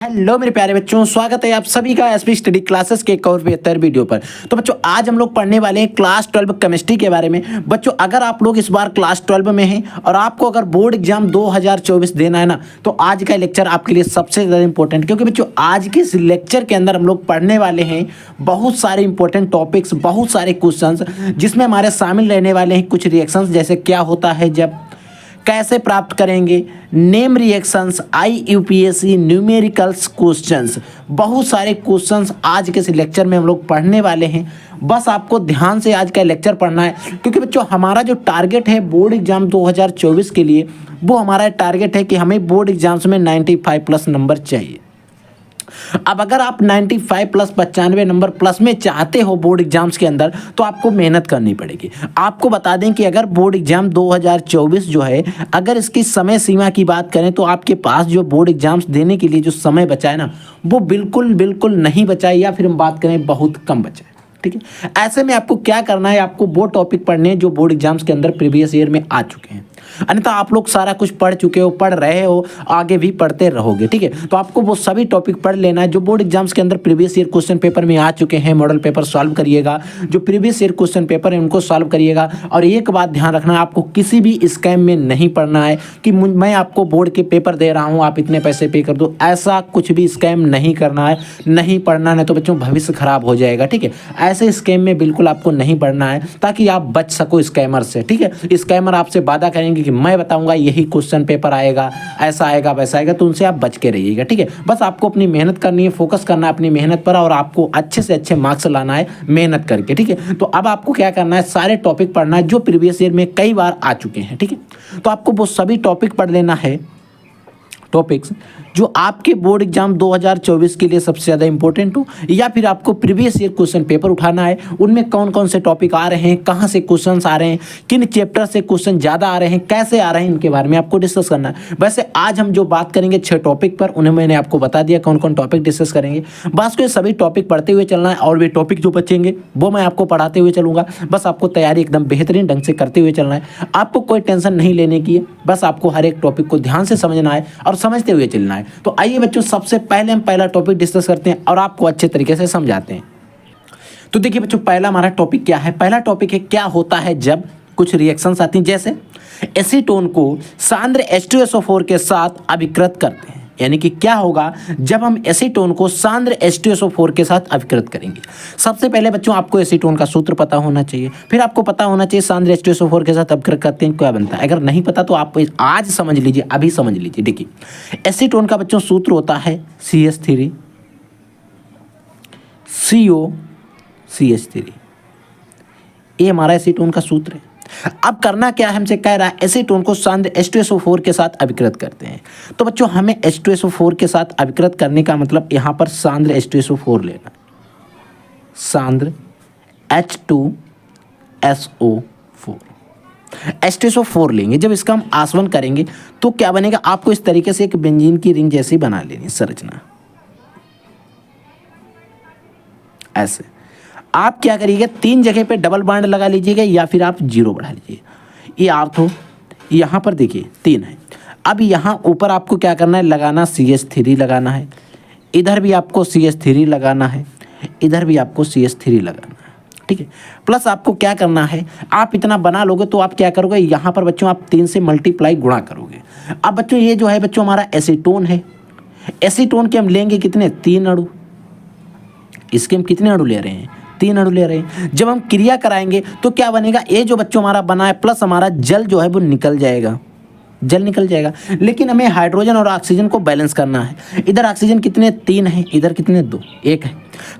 Hello मेरे प्यारे बच्चों, स्वागत है आप सभी का एसपी स्टडी क्लासेस के एक और बेहतर वीडियो पर। तो बच्चों आज हम लोग पढ़ने वाले हैं क्लास 12 केमिस्ट्री के बारे में। बच्चों अगर आप लोग इस बार क्लास 12 में हैं और आपको अगर बोर्ड एग्जाम 2024 देना है ना, तो आज का लेक्चर आपके लिए सबसे ज़्यादा इंपॉर्टेंट, क्योंकि बच्चों आज के इस लेक्चर के अंदर हम लोग पढ़ने वाले हैं बहुत सारे इंपॉर्टेंट टॉपिक्स, बहुत सारे क्वेश्चंस, जिसमें हमारे शामिल रहने वाले हैं कुछ रिएक्शंस, जैसे क्या होता है जब, कैसे प्राप्त करेंगे, name reactions, IUPAC numericals questions. बहुत सारे क्वेश्चंस आज के इस लेक्चर में हम लोग पढ़ने वाले हैं। बस आपको ध्यान से आज का लेक्चर पढ़ना है, क्योंकि बच्चों हमारा जो टारगेट है बोर्ड एग्जाम 2024 के लिए, वो हमारा टारगेट है कि हमें बोर्ड एग्जाम्स में 95 प्लस नंबर चाहिए। अब अगर आप 95 प्लस 95 नंबर प्लस में चाहते हो बोर्ड एग्जाम्स के अंदर, तो आपको मेहनत करनी पड़ेगी। आपको बता दें कि अगर बोर्ड एग्जाम 2024 जो है, अगर इसकी समय सीमा की बात करें तो आपके पास जो बोर्ड एग्जाम्स देने के लिए जो समय बचा है ना, वो बिल्कुल बिल्कुल नहीं बचा है, या फिर हम बात करें बहुत कम बचा है। ठीक है, ऐसे में आपको क्या करना है, आपको वो टॉपिक पढ़ने हैं जो बोर्ड एग्जाम्स के अंदर प्रीवियस ईयर में आ चुके हैं। अन्यथा आप लोग सारा कुछ पढ़ चुके हो, पढ़ रहे हो, आगे भी पढ़ते रहोगे। ठीक है, तो आपको वो सभी टॉपिक पढ़ लेना है जो बोर्ड एग्जाम्स के अंदर प्रीवियस ईयर क्वेश्चन पेपर में आ चुके हैं। मॉडल पेपर सॉल्व करिएगा, जो प्रीवियस ईयर क्वेश्चन पेपर है उनको सॉल्व करिएगा। और एक बात ध्यान रखना है, आपको किसी भी स्कैम में नहीं पढ़ना है कि मैं आपको बोर्ड के पेपर दे रहा हूँ, आप इतने पैसे पे कर दो। ऐसा कुछ भी स्कैम नहीं करना है, नहीं पढ़ना है, तो बच्चों भविष्य खराब हो जाएगा। ठीक है, ऐसे स्कैम में बिल्कुल आपको नहीं पढ़ना है, ताकि आप बच सको स्कैमर से। ठीक है, स्कैमर आपसे वादा करेंगे कि मैं बताऊंगा यही क्वेश्चन पेपर आएगा, ऐसा आएगा, वैसा आएगा, तो उनसे आप बच के रहिएगा। ठीक है, बस आपको अपनी मेहनत करनी है, फोकस करना है अपनी मेहनत पर, और आपको अच्छे से अच्छे मार्क्स लाना है मेहनत करके। ठीक है, तो अब आपको क्या करना है, सारे टॉपिक पढ़ना है जो प्रीवियस ईयर में कई बार आ चुके हैं। ठीक है, तो आपको वो सभी टॉपिक पढ़ लेना है, टॉपिक्स जो आपके बोर्ड एग्जाम 2024 के लिए सबसे ज़्यादा इंपॉर्टेंट हो, या फिर आपको प्रीवियस ईयर क्वेश्चन पेपर उठाना है। उनमें कौन कौन से टॉपिक आ रहे हैं, कहाँ से क्वेश्चंस आ रहे हैं, किन चैप्टर से क्वेश्चन ज़्यादा आ रहे हैं, कैसे आ रहे हैं, इनके बारे में आपको डिस्कस करना है। वैसे आज हम जो बात करेंगे 6 टॉपिक पर, उन्हें मैंने आपको बता दिया कौन कौन टॉपिक डिस्कस करेंगे। बस को सभी टॉपिक पढ़ते हुए चलना है, और वे टॉपिक जो बचेंगे वो मैं आपको पढ़ाते हुए चलूँगा। बस आपको तैयारी एकदम बेहतरीन ढंग से करते हुए चलना है, आपको कोई टेंशन नहीं लेने की है। बस आपको हर एक टॉपिक को ध्यान से समझना है और समझते हुए चलना है। तो आइए बच्चों, सबसे पहले हम पहला टॉपिक डिस्कस करते हैं और आपको अच्छे तरीके से समझाते हैं। तो देखिए बच्चों, पहला हमारा टॉपिक क्या है, पहला टॉपिक है क्या होता है जब कुछ रिएक्शंस आती हैं, जैसे एसीटोन को सांद्र H2SO4 के साथ अभिकृत करते हैं। यानी कि क्या होगा जब हम एसीटोन को सांद्र H2SO4 के साथ अभिकृत करेंगे। सबसे पहले बच्चों आपको एसीटोन का सूत्र पता होना चाहिए, फिर आपको पता होना चाहिए सांद्र H2SO4 के साथ अभिकृत करते हैं क्या बनता है। अगर नहीं पता तो आप आज समझ लीजिए, अभी समझ लीजिए। देखिए एसीटोन का बच्चों सूत्र होता है CH3 CO CH3, ये हमारा एसीटोन का सूत्र है। अब करना क्या है, हमसे कह रहा है एसीटोन को सांद्र H2SO4 के साथ अभिकृत करते हैं। तो बच्चों हमें H2SO4 के साथ अभिकृत करने का मतलब यहाँ पर सांद्र H2SO4 लेना, सांद्र H2SO4 लेंगे। जब इसका हम आसवन करेंगे तो क्या बनेगा, आपको इस तरीके से एक बेंजीन की रिंग जैसी बना लेनी संरचना। ऐसे आप क्या करिएगा, 3 जगह पे डबल बॉन्ड लगा लीजिएगा, या फिर आप 0 बढ़ा लीजिए। ये अर्थ हो, यहाँ पर देखिए 3 है। अब यहाँ ऊपर आपको क्या करना है, लगाना CH3 लगाना है, इधर भी आपको CH3 लगाना है, इधर भी आपको CH3 लगाना है। ठीक है, प्लस आपको क्या करना है, आप इतना बना लोगे तो आप क्या करोगे, यहाँ पर बच्चों आप 3 से मल्टीप्लाई गुणा करोगे। अब बच्चों ये जो है बच्चों हमारा एसीटोन है, एसीटोन के हम लेंगे कितने, 3 अणु। इसके हम कितने अणु ले रहे हैं, 3 अणु ले रहे हैं। जब हम क्रिया कराएंगे तो क्या बनेगा, ये जो बच्चों हमारा बना है प्लस हमारा जल जो है वो निकल जाएगा, जल निकल जाएगा। लेकिन हमें हाइड्रोजन और ऑक्सीजन को बैलेंस करना है। इधर ऑक्सीजन कितने, 3 है, इधर कितने, 2, 1 है।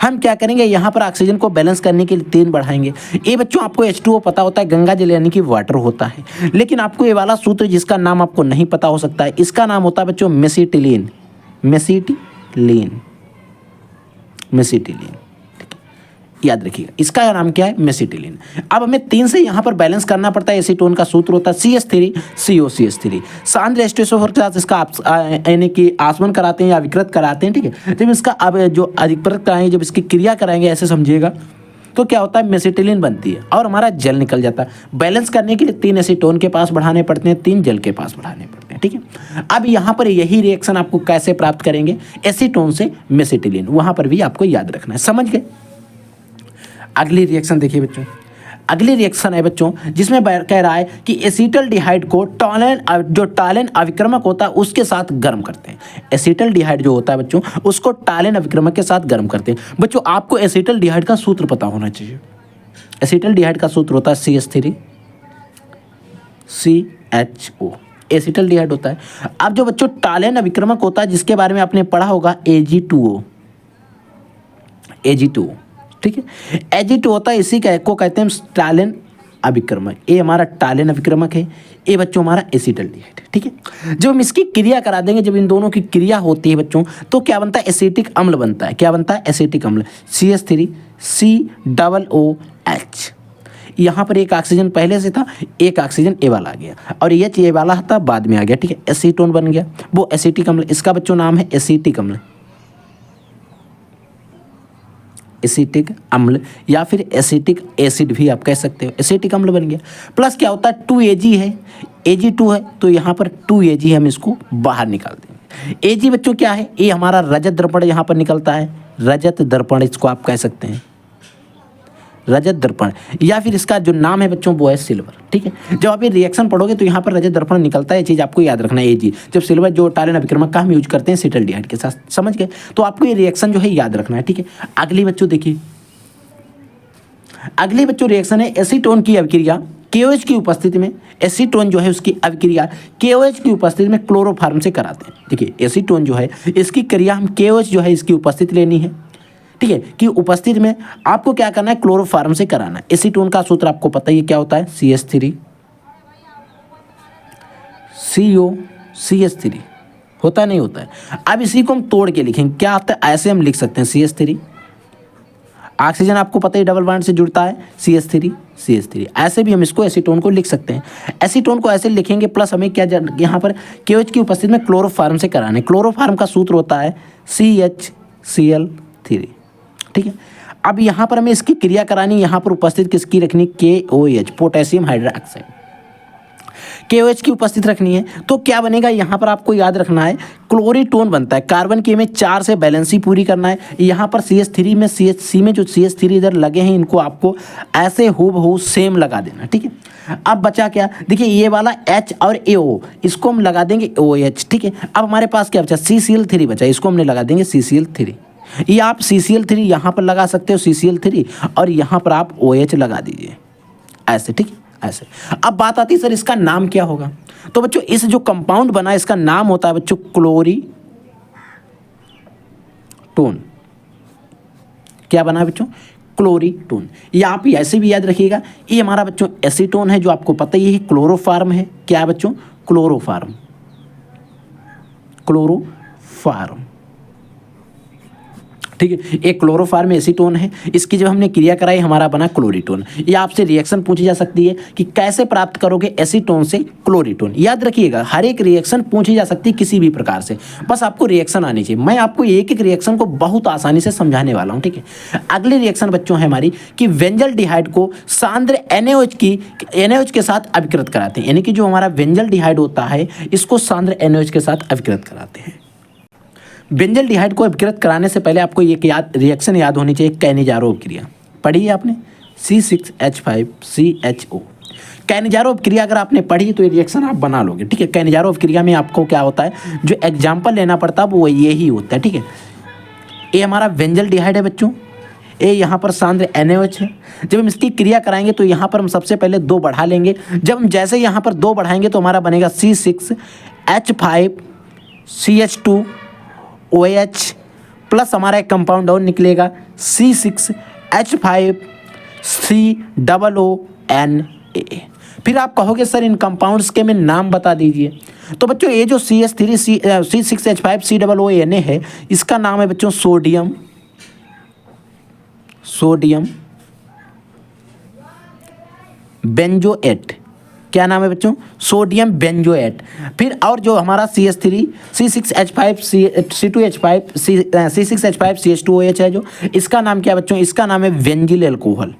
हम क्या करेंगे, यहाँ पर ऑक्सीजन को बैलेंस करने के लिए 3 बढ़ाएंगे। ये बच्चों आपको H2O पता होता है, गंगा जल यानी कि वाटर होता है। लेकिन आपको ये वाला सूत्र जिसका नाम आपको नहीं पता हो सकता है, इसका नाम होता है बच्चों मेसिटिलीन, मेसिटिलीन, मेसिटिलीन। याद रखिएगा इसका नाम क्या है, मेसिटिलीन। अब हमें 3 से यहाँ पर बैलेंस करना पड़ता है। एसीटोन का सूत्र होता है CH3 CO CH3। सांद्र H2SO4 के साथ इसका यानी कि आसवन कराते हैं या विकृत कराते हैं। ठीक है, जब इसका अब जो अधिकृत कराएंगे, जब इसकी क्रिया कराएंगे, ऐसे समझिएगा तो क्या होता है, मेसिटिलीन बनती है और हमारा जल निकल जाता है। बैलेंस करने के लिए 3 एसीटोन के पास बढ़ाने पड़ते हैं, 3 जल के पास बढ़ाने पड़ते हैं, ठीक है। अब यहाँ पर यही रिएक्शन आपको कैसे प्राप्त करेंगे, एसीटोन से मेसिटिलीन, वहाँ पर भी आपको याद रखना है, समझ गए। अगली रिएक्शन देखिए बच्चों, अगली रिएक्शन है बच्चों जिसमें कह रहा है कि एसीटल्डिहाइड को जो टालेन अविक्रमक होता है उसके साथ गर्म करते हैं। एसीटल्डिहाइड जो होता है बच्चों उसको टालेन अविक्रमक के साथ गर्म करते हैं। बच्चों आपको एसीटल्डिहाइड का सूत्र पता होना चाहिए। एसीटल्डिहाइड का सूत्र होता है CH3 CHO, एसीटल्डिहाइड होता है। अब जो बच्चों टालेन अविक्रमक होता है जिसके बारे में आपने पढ़ा होगा Ag2O, ठीक है। Ag2 होता है, इसी को कहते हैं टालेन अभिक्रमक। ये हमारा टालेन अभिक्रमक है, ये बच्चों हमारा एसीटल्डिहाइड है, ठीक है। जब हम इसकी क्रिया करा देंगे, जब इन दोनों की क्रिया होती है बच्चों, तो क्या बनता है, एसिटिक अम्ल बनता है। क्या बनता है, एसिटिक अम्ल, CH3 COOH। यहाँ पर एक ऑक्सीजन पहले से था, एक ऑक्सीजन ए वाला आ गया और ये वाला था बाद में आ गया, ठीक है। एसीटोन बन गया, वो एसिटिक अम्ल, इसका बच्चों नाम है एसिटिक अम्ल, एसिटिक अम्ल या फिर एसिटिक एसिड भी आप कह सकते हो, एसिटिक अम्ल बन गया। प्लस क्या होता है, 2Ag है, Ag2 है, तो यहाँ पर 2Ag हम इसको बाहर निकाल देंगे। Ag बच्चों क्या है, ये हमारा रजत दर्पण यहाँ पर निकलता है, रजत दर्पण इसको आप कह सकते हैं, रजत दर्पण, या फिर इसका जो नाम है बच्चों वो है सिल्वर, ठीक है। जब आप ये रिएक्शन पढ़ोगे तो यहाँ पर रजत दर्पण निकलता है, ये चीज़ आपको याद रखना है। Ag जब सिल्वर जो टालेन अभिक्रमक का हम यूज करते हैं एसीटल्डिहाइड के साथ, समझ गए। तो आपको ये रिएक्शन जो है याद रखना है, ठीक है। अगली बच्चों देखिए, अगली बच्चों रिएक्शन है एसीटोन की अभिक्रिया KOH की उपस्थिति में। एसीटोन जो है उसकी अभिक्रिया KOH की उपस्थिति में क्लोरोफार्म से कराते हैं। देखिए एसीटोन जो है इसकी क्रिया हम KOH जो है इसकी उपस्थिति लेनी है, ठीक है, कि उपस्थिति में आपको क्या करना है, क्लोरोफार्म से कराना है। एसीटोन का सूत्र आपको पता ही क्या होता है, CH3 CO CH3 होता नहीं होता है। अब इसी को हम तोड़ के लिखेंगे, क्या आता है, ऐसे हम लिख सकते हैं CH3, ऑक्सीजन आपको पता ही डबल बॉन्ड से जुड़ता है, CH3 ऐसे भी हम इसको एसीटोन को लिख सकते हैं। एसीटोन को ऐसे लिखेंगे, प्लस हमें क्या यहाँ पर KOH की उपस्थिति में क्लोरोफार्म से कराना है। क्लोरोफार्म का सूत्र होता है CHCl3, ठीक है। अब यहाँ पर हमें इसकी क्रिया करानी, यहाँ पर उपस्थित किसकी रखनी, KOH, पोटेशियम हाइड्रोक्साइड, KOH की उपस्थित रखनी है। तो क्या बनेगा, यहाँ पर आपको याद रखना है क्लोरीटोन बनता है। कार्बन की हमें 4 से बैलेंसी पूरी करना है। यहाँ पर CH3 में CHC में जो CH3 इधर लगे हैं इनको आपको ऐसे हूबहू सेम लगा देना, ठीक है। अब बचा क्या, देखिए ये वाला H और AO इसको हम लगा देंगे OH, ठीक है। अब हमारे पास क्या बचा, CCl3 बचा, इसको हमने लगा देंगे CCl3। ये आप CCl3 यहाँ पर लगा सकते हो, CCl3, और यहाँ पर आप OH लगा दीजिए ऐसे, ठीक है, ऐसे। अब बात आती है सर इसका नाम क्या होगा। तो बच्चों इस जो कंपाउंड बना इसका नाम होता है बच्चों क्लोरीटोन। क्या बना बच्चों, क्लोरीटोन। ये आप ऐसे भी याद रखिएगा, ये हमारा बच्चों एसीटोन है जो आपको पता ही है, क्लोरोफार्म है। क्या है बच्चों, क्लोरोफार्म, ठीक है। एक क्लोरोफार्म एसीटोन है, इसकी जब हमने क्रिया कराई हमारा बना क्लोरीटोन। ये आपसे रिएक्शन पूछी जा सकती है कि कैसे प्राप्त करोगे एसीटोन से क्लोरीटोन। याद रखिएगा हर एक रिएक्शन पूछी जा सकती है किसी भी प्रकार से, बस आपको रिएक्शन आनी चाहिए। मैं आपको एक एक रिएक्शन को बहुत आसानी से समझाने वाला हूँ, ठीक है। अगली रिएक्शन बच्चों है हमारी कि वेंजल्डिहाइड को सांद्र NaOH के साथ अभिकृत कराते हैं। यानी कि जो हमारा वेंजल्डिहाइड होता है इसको सांद्र NaOH के साथ अभिकृत कराते हैं। बेंजल्डिहाइड को अभिकृत कराने से पहले आपको ये रिएक्शन याद होनी चाहिए, कैनिजारोव क्रिया पढ़ी है आपने, C6H5CHO। कैनिजारोव क्रिया अगर आपने पढ़ी तो ये रिएक्शन आप बना लोगे, ठीक है। कैनिजारोव क्रिया में आपको क्या होता है, जो एग्जाम्पल लेना पड़ता है वो ये ही होता है, ठीक है। ये हमारा वेंजल्डिहाइड है बच्चों, ये यहाँ पर सांद्र NaOH है। जब हम इसकी क्रिया कराएंगे तो यहाँ पर हम सबसे पहले 2 बढ़ा लेंगे। जब हम जैसे यहाँ पर 2 बढ़ाएंगे तो हमारा बनेगा C6H5CH2OH प्लस हमारा एक कंपाउंड और निकलेगा C6H5COONA। फिर आप कहोगे सर इन कंपाउंड्स के में नाम बता दीजिए। तो बच्चों ये जो C6H5COONA है इसका नाम है बच्चों सोडियम बेंजोएट, क्या नाम है बच्चों, सोडियम बेंजोएट। फिर और जो हमारा CH3 C6H5 C2H5 C6H5 CH2OH है, जो इसका नाम क्या है बच्चों, इसका नाम है वेंजिल एल्कोहल।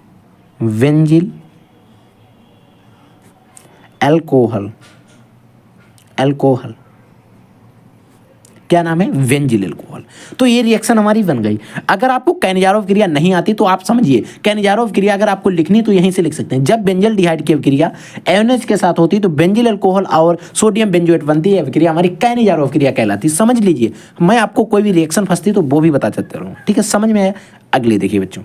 वेंजिल एल्कोहल, एल्कोहल क्या नाम है, वेंजिल एल्कोहल। तो ये रिएक्शन हमारी बन गई। अगर आपको कैनिजारोव क्रिया नहीं आती तो आप समझिए, कैनिजारोव क्रिया अगर आपको लिखनी तो यहीं से लिख सकते हैं। जब बेंजल डिहाइड की अभिक्रिया एनएच के साथ होती है तो बेंजिल एल्कोहल और सोडियम बेंजोएट बनती है, अभिक्रिया हमारी कैनिजारोव क्रिया कहलाती है। समझ लीजिए, मैं आपको कोई भी रिएक्शन फंसती तो वो भी बता सकता हूँ, ठीक है, समझ में आया। अगली देखिए बच्चों,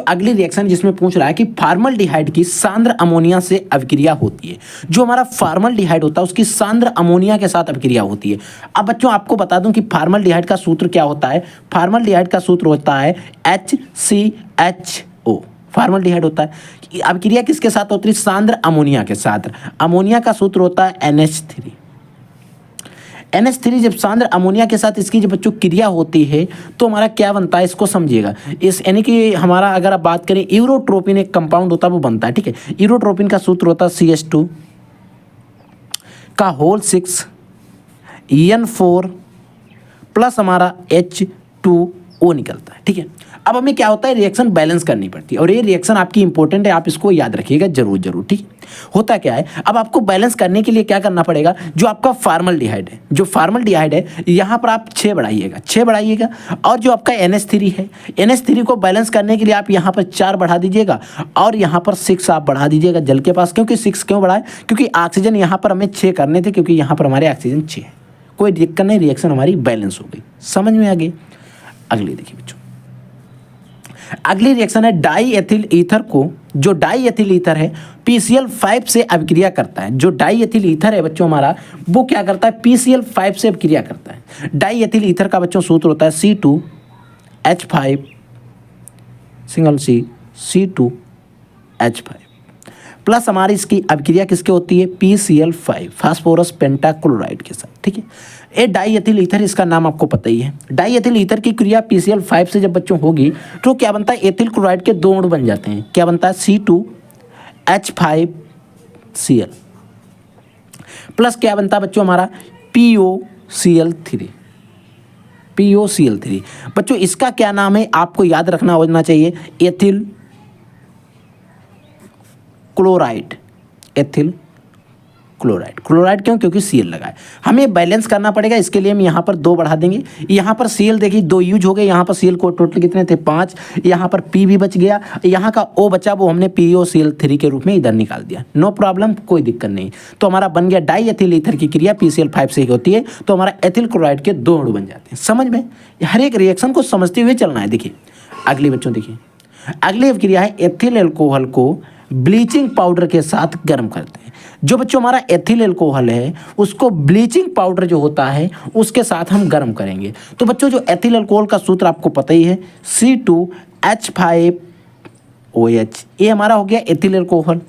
अगली रिएक्शन जिसमें पूछ रहा है कि फार्मलडिहाइड की सांद्र अमोनिया से अभिक्रिया होती है। जो हमारा फार्मलडिहाइड होता है उसकी सांद्र अमोनिया के साथ अभिक्रिया होती है। अब बच्चों आपको बता दूं कि फार्मलडिहाइड का सूत्र क्या होता है। फार्मलडिहाइड का सूत्र होता है HCHO। फार्मलडिहाइड होता है, अभिक्रिया किसके साथ होती है, सांद्र अमोनिया के साथ। अमोनिया का सूत्र होता है NH3। NH3 जब सांद्र अमोनिया के साथ इसकी जब बच्चों क्रिया होती है तो हमारा क्या बनता है, इसको समझिएगा। इस यानी कि हमारा अगर आप बात करें, यूरोट्रोपिन एक कंपाउंड होता है वो बनता है, ठीक है। यूरोट्रोपिन का सूत्र होता है CH2 का होल 6 N4 प्लस हमारा H2O निकलता है, ठीक है। अब हमें क्या होता है, रिएक्शन बैलेंस करनी पड़ती है, और ये रिएक्शन आपकी इंपॉर्टेंट है, आप इसको याद रखिएगा जरूर, ठीक। होता क्या है, अब आपको बैलेंस करने के लिए क्या करना पड़ेगा, जो आपका फार्मलडिहाइड है, जो फार्मलडिहाइड है यहाँ पर आप 6 बढ़ाइएगा, और जो आपका NH3 है, NH3 को बैलेंस करने के लिए आप यहाँ पर 4 बढ़ा दीजिएगा, और यहाँ पर 6 आप बढ़ा दीजिएगा जल के पास। क्योंकि 6 क्यों बढ़ाए, क्योंकि ऑक्सीजन यहाँ पर हमें 6 करने थे, क्योंकि यहाँ पर हमारे ऑक्सीजन 6 है। कोई दिक्कत नहीं, रिएक्शन हमारी बैलेंस हो गई। समझ में आ गई। अगली देखिए बच्चों, अगली रिएक्शन है डाई एथिल ईथर को, जो डाई एथिल ईथर है PCl5 से अभिक्रिया करता है। जो डाई एथिल ईथर है बच्चों हमारा, वो क्या करता है, PCl5 से अभिक्रिया करता है। डाई एथिल ईथर का बच्चों सूत्र होता है C2H5 सिंगल C2H5 प्लस हमारी इसकी अभिक्रिया किसके होती है, PCl5 फास्फोरस पेंटाक्लोराइड के साथ, ठीक है। ये डाई एथिल ईथर, इसका नाम आपको पता ही है। डाई एथिल ईथर की क्रिया PCl5 से जब बच्चों होगी तो क्या बनता है, एथिल क्लोराइड के 2 अणु बन जाते हैं। क्या बनता है, C2H5Cl प्लस क्या बनता है बच्चों हमारा, POCl3। बच्चों इसका क्या नाम है, आपको याद रखना होना चाहिए, एथिल क्लोराइड। एथिल क्लोराइड क्यों, क्योंकि Cl लगा है। हमें बैलेंस करना पड़ेगा, इसके लिए हम यहाँ पर 2 बढ़ा देंगे। यहाँ पर Cl देखिए 2 यूज हो गए, यहाँ पर Cl को टोटल कितने थे, 5। यहाँ पर P भी बच गया, यहाँ का O बचा, वो हमने POCl3 के रूप में इधर निकाल दिया। नो प्रॉब्लम, कोई दिक्कत नहीं। तो हमारा बन गया डाई एथिल ईथर की क्रिया PCl5 से होती है, तो हमारा एथिल क्लोराइड के 2 अणु बन जाते हैं। समझ में, हर एक रिएक्शन को समझते हुए चलना है। देखिए अगली बच्चों, देखिए अगली क्रिया है एथिल एल्कोहल को ब्लीचिंग पाउडर के साथ गर्म करते हैं। जो बच्चों हमारा एथिल एल्कोहल है उसको ब्लीचिंग पाउडर जो होता है उसके साथ हम गर्म करेंगे। तो बच्चों जो एथिल एल्कोहल का सूत्र आपको पता ही है, C2H5OH, ये हमारा हो गया एथिल एल्कोहल।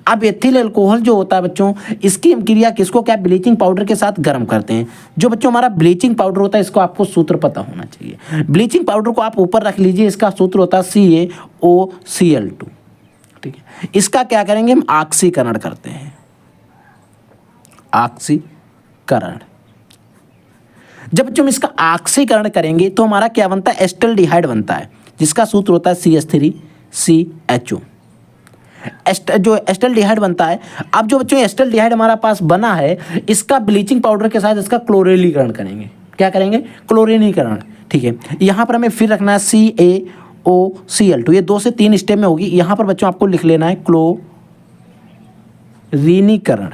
अब एथिल एल्कोहल जो होता है बच्चों, इसकी हम क्रिया किसको क्या, ब्लीचिंग पाउडर के साथ गर्म करते हैं। जो बच्चों हमारा ब्लीचिंग पाउडर होता है, इसको आपको सूत्र पता होना चाहिए। ब्लीचिंग पाउडर को आप ऊपर रख लीजिए, इसका सूत्र होता है CaOCl2, ठीक है। इसका क्या करेंगे, हम ऑक्सीकरण करते हैं। ऑक्सीकरण, जब बच्चों हम इसका ऑक्सीकरण करेंगे तो हमारा क्या बनता है, एस्टल्डिहाइड बनता है, जिसका सूत्र होता है CH3CHO। जो एस्टल्डिहाइड बनता है। अब जो बच्चों एस्टल्डिहाइड हमारा पास बना है, इसका ब्लीचिंग पाउडर के साथ इसका क्लोरीनीकरण करेंगे। क्या करेंगे, क्लोरीनीकरण, ठीक है। यहाँ पर हमें फिर रखना है CaOCl2, ये 2 से 3 स्टेप में होगी। यहाँ पर बच्चों आपको लिख लेना है क्लोरीनीकरण।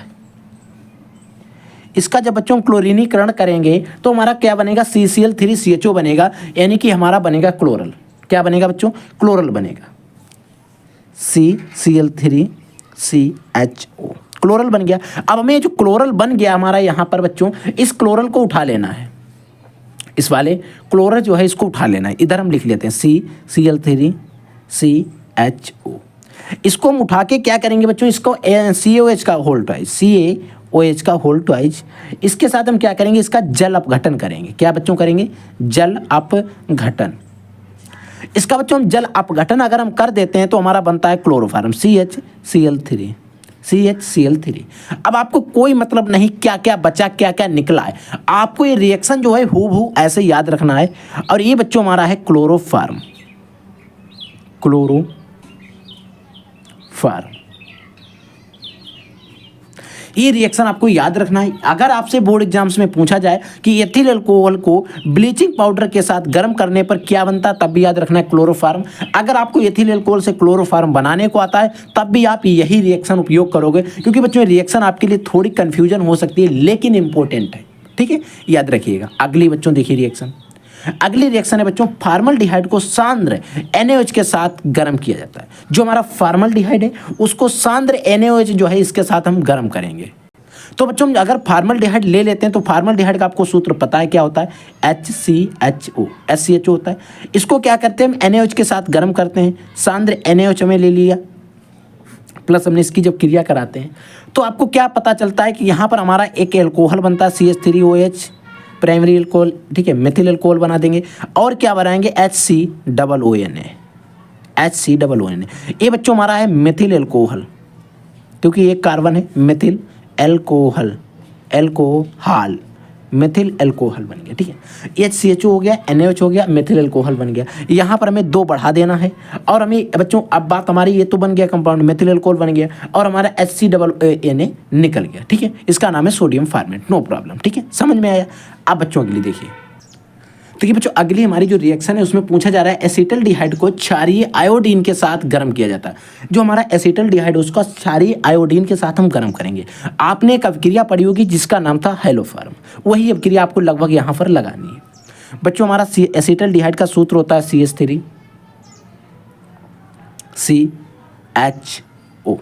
इसका जब बच्चों क्लोरीनीकरण करेंगे तो हमारा क्या बनेगा, CCl3CHO बनेगा, यानी कि हमारा बनेगा क्लोरल। क्या बनेगा बच्चों, क्लोरल बनेगा, CCl3CHO, क्लोरल बन गया। अब हमें जो क्लोरल बन गया हमारा यहाँ पर बच्चों, इस क्लोरल को उठा लेना है। इस वाले क्लोरल जो है इसको उठा लेना है, इधर हम लिख लेते हैं CCl3CHO। इसको हम उठा के क्या करेंगे बच्चों, इसको CaOH का होल ट्वाइस, CaOH का होल ट्वाइस, इसके साथ हम क्या करेंगे, इसका जल अपघटन करेंगे। क्या बच्चों करेंगे, जल अपघटन। इसका बच्चों हम जल अपघटन अगर हम कर देते हैं तो हमारा बनता है क्लोरोफॉर्म, CHCl3 CHCl3। अब आपको कोई मतलब नहीं क्या क्या बचा क्या क्या निकला है, आपको ये रिएक्शन जो है हूबहू ऐसे याद रखना है। और ये बच्चों हमारा है क्लोरोफार्म, क्लोरोफार्म। ये रिएक्शन आपको याद रखना है। अगर आपसे बोर्ड एग्जाम्स में पूछा जाए कि एथिल अल्कोहल को ब्लीचिंग पाउडर के साथ गर्म करने पर क्या बनता है, तब भी याद रखना है क्लोरोफार्म। अगर आपको एथिल अल्कोहल से क्लोरोफार्म बनाने को आता है तब भी आप यही रिएक्शन उपयोग करोगे, क्योंकि बच्चों रिएक्शन आपके लिए थोड़ी कन्फ्यूजन हो सकती है लेकिन इंपॉर्टेंट है, ठीक है, याद रखिएगा। अगली बच्चों देखिए रिएक्शन, अगली रिएक्शन है बच्चों फार्मल्डिहाइड को सांद्र NaOH के साथ गर्म किया जाता है। जो हमारा फार्मल्डिहाइड है उसको सांद्र NaOH जो है इसके साथ हम गर्म करेंगे। तो बच्चों अगर फार्मल्डिहाइड ले लेते हैं तो फार्मल्डिहाइड का आपको सूत्र पता है क्या होता है, HCHO, SCHO होता है। इसको क्या करते हैं हम NaOH के साथ गर्म करते हैं, सांद्र NaOH हमें ले लिया, प्लस हमने इसकी जब क्रिया कराते हैं तो आपको क्या पता चलता है कि यहाँ पर हमारा एक एल्कोहल बनता है CH3OH, प्राइमरी अल्कोहल, ठीक है, मेथिल अल्कोहल बना देंगे। और क्या बनाएंगे HCOONA, HCOONA। ये बच्चों हमारा है मेथिल अल्कोहल, क्योंकि एक कार्बन है, methyl alcohol, alcohol, methyl alcohol बन गया, ठीक है। HCHO हो गया, NaOH हो गया, मेथिल अल्कोहल बन गया। यहाँ पर हमें 2 बढ़ा देना है और हमें बच्चों अब बात हमारी ये तो बन गया कंपाउंड मेथिल अल्कोहल बन गया और हमारा HCOONA निकल गया, ठीक है। इसका नाम है सोडियम फॉर्मेट, नो प्रॉब्लम, ठीक है, समझ में आया। अब बच्चों अगली देखिए, तो ये बच्चों अगली हमारी जो रिएक्शन है उसमें पूछा जा रहा है एसिटल्डिहाइड को क्षारीय आयोडीन के साथ गर्म किया जाता है। जो हमारा एसिटल्डिहाइड है उसका क्षारीय आयोडीन के साथ हम गर्म करेंगे। आपने एक अभिक्रिया पढ़ी होगी जिसका नाम था हेलोफॉर्म, वही अभिक्रिया आपको लगभग यहाँ पर लगानी है। बच्चों हमारा एसिटल्डिहाइड का सूत्र होता है CH3CHO।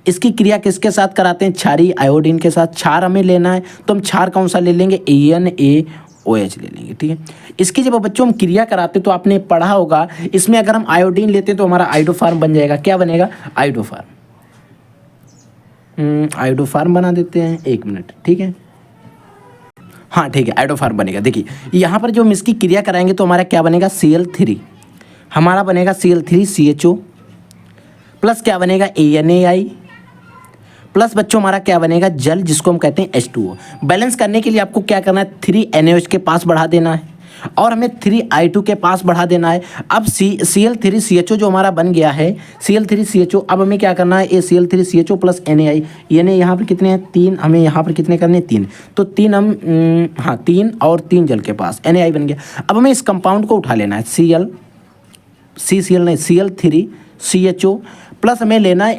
इसकी क्रिया किसके साथ कराते हैं, क्षारीय आयोडीन के साथ। क्षार हमें लेना है तो हम क्षार कौन सा ले लेंगे, NaOH ले लेंगे, ठीक है। इसकी जब बच्चों हम क्रिया कराते तो आपने पढ़ा होगा इसमें अगर हम आयोडीन लेते तो हमारा आइडोफार्म बन जाएगा। क्या बनेगा, आइडोफार्म, आइडोफार्म बना देते हैं, 1 मिनट, ठीक है, हाँ ठीक है, आइडोफार्म बनेगा। देखिए यहाँ पर जो हम इसकी क्रिया कराएंगे तो हमारा क्या बनेगा, Cl3, हमारा बनेगा Cl3CHO प्लस क्या बनेगा ANAI प्लस बच्चों हमारा क्या बनेगा, जल, जिसको हम कहते हैं H2O। बैलेंस करने के लिए आपको क्या करना है, 3 NaOH के पास बढ़ा देना है और हमें 3 I2 के पास बढ़ा देना है। अब Cl3CHO जो हमारा बन गया है Cl3CHO, अब हमें क्या करना है, ये Cl3CHO प्लस NaI, यानी यहाँ पर कितने हैं, 3, हमें यहाँ पर कितने करने हैं, 3, तो 3 हम 3 और 3 जल के पास NaI बन गया। अब हमें इस कंपाउंड को उठा लेना है, Cl3CHO प्लस हमें लेना है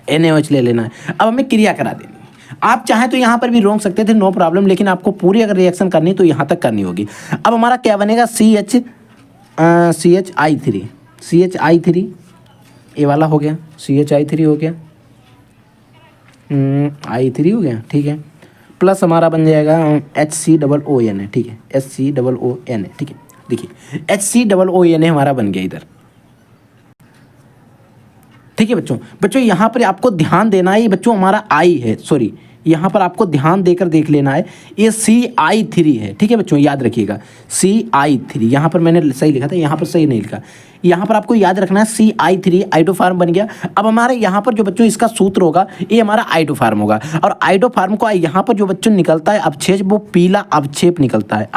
NaOH ले लेना है। अब हमें क्रिया करा देनी है। आप चाहें तो यहाँ पर भी रोक सकते थे, नो प्रॉब्लम, लेकिन आपको पूरी अगर रिएक्शन करनी तो यहाँ तक करनी होगी। अब हमारा क्या बनेगा, CHI3 ये वाला हो गया, CHI3 हो गया, I3 हो गया, ठीक है, प्लस हमारा बन जाएगा HCOONA, ठीक है, HCOONA, ठीक है। देखिए HCOONA हमारा बन गया इधर, ठीक है बच्चों यहाँ पर आपको ध्यान देना है, ये बच्चों हमारा I है, सॉरी यहाँ पर आपको ध्यान देकर देख लेना है, ये CI3 है, ठीक है बच्चों, याद रखिएगा CI3, यहाँ पर मैंने सही लिखा था, यहाँ पर सही नहीं लिखा, यहाँ पर आपको याद रखना है CI3 आइडोफार्म बन गया। अब हमारे यहाँ पर जो बच्चों इसका सूत्र होगा ये हमारा आइडोफार्म होगा और आइडोफार्म को यहाँ पर जो बच्चों निकलता है अवक्षेप, वो पीला अवक्षेप निकलता है,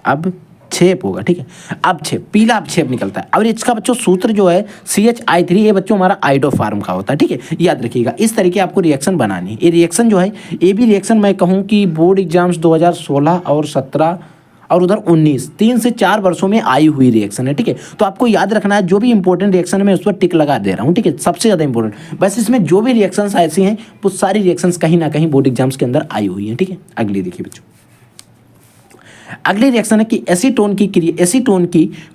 अब छेप होगा, ठीक है, अवक्षेप, पीला अवक्षेप निकलता है। और इसका बच्चों सूत्र जो है CHI3, ये बच्चों हमारा आइडोफार्म का होता है, ठीक है, याद रखिएगा। इस तरीके आपको रिएक्शन बनानी है। ये रिएक्शन जो है ये भी रिएक्शन मैं कहूँ कि बोर्ड एग्जाम्स 2016 और 17 और उधर 19, 3 से 4 वर्षों में आई हुई रिएक्शन है, ठीक है। तो आपको याद रखना है जो भी इंपॉर्टेंट रिएक्शन है मैं उस पर टिक लगा दे रहा हूँ, ठीक है, सबसे ज़्यादा इंपॉर्टेंट। बस इसमें जो भी रिएक्शंस ऐसी हैं वो सारी रिएक्शंस कहीं ना कहीं बोर्ड एग्जाम्स के अंदर आई हुई हैं, ठीक है। अगली देखिए बच्चों, अगली रिएक्शन है कि एसीटोन की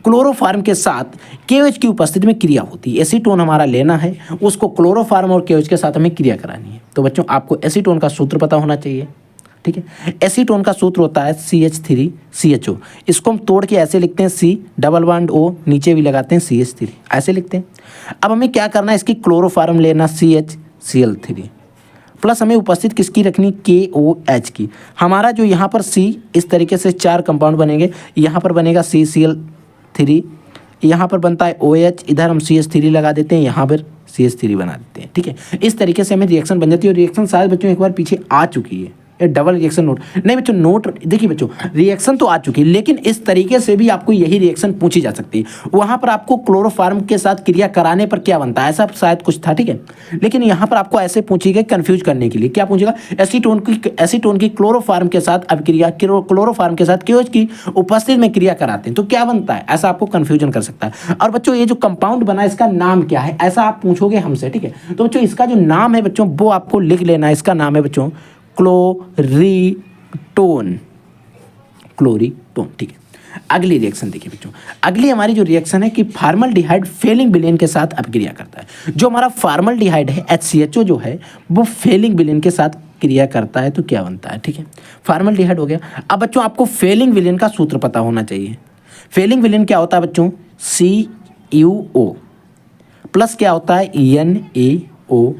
क्लोरोफार्म के साथ KOH की उपस्थिति में क्रिया होती है। एसीटोन हमारा लेना है, उसको क्लोरोफार्म और KOH के साथ हमें क्रिया करानी है। तो बच्चों आपको एसीटोन का सूत्र पता होना चाहिए, ठीक है। एसीटोन का सूत्र होता है CH3CHO, इसको हम तोड़ के ऐसे लिखते हैं C+O, नीचे भी लगाते हैं CH3, ऐसे लिखते हैं। अब हमें क्या करना है, इसकी क्लोरोफार्म लेना CHCl3 प्लस हमें उपस्थित किसकी रखनी, KOH की। हमारा जो यहाँ पर C, इस तरीके से 4 कंपाउंड बनेंगे, यहाँ पर बनेगा CCl3, यहाँ पर बनता है OH, इधर हम CH3 लगा देते हैं, यहाँ पर CH3 बना देते हैं। ठीक है, इस तरीके से हमें रिएक्शन बन जाती है। और रिएक्शन शायद बच्चों एक बार पीछे आ चुकी है, ये डबल रिएक्शन नोट नहीं बच्चों, नोट देखिए बच्चों, रिएक्शन तो आ चुकी है, लेकिन इस तरीके से भी आपको यही रिएक्शन पूछी जा सकती है। वहाँ पर आपको क्लोरोफार्म के साथ क्रिया कराने पर क्या बनता है, ऐसा शायद कुछ था। ठीक है, लेकिन यहाँ पर आपको ऐसे पूछी गई कंफ्यूज करने के लिए, क्या पूछेगा, एसीटोन की क्लोरोफार्म के साथ अभिक्रिया, क्लोरोफार्म के साथ क्योज की उपस्थिति में क्रिया कराते हैं तो क्या बनता है, ऐसा आपको कंफ्यूजन कर सकता है। और बच्चों ये जो कंपाउंड बना है इसका नाम क्या है, ऐसा आप पूछोगे हमसे। ठीक है, तो बच्चों इसका जो नाम है बच्चों वो आपको लिख लेना है। इसका नाम है बच्चों क्लोरीटोन। ठीक है, अगली रिएक्शन देखिए बच्चों, अगली हमारी जो रिएक्शन है कि फार्मल्डिहाइड फेलिंग विलेन के साथ अभिक्रिया करता है। जो हमारा फार्मल्डिहाइड है HCHO जो है वो फेलिंग विलेन के साथ क्रिया करता है तो क्या बनता है। ठीक है, फार्मल्डिहाइड हो गया। अब बच्चों आपको फेलिंग विलेन का सूत्र पता होना चाहिए। फेलिंग विलेन क्या होता है बच्चों, CuO प्लस क्या होता है NaOH,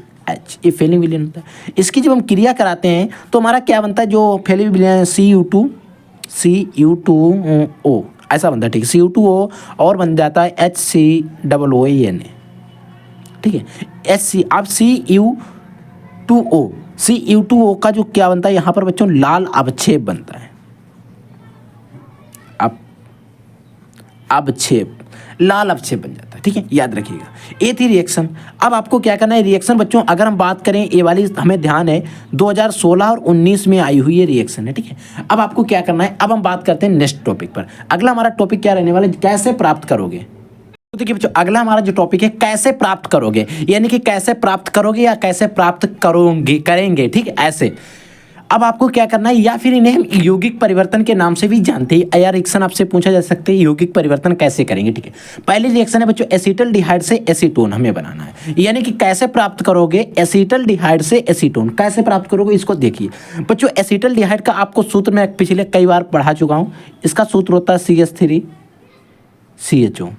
ये फेलिंग विलेन होता है। इसकी जब हम क्रिया कराते हैं तो हमारा क्या बनता है, जो फेलिंग विलेन Cu2O ऐसा बनता है। ठीक है, Cu2O और बन जाता है HCOOAN। ठीक है, अब Cu2O का जो क्या बनता है यहाँ पर बच्चों लाल अवक्षेप बनता है। अब अवक्षेप, लाल अवक्षेप बन जाता है। ठीक है, याद रखिएगा, ये थी रिएक्शन। अब आपको क्या करना है, रिएक्शन बच्चों अगर हम बात करें ये वाली हमें ध्यान है 2016 और 19 में आई हुई ये रिएक्शन है। ठीक है, अब आपको क्या करना है, अब हम बात करते हैं नेक्स्ट टॉपिक पर। अगला हमारा टॉपिक क्या रहने वाला है, कैसे प्राप्त करोगे। तो देखिए बच्चों अगला हमारा जो टॉपिक है कैसे प्राप्त करोगे, यानी कि कैसे प्राप्त करोगे या कैसे प्राप्त करेंगे। ठीक है, ऐसे अब आपको क्या करना है, या फिर इन्हें हम यौगिक परिवर्तन के नाम से भी जानते हैं। या रिएक्शन आपसे पूछा जा सकता है यौगिक परिवर्तन कैसे करेंगे। ठीक है, पहली रिएक्शन है बच्चों एसिटल्डिहाइड से एसीटोन हमें बनाना है, यानी कि कैसे प्राप्त करोगे एसिटल्डिहाइड से एसीटोन, कैसे प्राप्त करोगे इसको देखिए बच्चों। एसिटल्डिहाइड का आपको सूत्र मैं पिछले कई बार पढ़ा चुका हूँ। इसका सूत्र होता है CH3CHO।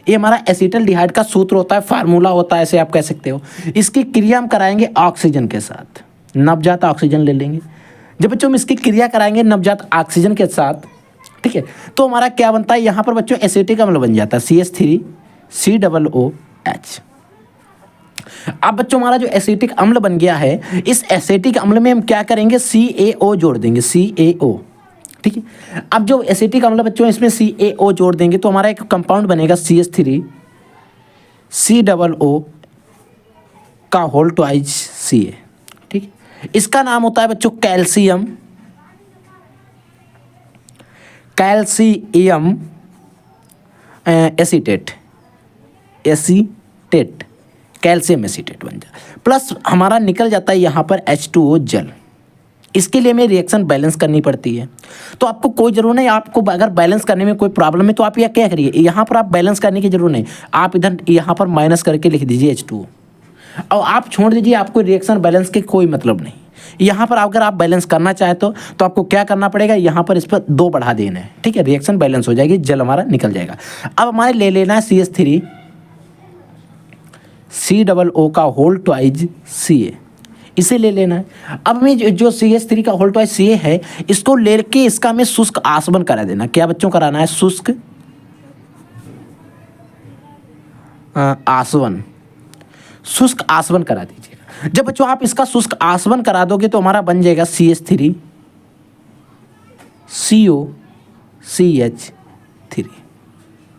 ये हमारा एसिटल्डिहाइड का सूत्र होता है, फार्मूला होता है, ऐसे आप कह सकते हो। इसकी क्रिया हम कराएंगे ऑक्सीजन के साथ, नवजात ऑक्सीजन ले लेंगे। जब बच्चों हम इसकी क्रिया कराएंगे नवजात ऑक्सीजन के साथ, ठीक है, तो हमारा क्या बनता है यहाँ पर बच्चों एसिटिक अम्ल बन जाता है CH3COOH। अब बच्चों हमारा जो एसिटिक अम्ल बन गया है, इस एसिटिक अम्ल में हम क्या करेंगे, CaO जोड़ देंगे, CaO। ठीक है, अब जो एसिटिक अम्ल बच्चों इसमें CaO जोड़ देंगे तो हमारा एक कंपाउंड बनेगा CH3COO का होल ट्वाइस Ca। ठीक, इसका नाम होता है बच्चों कैल्शियम एसीटेट, कैल्शियम एसीटेट बन जाए। प्लस हमारा निकल जाता है यहाँ पर H2O जल। इसके लिए हमें रिएक्शन बैलेंस करनी पड़ती है। तो आपको कोई जरूरत नहीं, आपको अगर बैलेंस करने में कोई प्रॉब्लम है तो आप यह क्या करिए, यहाँ पर आप बैलेंस करने की जरूरत नहीं, आप इधर यहाँ पर माइनस करके लिख दीजिए H2O और आप छोड़ दीजिए, आपको रिएक्शन बैलेंस के कोई मतलब नहीं। यहाँ पर अगर आप बैलेंस करना चाहे तो आपको क्या करना पड़ेगा, यहाँ पर इस पर 2 बढ़ा देना है। ठीक है, रिएक्शन बैलेंस हो जाएगी, जल हमारा निकल जाएगा। अब हमारे ले लेना है CH3COO का होल ट्वाइस Ca, इसे ले लेना है। अब हमें जो CH3 का होल ट्वाइस Ca है इसको लेके इसका हमें शुष्क आसवन करा देना। क्या बच्चों कराना है, शुष्क आसवन करा दीजिएगा। जब बच्चों आप इसका शुष्क आसवन करा दोगे तो हमारा बन जाएगा CH3COCH3।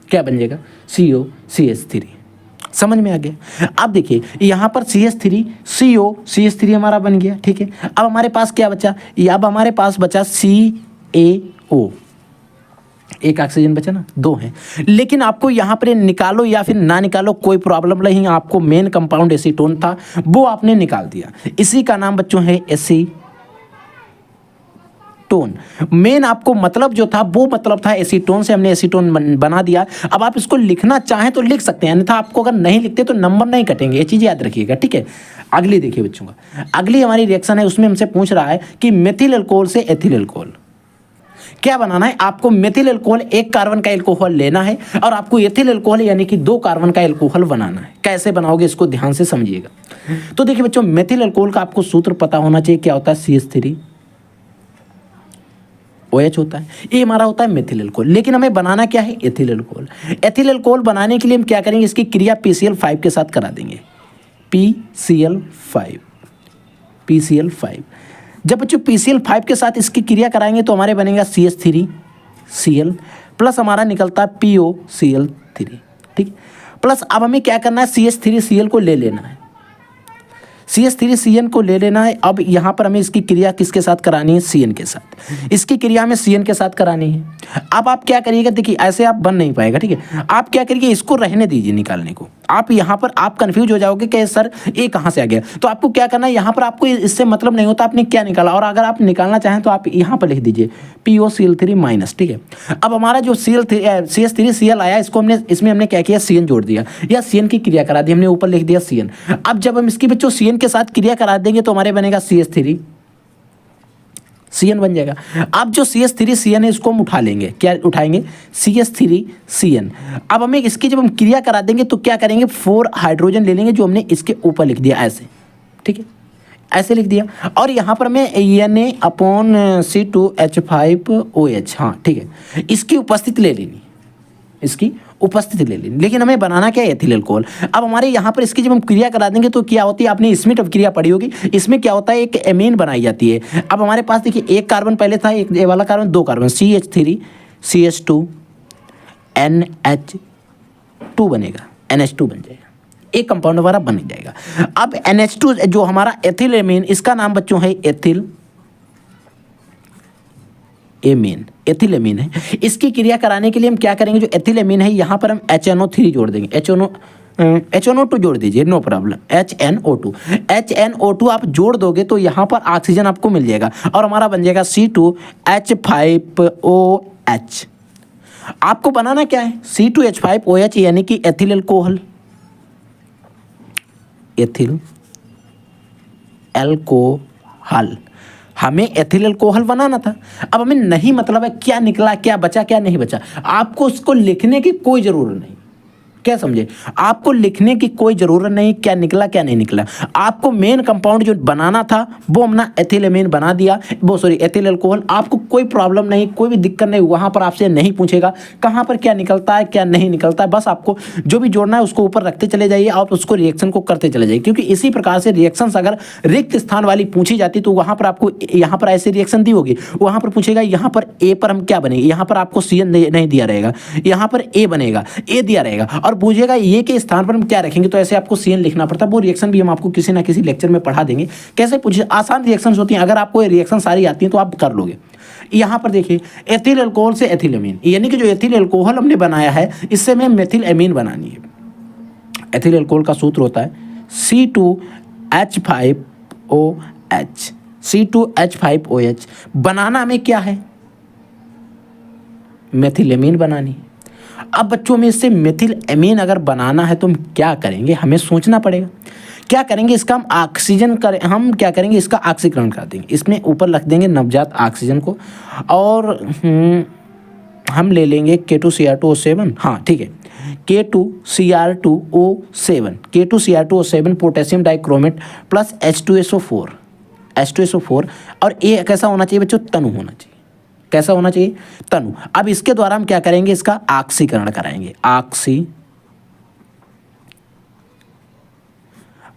क्या बन जाएगा, COCH3। समझ में आ गया। अब देखिए यहाँ पर CH3 हमारा बन गया। ठीक है, अब हमारे पास क्या बचा, अब हमारे पास बचा CaO, एक ऑक्सीजन बचा ना, 2 हैं। लेकिन आपको यहाँ पर निकालो या फिर ना निकालो कोई प्रॉब्लम नहीं, आपको मेन कंपाउंड एसीटोन था वो आपने निकाल दिया, इसी का नाम बच्चों है एसीटोन। मेन आपको मतलब जो था वो मतलब था एसीटोन से हमने एसीटोन बना दिया। अब आप इसको लिखना चाहें तो लिख सकते हैं, अन्यथा आपको अगर नहीं लिखते तो नंबर नहीं कटेंगे, ये चीज़ याद रखिएगा। ठीक है, अगली देखिए बच्चों का, अगली हमारी रिएक्शन है, उसमें हमसे पूछ रहा है कि मेथिल अल्कोहल से एथिल अल्कोहल क्या बनाना है। आपको मेथिल अल्कोहल 1 कार्बन का अल्कोहल लेना है और आपको एथिल अल्कोहल यानी कि 2 कार्बन का अल्कोहल बनाना है। कैसे बनाओगे इसको ध्यान से समझिएगा। तो देखिए बच्चों मेथिल अल्कोहल का आपको सूत्र पता होना चाहिए, क्या होता है, OH होता है, ये हमारा होता है मेथिल अल्कोहल। लेकिन हमें बनाना क्या है, एथिल अल्कोहल। एथिल अल्कोहल बनाने के लिए हम क्या करेंगे, इसकी क्रिया PCl5 के साथ करा देंगे, PCl5। जब बच्चों PCl5 के साथ इसकी क्रिया कराएंगे तो हमारे बनेगा CH3Cl प्लस हमारा निकलता है POCl3, ठीक। प्लस अब हमें क्या करना है, CH3Cl को ले लेना है, CH3Cn को ले लेना है। अब यहाँ पर हमें इसकी क्रिया किसके साथ करानी है, Cn के साथ। इसकी क्रिया हमें Cn के साथ करानी है। अब आप क्या करिएगा, देखिए ऐसे आप बन नहीं पाएगा, ठीक है। आप क्या करिए, इसको रहने दीजिए निकालने को। आप यहाँ पर आप कंफ्यूज हो जाओगे कि सर ये कहाँ से आ गया। तो आपको क्या करना है, यहाँ पर आपको इससे मतलब नहीं होता आपने क्या निकाला, और अगर आप निकालना चाहें तो आप यहाँ पर लिख दीजिए POCl3 माइनस, ठीक है। अब हमारा जो CH3Cl आया, इसमें हमने क्या किया, Cn जोड़ दिया या Cn की क्रिया करा दी, हमने ऊपर लिख दिया Cn। अब जब हम इसकी बच्चों Cn के साथ क्रिया करा देंगे तो हमारे बनेगा CH3Cn बन जाएगा। अब जो CH3Cn है इसको हम उठा लेंगे, क्या उठाएंगे, CH3Cn। अब हमें इसकी जब हम क्रिया करा देंगे तो क्या करेंगे, 4 हाइड्रोजन ले लेंगे जो हमने इसके ऊपर लिख दिया ऐसे, ठीक है, ऐसे लिख दिया। और यहाँ पर हमें Na/C2H5OH, हाँ ठीक है, इसकी उपस्थिति ले लेनी, इसकी उपस्थिति ले लेनी। लेकिन हमें बनाना क्या है, एथिल अल्कोहल। अब हमारे यहाँ पर इसकी जब हम क्रिया करा देंगे तो क्या होती है, आपने इसमें अब क्रिया पढ़ी होगी, इसमें क्या होता है, एक एमीन बनाई जाती है। अब हमारे पास देखिए एक कार्बन पहले था, एक ये वाला कार्बन, 2 कार्बन, CH3CH2NH2 बनेगा, NH2 बन जाएगा, एक कंपाउंड हमारा बन जाएगा। अब NH2 जो हमारा एथिल एमीन, इसका नाम बच्चों है एथिल एमीन है। इसकी क्रिया कराने के लिए हम क्या करेंगे, जो एथिल एमीन है यहाँ पर हम HNO3 जोड़ देंगे, HNO2 जोड़ दीजिए, नो प्रॉब्लम, HNO2 आप जोड़ दोगे तो यहाँ पर ऑक्सीजन आपको मिल जाएगा और हमारा बन जाएगा C2H5OH। आपको बनाना क्या है, C2H5OH यानी कि एथिल अल्कोहल, हमें एथिल अल्कोहल बनाना था। अब हमें नहीं मतलब है क्या निकला, क्या बचा, क्या नहीं बचा, आपको उसको लिखने की कोई ज़रूरत नहीं, क्या समझे, आपको लिखने की कोई ज़रूरत नहीं, क्या निकला क्या नहीं निकला। आपको मेन कंपाउंड जो बनाना था वो हमने एथिल एमीन बना दिया, एथिल अल्कोहल। आपको कोई प्रॉब्लम नहीं, कोई भी दिक्कत नहीं, वहाँ पर आपसे नहीं पूछेगा कहाँ पर क्या निकलता है क्या नहीं निकलता है। बस आपको जो भी जोड़ना है उसको ऊपर रखते चले जाइए, आप उसको रिएक्शन को करते चले जाइए, क्योंकि इसी प्रकार से रिएक्शंस अगर रिक्त स्थान वाली पूछी जाती तो वहाँ पर आपको, यहाँ पर ऐसी रिएक्शन दी होगी, वहाँ पर पूछेगा यहाँ पर ए पर हम क्या बनेंगे, यहाँ पर आपको CN नहीं दिया रहेगा, यहाँ पर ए बनेगा, ए दिया रहेगा और पूछेगा ये के स्थान पर हम क्या रखेंगे, तो ऐसे आपको CN लिखना पड़ता है। वो रिएक्शन भी हम आपको किसी ना किसी लेक्चर में पढ़ा देंगे, कैसे पूछे, आसान रिएक्शंस होती हैं। अगर आपको ये रिएक्शन सारी आती हैं तो आप कर लोगे। यहाँ पर देखिए एथिल अल्कोहल से एथिल एमीन, यानी कि जो एथिल अल्कोहल हमने बनाया है इससे हमें मेथिल एमीन बनानी है। एथिल अल्कोहल का सूत्र होता है C2H5OH। बनाना हमें क्या है, मेथिल एमीन बनानी है। अब बच्चों में इससे मेथिल एमीन अगर बनाना है तो हम क्या करेंगे, हमें सोचना पड़ेगा क्या करेंगे। इसका हम क्या करेंगे, इसका ऑक्सीकरण कर देंगे, इसमें ऊपर रख देंगे नवजात ऑक्सीजन को और हम ले लेंगे K2Cr2O7, हाँ ठीक है, K2Cr2O7 potassium dichromate plus H2SO4 और ये कैसा होना चाहिए बच्चों, तनु होना चाहिए। कैसा होना चाहिए, तनु। अब इसके द्वारा हम क्या करेंगे, इसका ऑक्सीकरण कराएंगे,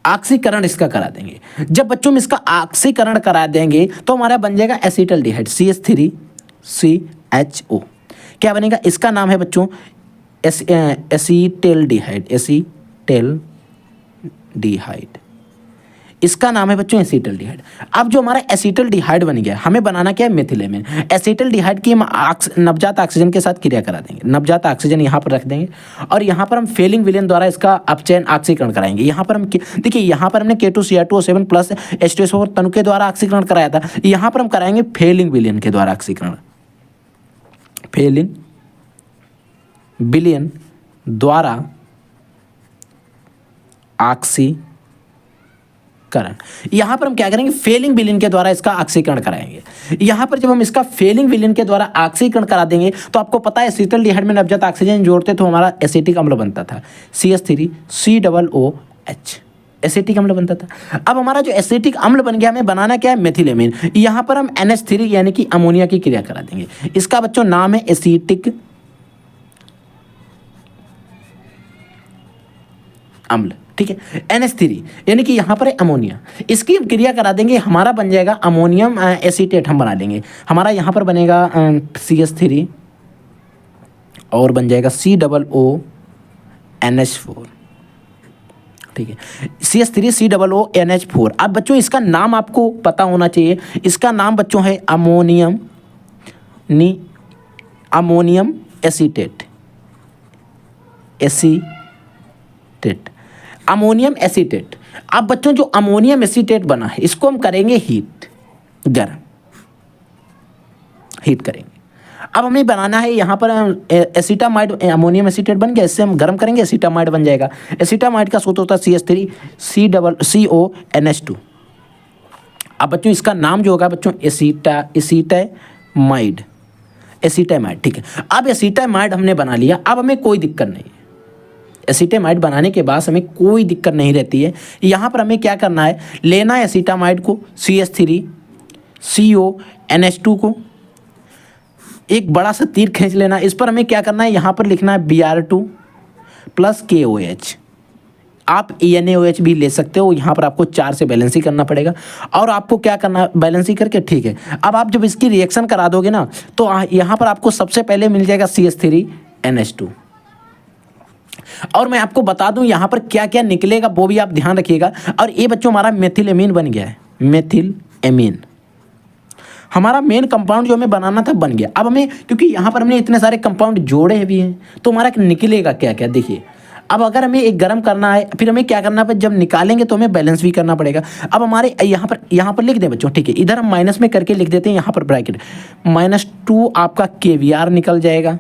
ऑक्सीकरण इसका करा देंगे। जब बच्चों में इसका ऑक्सीकरण करा देंगे तो हमारा बन जाएगा एसिटल्डिहाइड, CH3CHO। क्या बनेगा, इसका नाम है बच्चों एसिटल्डिहाइड, इसका नाम है बच्चों एसिटल्डिहाइड। अब जो हमारा एसिटल्डिहाइड बन गया, हमें बनाना क्या है, मेथिल एमीन। एसिटल्डिहाइड की हम नवजात ऑक्सीजन के साथ क्रिया करा देंगे, नवजात ऑक्सीजन यहाँ पर रख देंगे और यहाँ पर हम फेलिंग विलयन द्वारा इसका अपचयन ऑक्सीकरण कराएंगे। यहाँ पर हम देखिए, यहाँ पर हमने K2Cr2O7 प्लस H2SO4 तनु के द्वारा ऑक्सीकरण कराया था, यहाँ पर हम कराएंगे फेलिंग विलयन के द्वारा ऑक्सीकरण, फेलिंग विलयन द्वारा ऑक्सीकरण। यहां पर हम क्या करेंगे, फेलिंग विलयन के द्वारा इसका ऑक्सीकरण कराएंगे। यहां पर जब हम इसका फेलिंग विलयन के द्वारा ऑक्सीकरण करा देंगे तो आपको पता है एसिटल्डिहाइड में नवजात ऑक्सीजन जोड़ते तो हमारा एसिटिक अम्ल बनता था CH3COOH। एसिटिक अम्ल बनता था। अब हमारा जो एसिटिक अम्ल बन गया, हमें बनाना क्या है, मेथिलेमिन। यहाँ पर हम NH3 यानी कि अमोनिया की क्रिया करा देंगे। इसका बच्चों नाम है एसिटिक अम्ल, ठीक है। NH3 यानी कि यहाँ पर है अमोनिया, इसकी क्रिया करा देंगे, हमारा बन जाएगा अमोनियम एसीटेट हम बना लेंगे। हमारा यहाँ पर बनेगा CH3 और बन जाएगा COONH4, ठीक है। CH3COONH4। अब बच्चों इसका नाम आपको पता होना चाहिए। इसका नाम बच्चों है अमोनियम एसीटेट, अमोनियम एसीटेट। अब बच्चों जो अमोनियम एसीटेट बना है इसको हम करेंगे हीट करेंगे। अब हमें बनाना है यहाँ पर एसीटामाइड, अमोनियम एसीटेट बन गया, इससे हम गर्म करेंगे एसीटामाइड बन जाएगा। एसीटामाइड का सूत्र होता है CH3CONH2। अब बच्चों इसका नाम जो होगा बच्चों एसीटामाइड, ठीक है। अब एसीटामाइड हमने बना लिया, अब हमें कोई दिक्कत नहीं है। एसीटामाइड बनाने के बाद हमें कोई दिक्कत नहीं रहती है। यहाँ पर हमें क्या करना है, लेना है एसीटामाइड को, CH3CONH2 को एक बड़ा सा तीर खींच लेना। इस पर हमें क्या करना है, यहाँ पर लिखना है Br2 + KOH। आप NaOH भी ले सकते हो, यहाँ पर आपको 4 से बैलेंस ही करना पड़ेगा। और आपको क्या करना, बैलेंस ही करके, ठीक है। अब आप जब इसकी रिएक्शन करा दोगे ना, तो यहाँ पर आपको सबसे पहले मिल जाएगा CH3NH2। और मैं आपको बता दूं यहाँ पर क्या क्या निकलेगा वो भी आप ध्यान रखिएगा। और ये बच्चों हमारा मेथिलेमीन बन गया है, मेथिलेमीन हमारा मेन कंपाउंड जो हमें बनाना था बन गया। अब हमें, क्योंकि यहाँ पर हमने इतने सारे कंपाउंड जोड़े भी हैं, तो हमारा निकलेगा क्या क्या, देखिए। अब अगर हमें एक गर्म करना है, फिर हमें क्या करना है, जब निकालेंगे तो हमें बैलेंस भी करना पड़ेगा। अब हमारे यहाँ पर लिख दें बच्चों, ठीक है। इधर हम माइनस में करके लिख देते हैं, यहाँ पर ब्रैकेट -2 आपका KVR निकल जाएगा,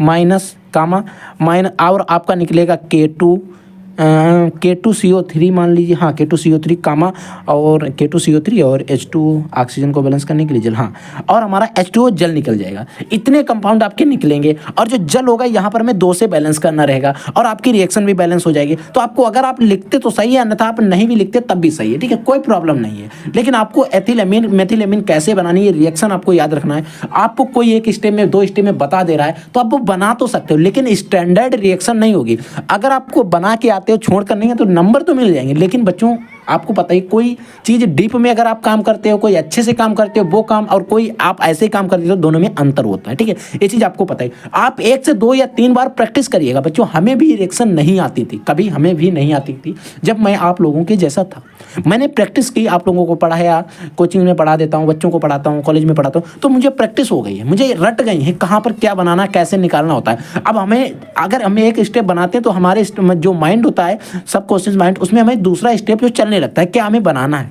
माइनस कामा माइनस, और आपका निकलेगा K2CO3 मान लीजिए, हाँ K2CO3 कामा, और K2CO3 और H2 ऑक्सीजन को बैलेंस करने के लिए जल, हाँ, और हमारा H2O जल निकल जाएगा। इतने कंपाउंड आपके निकलेंगे, और जो जल होगा यहाँ पर हमें 2 से बैलेंस करना रहेगा, और आपकी रिएक्शन भी बैलेंस हो जाएगी। तो आपको अगर आप लिखते तो सही है, अन्यथा आप नहीं भी लिखते तब भी सही है, ठीक है, कोई प्रॉब्लम नहीं है। लेकिन आपको एथिलेमीन मेथिलेमीन कैसे बनानी है, रिएक्शन आपको याद रखना है। आपको कोई एक स्टेप में 2 स्टेप में बता दे रहा है तो आप वो बना तो सकते हो, लेकिन स्टैंडर्ड रिएक्शन नहीं होगी। अगर आपको बना के आते हो, छोड़ कर नहीं है, तो नंबर तो मिल जाएंगे, लेकिन बच्चों आपको पता है कोई चीज़ डीप में अगर आप काम करते हो, कोई अच्छे से काम करते हो वो काम, और कोई आप ऐसे काम करते हो, दोनों में अंतर होता है, ठीक है। ये चीज़ आपको पता है। आप 1 से 2 या 3 बार प्रैक्टिस करिएगा बच्चों। हमें भी रिएक्शन नहीं आती थी, कभी हमें भी नहीं आती थी जब मैं आप लोगों के जैसा था। मैंने प्रैक्टिस की, आप लोगों को पढ़ाया, कोचिंग में पढ़ा देता हूँ, बच्चों को पढ़ाता हूँ, कॉलेज में पढ़ाता हूँ, तो मुझे प्रैक्टिस हो गई है, मुझे रट गई है कहाँ पर क्या बनाना, कैसे निकालना होता है। अब हमें, अगर हमें एक स्टेप बनाते हैं तो हमारे जो माइंड होता है, सबकॉन्शियस माइंड, उसमें हमें दूसरा स्टेप जो चलने लगता है, क्या हमें बनाना है।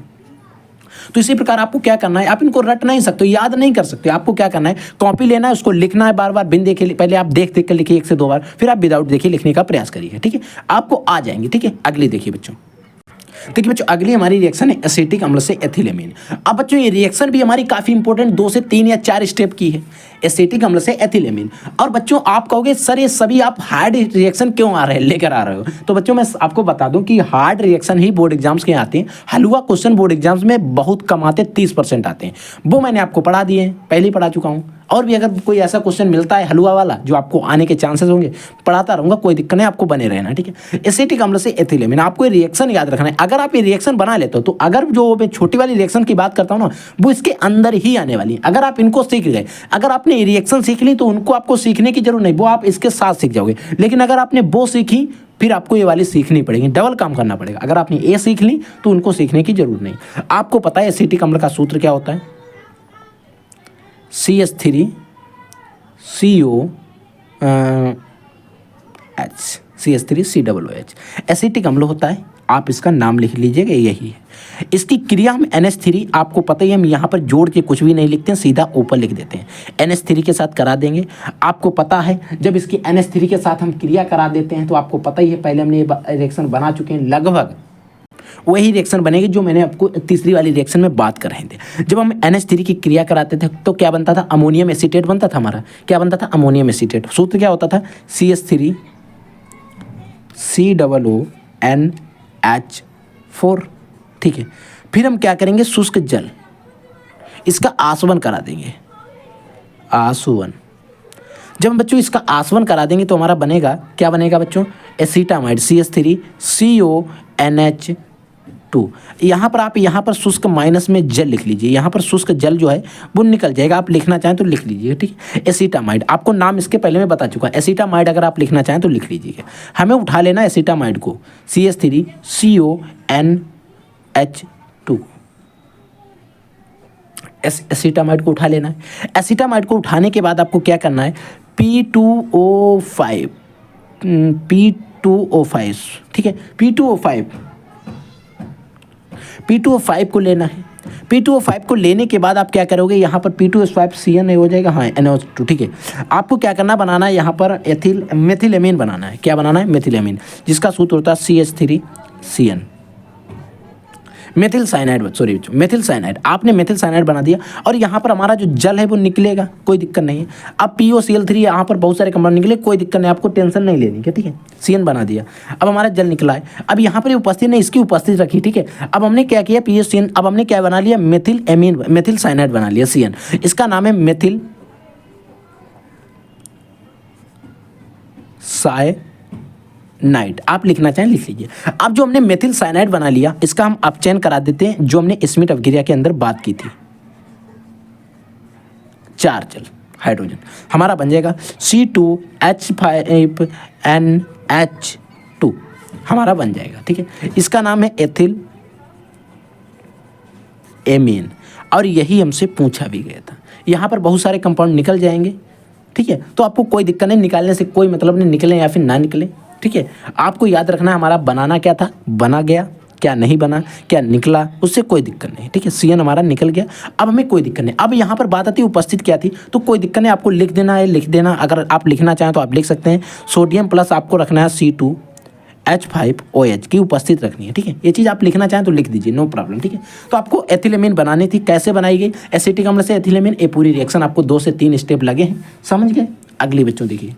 तो इसी प्रकार आपको क्या करना है, आप इनको रट नहीं सकते, याद नहीं कर सकते। आपको क्या करना है, कॉपी लेना है, उसको लिखना है बार बार, बिन देखे, पहले आप देख कर लिखिए 1 से 2 बार, फिर आप विदाउट देखिए लिखने का प्रयास करिए, ठीक है, आपको आ जाएंगे, ठीक है। अगली देखिए बच्चों, देखिए बच्चों, अगली हमारी रिएक्शन है एसिटिक अम्ल से एथिलेमीन। अब बच्चों ये रिएक्शन भी हमारी काफ़ी इंपॉर्टेंट 2 से 3 या 4 स्टेप की है, एसिटिक अम्ल से एथिलेमीन। और बच्चों आप कहोगे सर ये सभी आप हार्ड रिएक्शन क्यों लेकर आ रहे हो, तो बच्चों मैं आपको बता दूं कि हार्ड रिएक्शन ही बोर्ड एग्जाम्स के आते हैं। हलवा क्वेश्चन बोर्ड एग्जाम्स में बहुत कम आते, 30% आते हैं, वो मैंने आपको पढ़ा दिए हैं, पहले ही पढ़ा चुका हूँ। और भी अगर कोई ऐसा क्वेश्चन मिलता है हलवा वाला जो आपको आने के चांसेस होंगे, पढ़ाता रहूँगा, कोई दिक्कत नहीं, आपको बने रहना, ठीक है। एसिटिक अम्ल से एथिलेमीन, आपको ये रिएक्शन याद रखना है। अगर आप ये रिएक्शन बना लेते हो, तो अगर जो मैं छोटी वाली रिएक्शन की बात करता हूँ ना, वो इसके अंदर ही आने वाली है। अगर आप इनको सीख गए, अगर आपने रिएक्शन सीख ली, तो उनको आपको सीखने की जरूरत नहीं, वो आप इसके साथ सीख जाओगे। लेकिन अगर आपने वो सीखी, फिर आपको ये वाली सीखनी पड़ेगी, डबल काम करना पड़ेगा। अगर आपने ये सीख ली तो उनको सीखने की जरूरत नहीं। आपको पता है एसिटिक अम्ल का सूत्र क्या होता है, CH3COOH एसिटिक अम्ल होता है। आप इसका नाम लिख लीजिएगा, यही है। इसकी क्रिया हम NH3, आपको पता ही, हम यहाँ पर जोड़ के कुछ भी नहीं लिखते हैं, सीधा ऊपर लिख देते हैं। NH3 के साथ करा देंगे। आपको पता है जब इसकी NH3 के साथ हम क्रिया करा देते हैं, तो आपको पता ही है, पहले हमने ये रिएक्शन बना चुके हैं, लगभग वही रिएक्शन बनेगी जो मैंने आपको तीसरी वाली रिएक्शन में बात कर रहे थे। जब हम NH3 की क्रिया कराते थे तो क्या बनता था, अमोनियम एसीटेट बनता था। हमारा क्या बनता था, अमोनियम एसीटेट। सूत्र क्या होता था, CH3COONH 4, ठीक है। फिर हम क्या करेंगे, शुष्क जल, इसका आसवन करा देंगे, आसवन। जब हम बच्चों इसका आसवन करा देंगे तो हमारा बनेगा, क्या बनेगा बच्चों, एसीटामाइड CH3CONH2। यहाँ पर आप यहाँ पर शुष्क माइनस में जल लिख लीजिए, यहाँ पर शुष्क जल जो है वो निकल जाएगा, आप लिखना चाहें तो लिख लीजिए, ठीक है। एसीटामाइड, आपको नाम इसके पहले मैं बता चुका, एसीटामाइड अगर आप लिखना चाहें तो लिख लीजिए। हमें उठा लेना एसीटामाइड को, CH3CONH2, एसीटामाइड को उठा लेना है। एसीटामाइड को उठाने के बाद आपको क्या करना है, P2O5, ठीक है, P2O5 को लेना है। P2O5 को लेने के बाद आप क्या करोगे, यहाँ पर P2O5 CN हो जाएगा, हाँ NO2, ठीक है। आपको क्या करना, बनाना है यहाँ पर मेथिलेमीन बनाना है। क्या बनाना है, मेथिलेमीन, जिसका सूत्र होता है CH3CN, methyl cyanide, sorry methyl cyanide. आपने मेथिल साइनाइड बना दिया और यहाँ पर हमारा जो जल है वो निकलेगा, कोई दिक्कत नहीं है। अब POCl3, यहाँ पर बहुत सारे कंपाउंड निकले, कोई दिक्कत नहीं, आपको टेंशन नहीं लेनी है, ठीक है। CN बना दिया, अब हमारा जल निकला है। अब यहाँ पर उपस्थित नहीं, इसकी उपस्थिति रखी, ठीक है। अब हमने क्या किया, POCN, अब हमने क्या बना लिया, मेथिल एमीन, मेथिल साइनाइड बना लिया, CN, इसका नाम है मेथिल साइनाइड। आप लिखना चाहें लिख लीजिए। अब जो हमने मेथिल साइनाइड बना लिया, इसका हम अपचयन करा देते हैं, जो हमने स्मिथ अवगिरिया के अंदर बात की थी, 4 जल हाइड्रोजन, हमारा बन जाएगा C2H5NH2, हमारा बन जाएगा, ठीक है। इसका नाम है एथिल एमीन, और यही हमसे पूछा भी गया था। यहाँ पर बहुत सारे कंपाउंड निकल जाएंगे, ठीक है। तो आपको कोई दिक्कत नहीं, निकालने से कोई मतलब नहीं, निकले या फिर ना निकले, ठीक है। आपको याद रखना है हमारा बनाना क्या था, बना गया, क्या नहीं बना, क्या निकला, उससे कोई दिक्कत नहीं, ठीक है। CN हमारा निकल गया, अब हमें कोई दिक्कत नहीं। अब यहाँ पर बात आती है उपस्थित क्या थी, तो कोई दिक्कत नहीं, आपको लिख देना है, लिख देना, अगर आप लिखना चाहें तो आप लिख सकते हैं। सोडियम प्लस आपको रखना है C2H5OH की उपस्थित रखनी है, ठीक है। ये चीज़ आप लिखना चाहें तो लिख दीजिए, नो प्रॉब्लम, ठीक है। तो आपको एथिलेमीन बनानी थी, कैसे बनाई गई, एसिटिक अम्ल से एथिलेमीन, ये पूरी रिएक्शन आपको 2 से 3 स्टेप लगे हैं, समझ गए। अगली बच्चों देखिए,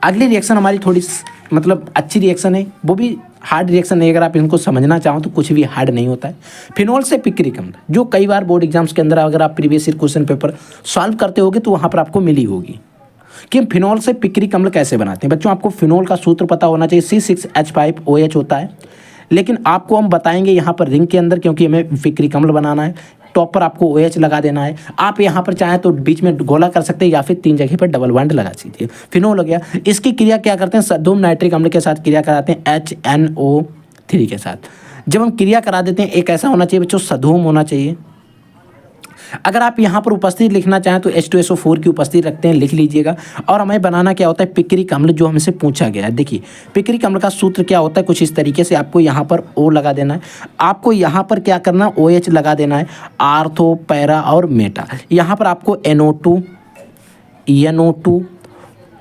अगली रिएक्शन हमारी थोड़ी मतलब अच्छी रिएक्शन है, वो भी हार्ड रिएक्शन नहीं, अगर आप इनको समझना चाहो तो कुछ भी हार्ड नहीं होता है। फिनोल से पिक्रिक अम्ल, जो कई बार बोर्ड एग्जाम्स के अंदर अगर आप previous year question paper solve करते होगे तो वहाँ पर आपको मिली होगी कि हम फिनोल से पिक्रिक अम्ल कैसे बनाते हैं। बच्चों आपको फिनोल का सूत्र पता होना चाहिए, C6H5OH होता है, लेकिन आपको हम बताएंगे यहाँ पर रिंग के अंदर, क्योंकि हमें पिक्रिक अम्ल बनाना है। टॉप पर आपको OH लगा देना है, आप यहाँ पर चाहें तो बीच में गोला कर सकते हैं या फिर 3 जगह पर डबल बॉन्ड लगा दीजिए, फिनोल हो गया। इसकी क्रिया क्या करते हैं, सद्धूम नाइट्रिक अम्ल के साथ क्रिया कराते हैं, HNO3 के साथ। जब हम क्रिया करा देते हैं, एक ऐसा होना चाहिए बच्चों, सद्धूम होना चाहिए। अगर आप यहाँ पर उपस्थित लिखना चाहें तो H2SO4 की उपस्थिति रखते हैं, लिख लीजिएगा। और हमें बनाना क्या होता है, पिक्रिक अम्ल, जो हमसे पूछा गया है। देखिए पिक्रिक अम्ल का सूत्र क्या होता है, कुछ इस तरीके से आपको यहाँ पर O लगा देना है, आपको यहाँ पर क्या करना है, OH लगा देना है, आर्थो, पैरा और मेटा। यहाँ पर आपको NO2, NO2,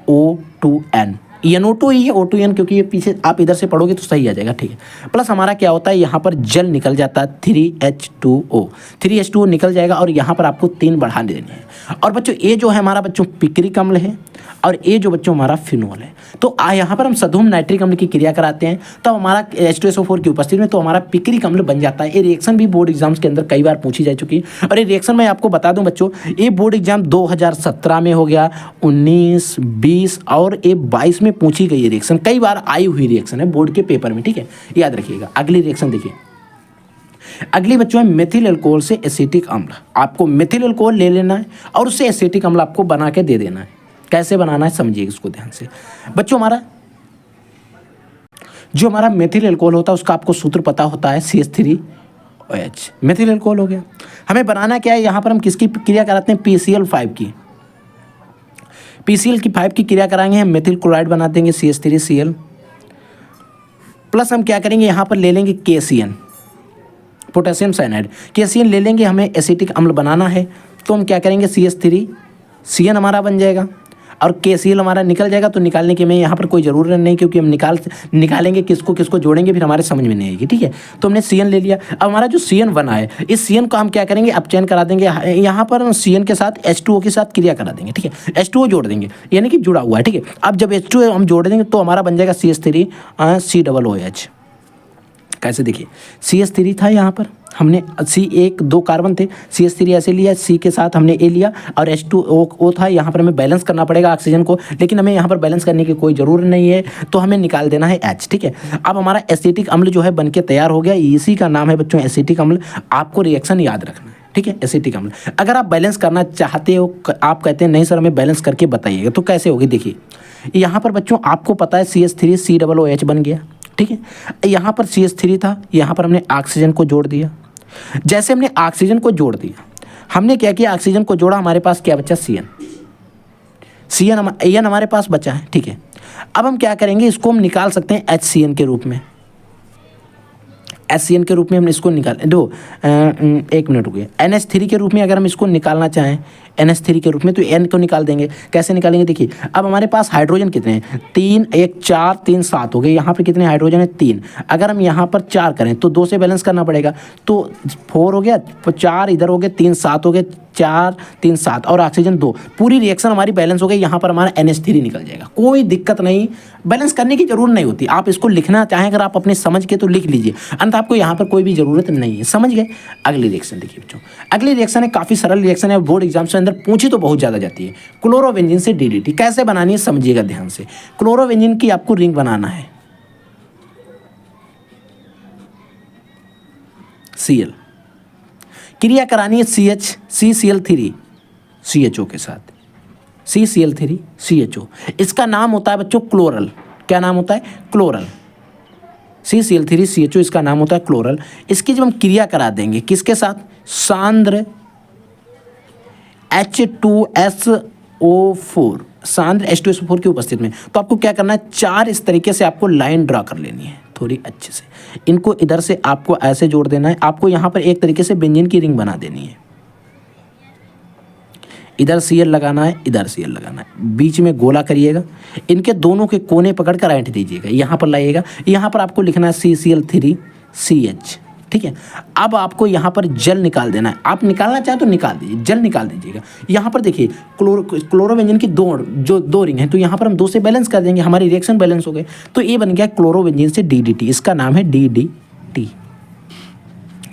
O2N, NO2 ही है, O2N, क्योंकि ये पीछे आप इधर से पढ़ोगे तो सही आ जाएगा, ठीक है। प्लस हमारा क्या होता है, यहाँ पर जल निकल जाता है, 3H2O निकल जाएगा, और यहाँ पर आपको 3 बढ़ा देनी है। और बच्चों ये जो है हमारा बच्चों पिक्रिक अम्ल है, और ये जो बच्चों हमारा फिनोल है। तो यहाँ पर हम सद्धूम नाइट्रिक अम्ल की क्रिया कराते हैं, तो हमारा H2SO4 की उपस्थिति में तो हमारा पिक्रिक अम्ल बन जाता है। ये रिएक्शन भी बोर्ड एग्जाम्स के अंदर कई बार पूछी जा चुकी है, और ये रिएक्शन मैं आपको बता दूं बच्चों, ये बोर्ड एग्जाम 2017 में हो गया, 19, 20 और ये 22 में पूछी गई रिएक्शन, कई बार आई हुई रिएक्शन है बोर्ड के पेपर में, ठीक है, याद रखिएगा। अगली रिएक्शन देखिए, अगली बच्चों है मेथिल अल्कोहल से एसिटिक अम्ल। आपको मेथिल अल्कोहल ले लेना है और उससे एसिटिक अम्ल आपको बना के दे देना है। कैसे बनाना है समझिए इसको ध्यान से बच्चों। हमारा जो हमारा मेथिल अल्कोहल होता है उसका आपको सूत्र पता होता है, CH3OH, मेथिल अल्कोहल हो गया। हमें बनाना क्या है, यहाँ पर हम किसकी क्रिया कराते हैं, PCl5 की, PCl5 की क्रिया कराएंगे, हम मेथिल क्लोराइड बना देंगे, CH3Cl, प्लस हम क्या करेंगे, यहाँ पर ले लेंगे KCN, पोटेशियम साइनाइड, KCN ले लेंगे। हमें एसिटिक अम्ल बनाना है तो हम क्या करेंगे, CH3CN हमारा बन जाएगा, और KCl हमारा निकल जाएगा। तो निकालने की हमें यहाँ पर कोई ज़रूरत नहीं, क्योंकि हम निकालेंगे किसको किसको जोड़ेंगे फिर हमारे समझ में नहीं आएगी, ठीक है। तो हमने CN ले लिया। अब हमारा जो CN बना है, इस CN को हम क्या करेंगे, अपचयन करा देंगे। यहाँ पर हम CN के साथ H2O के साथ क्रिया करा देंगे, ठीक है, H2O जोड़ देंगे, यानी कि जुड़ा हुआ है, ठीक है। अब जब H2O हम जोड़ देंगे तो हमारा बन जाएगा CH3COOH, कैसे देखिए, CH3 था यहाँ पर, हमने C1 2 कार्बन थे, CH3 ऐसे लिया, C के साथ हमने A लिया और H2O था। यहाँ पर हमें बैलेंस करना पड़ेगा ऑक्सीजन को, लेकिन हमें यहाँ पर बैलेंस करने की कोई ज़रूरत नहीं है, तो हमें निकाल देना है H। ठीक है, अब हमारा एसिटिक अम्ल जो है बनके तैयार हो गया। इसी का नाम है बच्चों एसिटिक अम्ल। आपको रिएक्शन याद रखना है, ठीक है, एसिटिक अम्ल। अगर आप बैलेंस करना चाहते हो, आप कहते हैं नहीं सर हमें बैलेंस करके बताइएगा, तो कैसे होगी देखिए, यहाँ पर बच्चों आपको पता है CH3 COOH बन गया। ठीक है, यहाँ पर CH3 था, यहाँ पर हमने ऑक्सीजन को जोड़ दिया। जैसे हमने ऑक्सीजन को जोड़ दिया, हमने क्या किया, ऑक्सीजन को जोड़ा, हमारे पास क्या बचा, CN हमारे पास बचा है। ठीक है, अब हम क्या करेंगे, इसको हम निकाल सकते हैं HCN के रूप में। HCN के रूप में हम इसको निकाल एक मिनट रुकिए, NH3 के रूप में अगर हम इसको निकालना चाहें, NH3 के रूप में, तो N को निकाल देंगे। कैसे निकालेंगे देखिए, अब हमारे पास हाइड्रोजन कितने हैं, 3 1 4 3 7 हो गए। यहाँ पे कितने हाइड्रोजन है, 3। अगर हम यहाँ पर 4 करें तो 2 से बैलेंस करना पड़ेगा, तो 4 हो गया, 4 इधर हो गए, 3 7 हो गए, 4 3 7 और ऑक्सीजन 2। पूरी रिएक्शन हमारी बैलेंस हो गई। यहाँ पर हमारा NH3 निकल जाएगा, कोई दिक्कत नहीं, बैलेंस करने की जरूरत नहीं होती। आप इसको लिखना चाहें अगर आप अपने समझ के तो लिख लीजिए, अन्यथा आपको यहाँ पर कोई भी जरूरत नहीं है। समझ गए। अगली रिएक्शन देखिए बच्चों, अगली रिएक्शन है काफ़ी सरल रिएक्शन है, बोर्ड एग्जाम से अंदर पूछी तो बहुत ज़्यादा जाती है। क्लोरोबेंजीन से DDT कैसे बनानी है समझिएगा ध्यान से। क्लोरोबेंजीन की आपको रिंग बनाना है, Cl, क्रिया करानी है CH3 CHO के साथ, CCl3 CHO। इसका नाम होता है बच्चों क्लोरल। क्या नाम होता है, क्लोरल। CCl3 CHO इसका नाम होता है क्लोरल। इसकी जब हम क्रिया करा देंगे किसके साथ, सांद्र H2SO4, सांद्र H2SO4 की उपस्थिति में, तो आपको क्या करना है, 4 इस तरीके से आपको लाइन ड्रा कर लेनी है थोड़ी अच्छे से। इनको इधर से आपको ऐसे जोड़ देना है। आपको यहाँ पर एक तरीके से बेंजीन की रिंग बना देनी है। इधर Cl लगाना है, इधर Cl लगाना है, बीच में गोला करिएगा, इनके दोनों के कोने पकड़कर ऐंठ दीजिएगा, यहाँ पर लाइएगा। यहाँ पर आपको लिखना है CCl3 CH। ठीक है, अब आपको यहाँ पर जल निकाल देना है। आप निकालना चाहें तो निकाल दीजिए, जल निकाल दीजिएगा। यहाँ पर देखिए क्लोरोबेंजीन की दो रिंग हैं, तो यहाँ पर हम 2 से बैलेंस कर देंगे, हमारी रिएक्शन बैलेंस हो गए। तो ये बन गया क्लोरोबेंजीन से DDT, इसका नाम है DDT।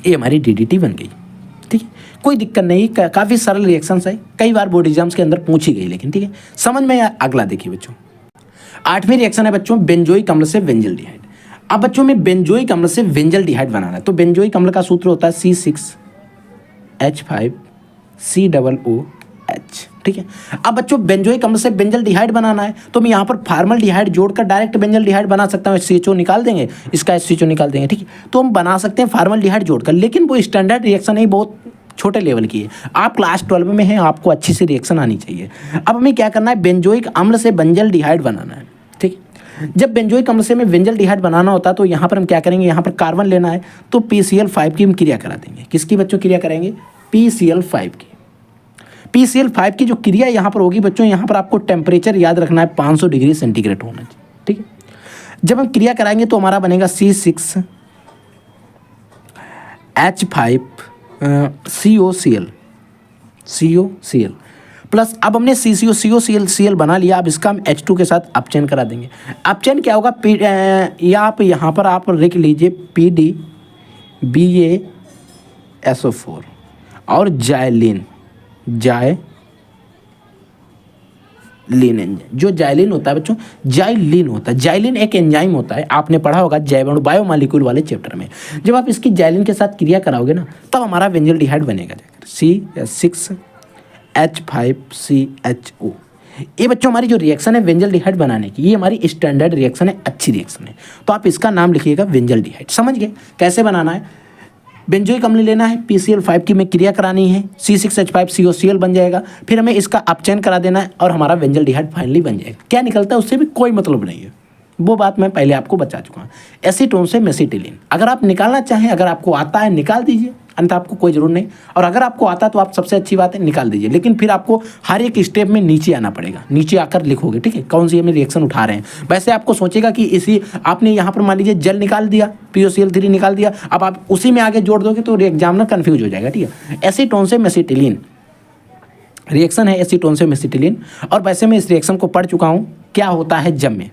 ये हमारी DDT बन गई। ठीक है, कोई दिक्कत नहीं, काफ़ी सरल रिएक्शंस है, कई बार बोर्ड एग्जाम्स के अंदर पूछी गई, लेकिन ठीक है समझ में। अगला देखिए बच्चों, 8वीं रिएक्शन है बच्चों बेंजोइक अम्ल से बेंजल्डिहाइड। अब बच्चों में बेंजोइक अम्ल से बेंजल्डिहाइड बनाना है, तो बेंजोइक अम्ल का सूत्र होता है C6H5COOH। ठीक है, अब बच्चों बेंजोइक अम्ल से बेंजल्डिहाइड बनाना है, तो मैं यहाँ पर फार्मल्डिहाइड जोड़कर डायरेक्ट बेंजल्डिहाइड बना सकता हूँ। CHO निकाल देंगे, इसका CHO निकाल देंगे। ठीक है, तो हम बना सकते हैं फार्मल्डिहाइड जोड़कर, लेकिन वो स्टैंडर्ड रिएक्शन नहीं, बहुत छोटे लेवल की है। आप क्लास 12 में हैं, आपको अच्छी सी रिएक्शन आनी चाहिए। अब हमें क्या करना है, बेंजोइक अम्ल से बेंजल्डिहाइड बनाना है। ठीक, जब बेंजोइक अम्ल से में बेंजल्डिहाइड बनाना होता है, तो यहाँ पर हम क्या करेंगे, यहाँ पर कार्बन लेना है, तो PCl5 की हम क्रिया करा देंगे। किसकी बच्चों क्रिया करेंगे, PCl5 की। PCl5 की जो क्रिया यहाँ पर होगी बच्चों, यहाँ पर आपको टेम्परेचर याद रखना है, 500 डिग्री सेंटीग्रेड होना चाहिए। ठीक है, जब हम क्रिया कराएंगे तो हमारा बनेगा C6H5COCl प्लस, अब हमने COCl बना लिया। अब इसका हम H2 के साथ अपचयन करा देंगे। अपचयन क्या होगा, या आप यहाँ पर आप लिख लीजिए PDBaSO4 और जाइलिन एंजाइम। जो जाइलिन होता है बच्चों, जाइलिन होता है, जाइलिन एक एंजाइम होता है, आपने पढ़ा होगा जैव बायोमॉलिक्यूल वाले चैप्टर में। जब आप इसकी जाइलिन के साथ क्रिया कराओगे ना, तब हमारा बेंजल्डिहाइड बनेगा C6H5CHO। ये बच्चों हमारी जो रिएक्शन है बेंजल्डिहाइड बनाने की, ये हमारी स्टैंडर्ड रिएक्शन है, अच्छी रिएक्शन है, तो आप इसका नाम लिखिएगा बेंजल्डिहाइड। समझ गए कैसे बनाना है। बेंजोइक अम्ल लेना है, PCl5 की में क्रिया करानी है, C6H5COCl बन जाएगा, फिर हमें इसका अपचयन करा देना है और हमारा बेंजल्डिहाइड फाइनली बन जाएगा। क्या निकलता है उससे भी कोई मतलब नहीं है, वो बात मैं पहले आपको बता चुका हूँ। एसीटोन से मेसिटिलीन अगर आप निकालना चाहें, अगर आपको आता है निकाल दीजिए, अन्यथा आपको कोई जरूरत नहीं। और अगर आपको आता तो आप सबसे अच्छी बात है निकाल दीजिए, लेकिन फिर आपको हर एक स्टेप में नीचे आना पड़ेगा, नीचे आकर लिखोगे। ठीक है, कौन सी हमें रिएक्शन उठा रहे हैं। वैसे आपको सोचेगा कि इसी आपने यहाँ पर मान लीजिए जल निकाल दिया, POCl3 निकाल दिया, अब आप उसी में आगे जोड़ दोगे तो एग्जामिनर कन्फ्यूज हो जाएगा। ठीक है, एसीटोन से मेसिटिलीन रिएक्शन है, एसीटोन से मेसिटिलीन। और वैसे मैं इस रिएक्शन को पढ़ चुका हूँ, क्या होता है जब में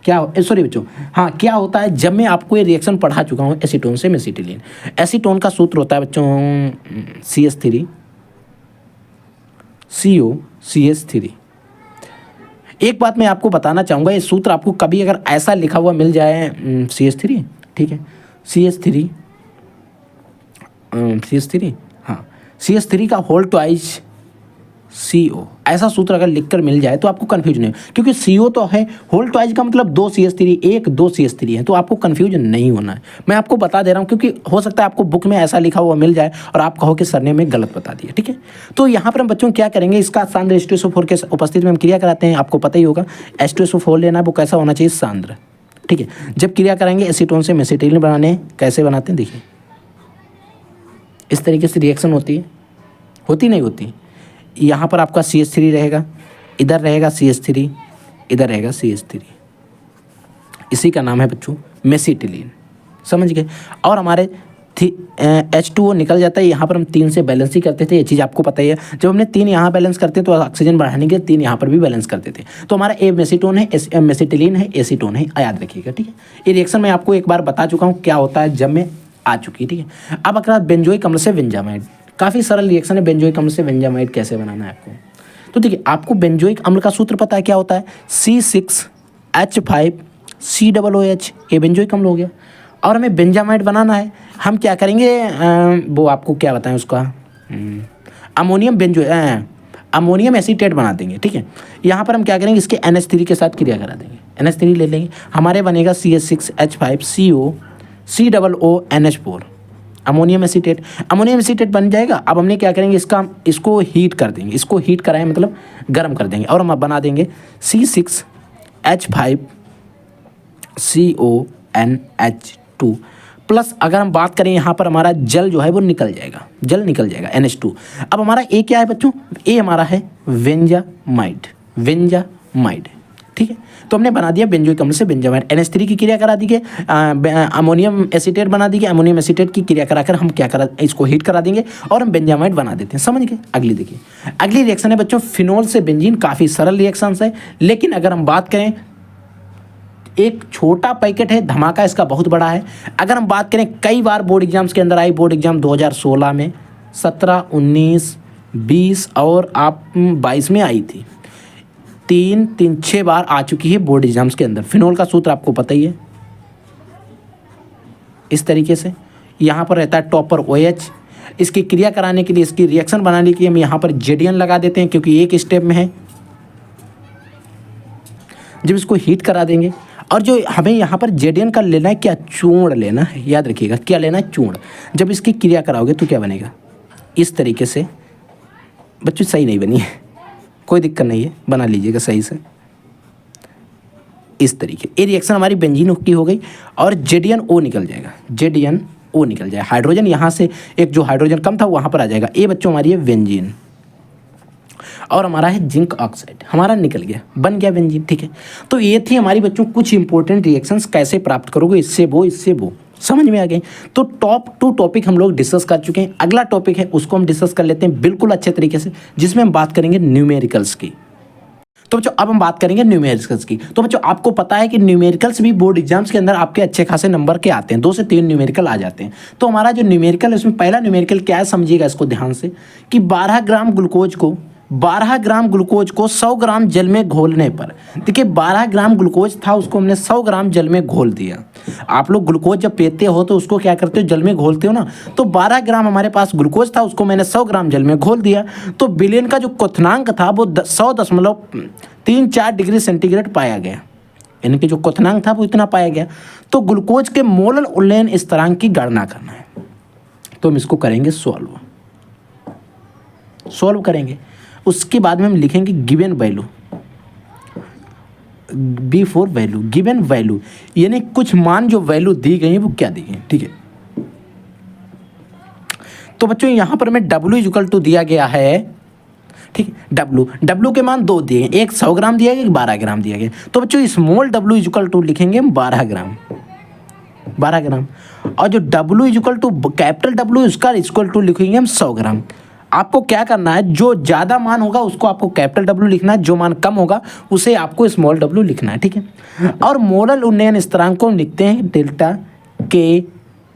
सॉरी बच्चों, हाँ क्या होता है जब मैं आपको ये रिएक्शन पढ़ा चुका हूँ एसीटोन से मेसिटिलीन। एसीटोन का सूत्र होता है बच्चों CH3 CO CH3। एक बात मैं आपको बताना चाहूँगा, ये सूत्र आपको कभी अगर ऐसा लिखा हुआ मिल जाए CH3, ठीक है, CH3 हाँ CH3 का होल ट्वाइस CO, ऐसा सूत्र अगर लिखकर मिल जाए तो आपको कन्फ्यूजन नहीं, क्योंकि CO तो है, होल ट्वाइस का मतलब 2 CH3, 2 CH3 है, तो आपको कन्फ्यूजन नहीं होना है। मैं आपको बता दे रहा हूँ क्योंकि हो सकता है आपको बुक में ऐसा लिखा हुआ मिल जाए और आप कहो कि सर ने में गलत बता दिया, ठीक है। तो यहाँ पर हम बच्चों क्या करेंगे, इसका सांद्र H2SO4 के उपस्थिति में हम क्रिया कराते हैं। आपको पता ही होगा H2SO4 लेना वो कैसा होना चाहिए, सांद्र, ठीक है। जब क्रिया कराएंगे एसीटोन से मेसिटिलीन बनाने, कैसे बनाते हैं देखिए, इस तरीके से रिएक्शन होती है, होती नहीं होती। यहाँ पर आपका CH3 रहेगा, इधर रहेगा CH3, इधर रहेगा CH3, इसी का नाम है बच्चों मेसिटिलीन, समझ गए। और हमारे H2O निकल जाता है, यहाँ पर हम 3 से बैलेंस ही करते थे, ये चीज़ आपको पता ही है। जब हमने 3 यहाँ बैलेंस करते तो ऑक्सीजन बढ़ाने के 3 यहाँ पर भी बैलेंस करते थे। तो हमारा ए मेसिटोन है, मेसिटिलीन है, एसीटोन है, याद रखिएगा, ठीक है। ये रिएक्शन मैं आपको एक बार बता चुका हूँ क्या होता है जब मैं आ चुकी, ठीक है। अब अगर बेंजोइक अम्ल से बेंजामाइड, काफ़ी सरल रिएक्शन है, बेंजोइक अम्ल से बेंजामाइड कैसे बनाना है आपको। तो देखिए आपको बेंजोइक अम्ल का सूत्र पता है क्या होता है, C6H5COOH, ये बेंजोइक अम्ल हो गया। और हमें बेंजामाइड बनाना है, हम क्या करेंगे, वो आपको क्या बताएं उसका, अमोनियम एसीटेट बना देंगे, ठीक है। यहाँ पर हम क्या करेंगे, इसके NH3 के साथ क्रिया करा देंगे, NH3 ले लेंगे, हमारे बनेगा CH6H5COONH4, ammonium acetate. Ammonium acetate बन जाएगा। अब हमने क्या करेंगे, इसको हीट कर देंगे, इसको हीट कराएं मतलब गर्म कर देंगे, और हम बना देंगे C6H5CONH2 प्लस। अगर हम बात करें यहाँ पर हमारा जल जो है वो निकल जाएगा, जल निकल जाएगा NH2। अब हमारा ए क्या है बच्चों, ए हमारा है बेंजामाइड, ठीक है। तो हमने बना दिया बेंजोइक अम्ल से बेंजामाइड, NH3 की क्रिया करा दी के अमोनियम एसीटेट बना दी, अमोनियम एसीटेट की क्रिया कराकर हम क्या करा, इसको हीट करा देंगे और हम बेंजामाइड बना देते हैं, समझ गए। अगली देखिए, अगली रिएक्शन है बच्चों फिनोल से बेंजीन, काफ़ी सरल रिएक्शन है। लेकिन अगर हम बात करें, एक छोटा पैकेट है, धमाका इसका बहुत बड़ा है। अगर हम बात करें, कई बार बोर्ड एग्जाम्स के अंदर आई, बोर्ड एग्जाम 2016 में, 17, 19, 20 और आप 22 में आई थी, 6 बार आ चुकी है बोर्ड एग्जाम्स के अंदर। फिनोल का सूत्र आपको पता ही है, इस तरीके से यहाँ पर रहता है टॉपर OH। इसकी क्रिया कराने के लिए, इसकी रिएक्शन बनाने के लिए हम यहाँ पर JDN लगा देते हैं, क्योंकि एक स्टेप में है। जब इसको हीट करा देंगे, और जो हमें यहाँ पर JDN का लेना है क्या, चूर्ण लेना है, याद रखिएगा क्या लेना है, चूर्ण। जब इसकी क्रिया कराओगे तो क्या बनेगा, इस तरीके से। बच्चों सही नहीं बनी है, कोई दिक्कत नहीं है, बना लीजिएगा सही से, इस तरीके। ये रिएक्शन हमारी बेंजीन की हो गई, और JDNO निकल जाएगा, JDNO निकल जाएगा। हाइड्रोजन यहाँ से एक जो हाइड्रोजन कम था वहाँ पर आ जाएगा। ये बच्चों हमारी है बेंजीन, और हमारा है जिंक ऑक्साइड, हमारा निकल गया, बन गया बेंजीन, ठीक है। तो ये थी हमारी बच्चों कुछ इंपॉर्टेंट रिएक्शंस, कैसे प्राप्त करोगे, इससे वो समझ में आ गए। तो टॉप 2 टॉपिक हम लोग डिस्कस कर चुके हैं। अगला टॉपिक है उसको हम डिस्कस कर लेते हैं बिल्कुल अच्छे तरीके से, जिसमें हम बात करेंगे न्यूमेरिकल्स की। तो बच्चों अब हम बात करेंगे न्यूमेरिकल्स की। तो बच्चों आपको पता है कि न्यूमेरिकल्स भी बोर्ड एग्जाम्स के अंदर आपके अच्छे खासे नंबर के आते हैं, 2 से 3 न्यूमेरिकल आ जाते हैं। तो हमारा जो न्यूमेरिकल है उसमें पहला न्यूमेरिकल क्या है, समझिएगा इसको ध्यान से, कि 12 ग्राम ग्लूकोज को 100 ग्राम जल में घोलने पर, देखिए 12 ग्राम ग्लूकोज था, उसको हमने 100 ग्राम जल में घोल दिया। आप लोग ग्लूकोज जब पीते हो तो उसको क्या करते हो, जल में घोलते हो ना। तो 12 ग्राम हमारे पास ग्लूकोज था, उसको मैंने 100 ग्राम जल में घोल दिया। तो विलयन का जो क्वथनांक था वो 100.34 डिग्री सेंटीग्रेड पाया गया, यानी कि जो क्वथनांक था वो इतना पाया गया। तो ग्लूकोज के मोलर उन्नयन स्थिरांक की गणना करना है, तो हम इसको करेंगे सॉल्व करेंगे। उसके बाद में हम लिखेंगे given value, B4 value, given value यानी कुछ मान जो वैल्यू दी गई है वो क्या दी गई, ठीक है। तो बच्चों यहाँ पर हमें W दिया गया है, ठीक है। W के मान 2 दिए, एक 100 ग्राम दिया गया, एक 12 ग्राम दिया गया। तो बच्चों स्मॉल W लिखेंगे हम 12 ग्राम, और जो W कैपिटल W उसका इक्वल टू लिखेंगे हम 100 ग्राम। आपको क्या करना है, जो ज़्यादा मान होगा उसको आपको कैपिटल डब्ल्यू लिखना है, जो मान कम होगा उसे आपको स्मॉल डब्ल्यू लिखना है, ठीक है। और मोलर उन्नयन स्थिरांक को हम लिखते हैं डेल्टा के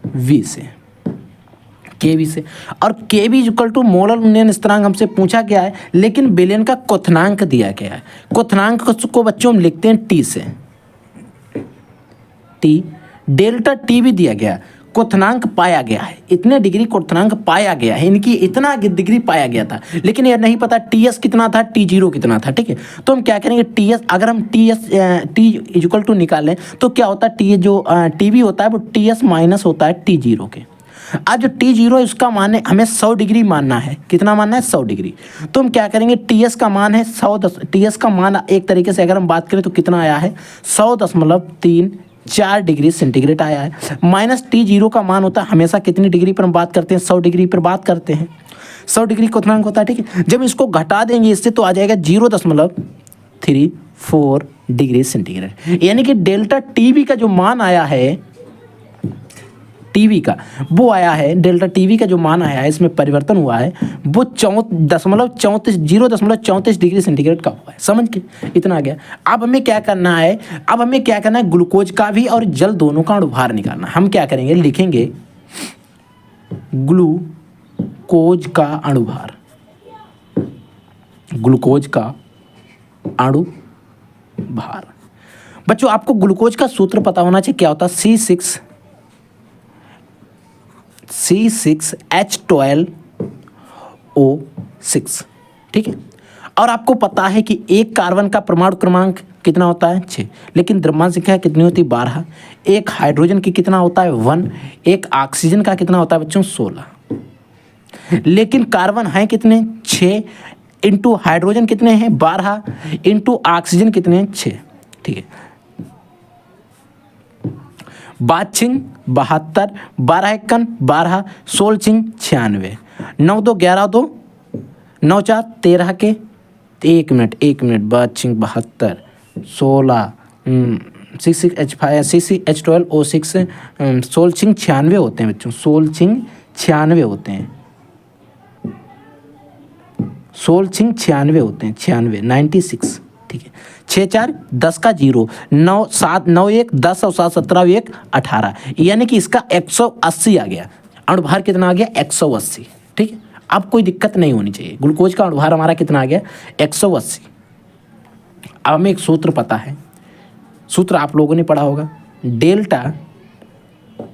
वी से, के वी से। और के वी इक्वल टू मोलर उन्नयन स्थिरांक हमसे पूछा गया है, लेकिन विलयन का क्वथनांक दिया गया है। क्वथनांक को बच्चों हम लिखते हैं टी से, टी। डेल्टा टी भी दिया गया, क्वथनांक पाया गया है, इतने डिग्री क्वथनांक पाया गया है, इनकी इतना डिग्री पाया गया था, लेकिन यह नहीं पता टी एस कितना था, टी जीरो कितना था, ठीक है। तो हम क्या करेंगे, टी एस, अगर हम टी इक्वल टू निकालें तो क्या होता है, टी जो टी वी होता है वो टी एस माइनस होता है टी जीरो के। आज जो टी जीरो है उसका मान है हमें 100 डिग्री मानना है, कितना मानना है, 100 डिग्री। तो हम क्या करेंगे, टी एस का मान है 100, टी एस का मान एक तरीके से अगर हम बात करें तो कितना आया है, 100.34 डिग्री सेंटीग्रेड आया है। माइनस टी जीरो का मान होता है हमेशा कितनी डिग्री पर हम बात करते हैं, 100 डिग्री पर बात करते हैं, 100 डिग्री क्वथनांक होता है, ठीक है। जब इसको घटा देंगे इससे तो आ जाएगा 0.34 डिग्री सेंटीग्रेड। यानी कि डेल्टा टीवी का जो मान आया है, टीवी का वो आया है, डेल्टा टीवी का जो मान आया है, इसमें परिवर्तन हुआ है, वो 0.34 डिग्री सेंटीग्रेड का हुआ है। समझ के इतना आ गया। अब हमें क्या करना है, ग्लूकोज का भी और जल दोनों का अणुभार निकालना। हम क्या करेंगे, लिखेंगे ग्लूकोज का अणुभार, ग्लूकोज का अणुभार। बच्चों आपको ग्लूकोज का सूत्र पता होना चाहिए, क्या होता है, C6H12O6, ठीक है। और आपको पता है कि एक कार्बन का परमाणु क्रमांक कितना होता है, 6, लेकिन द्रव्यमान संख्या कितनी होती है, 12। एक हाइड्रोजन की कितना होता है, 1। एक ऑक्सीजन का कितना होता है बच्चों, 16। लेकिन कार्बन है कितने, 6, इंटू हाइड्रोजन कितने हैं, 12, इंटू ऑक्सीजन कितने हैं, 6, ठीक है। बाछिंग 72, 12 एकन 12, 16 छिंग 96, 9 2 11 2, 9 4 13 के, 1 मिनट, बाछिंग 72, 16 C6H12O6, 16 छिंग 96 होते हैं बच्चों, 16 छिंग 96 होते हैं, 16 छिंग 96 होते हैं, 96 96, ठीक है। 6 4 10 का 0, 9 7 9 1 10 और 7 17 1 18, यानी कि इसका 180 आ गया। अणुभार कितना आ गया, 180, ठीक है। अब कोई दिक्कत नहीं होनी चाहिए। ग्लूकोज का अणुभार हमारा कितना आ गया, 180। अब हमें एक सूत्र पता है, सूत्र आप लोगों ने पढ़ा होगा, डेल्टा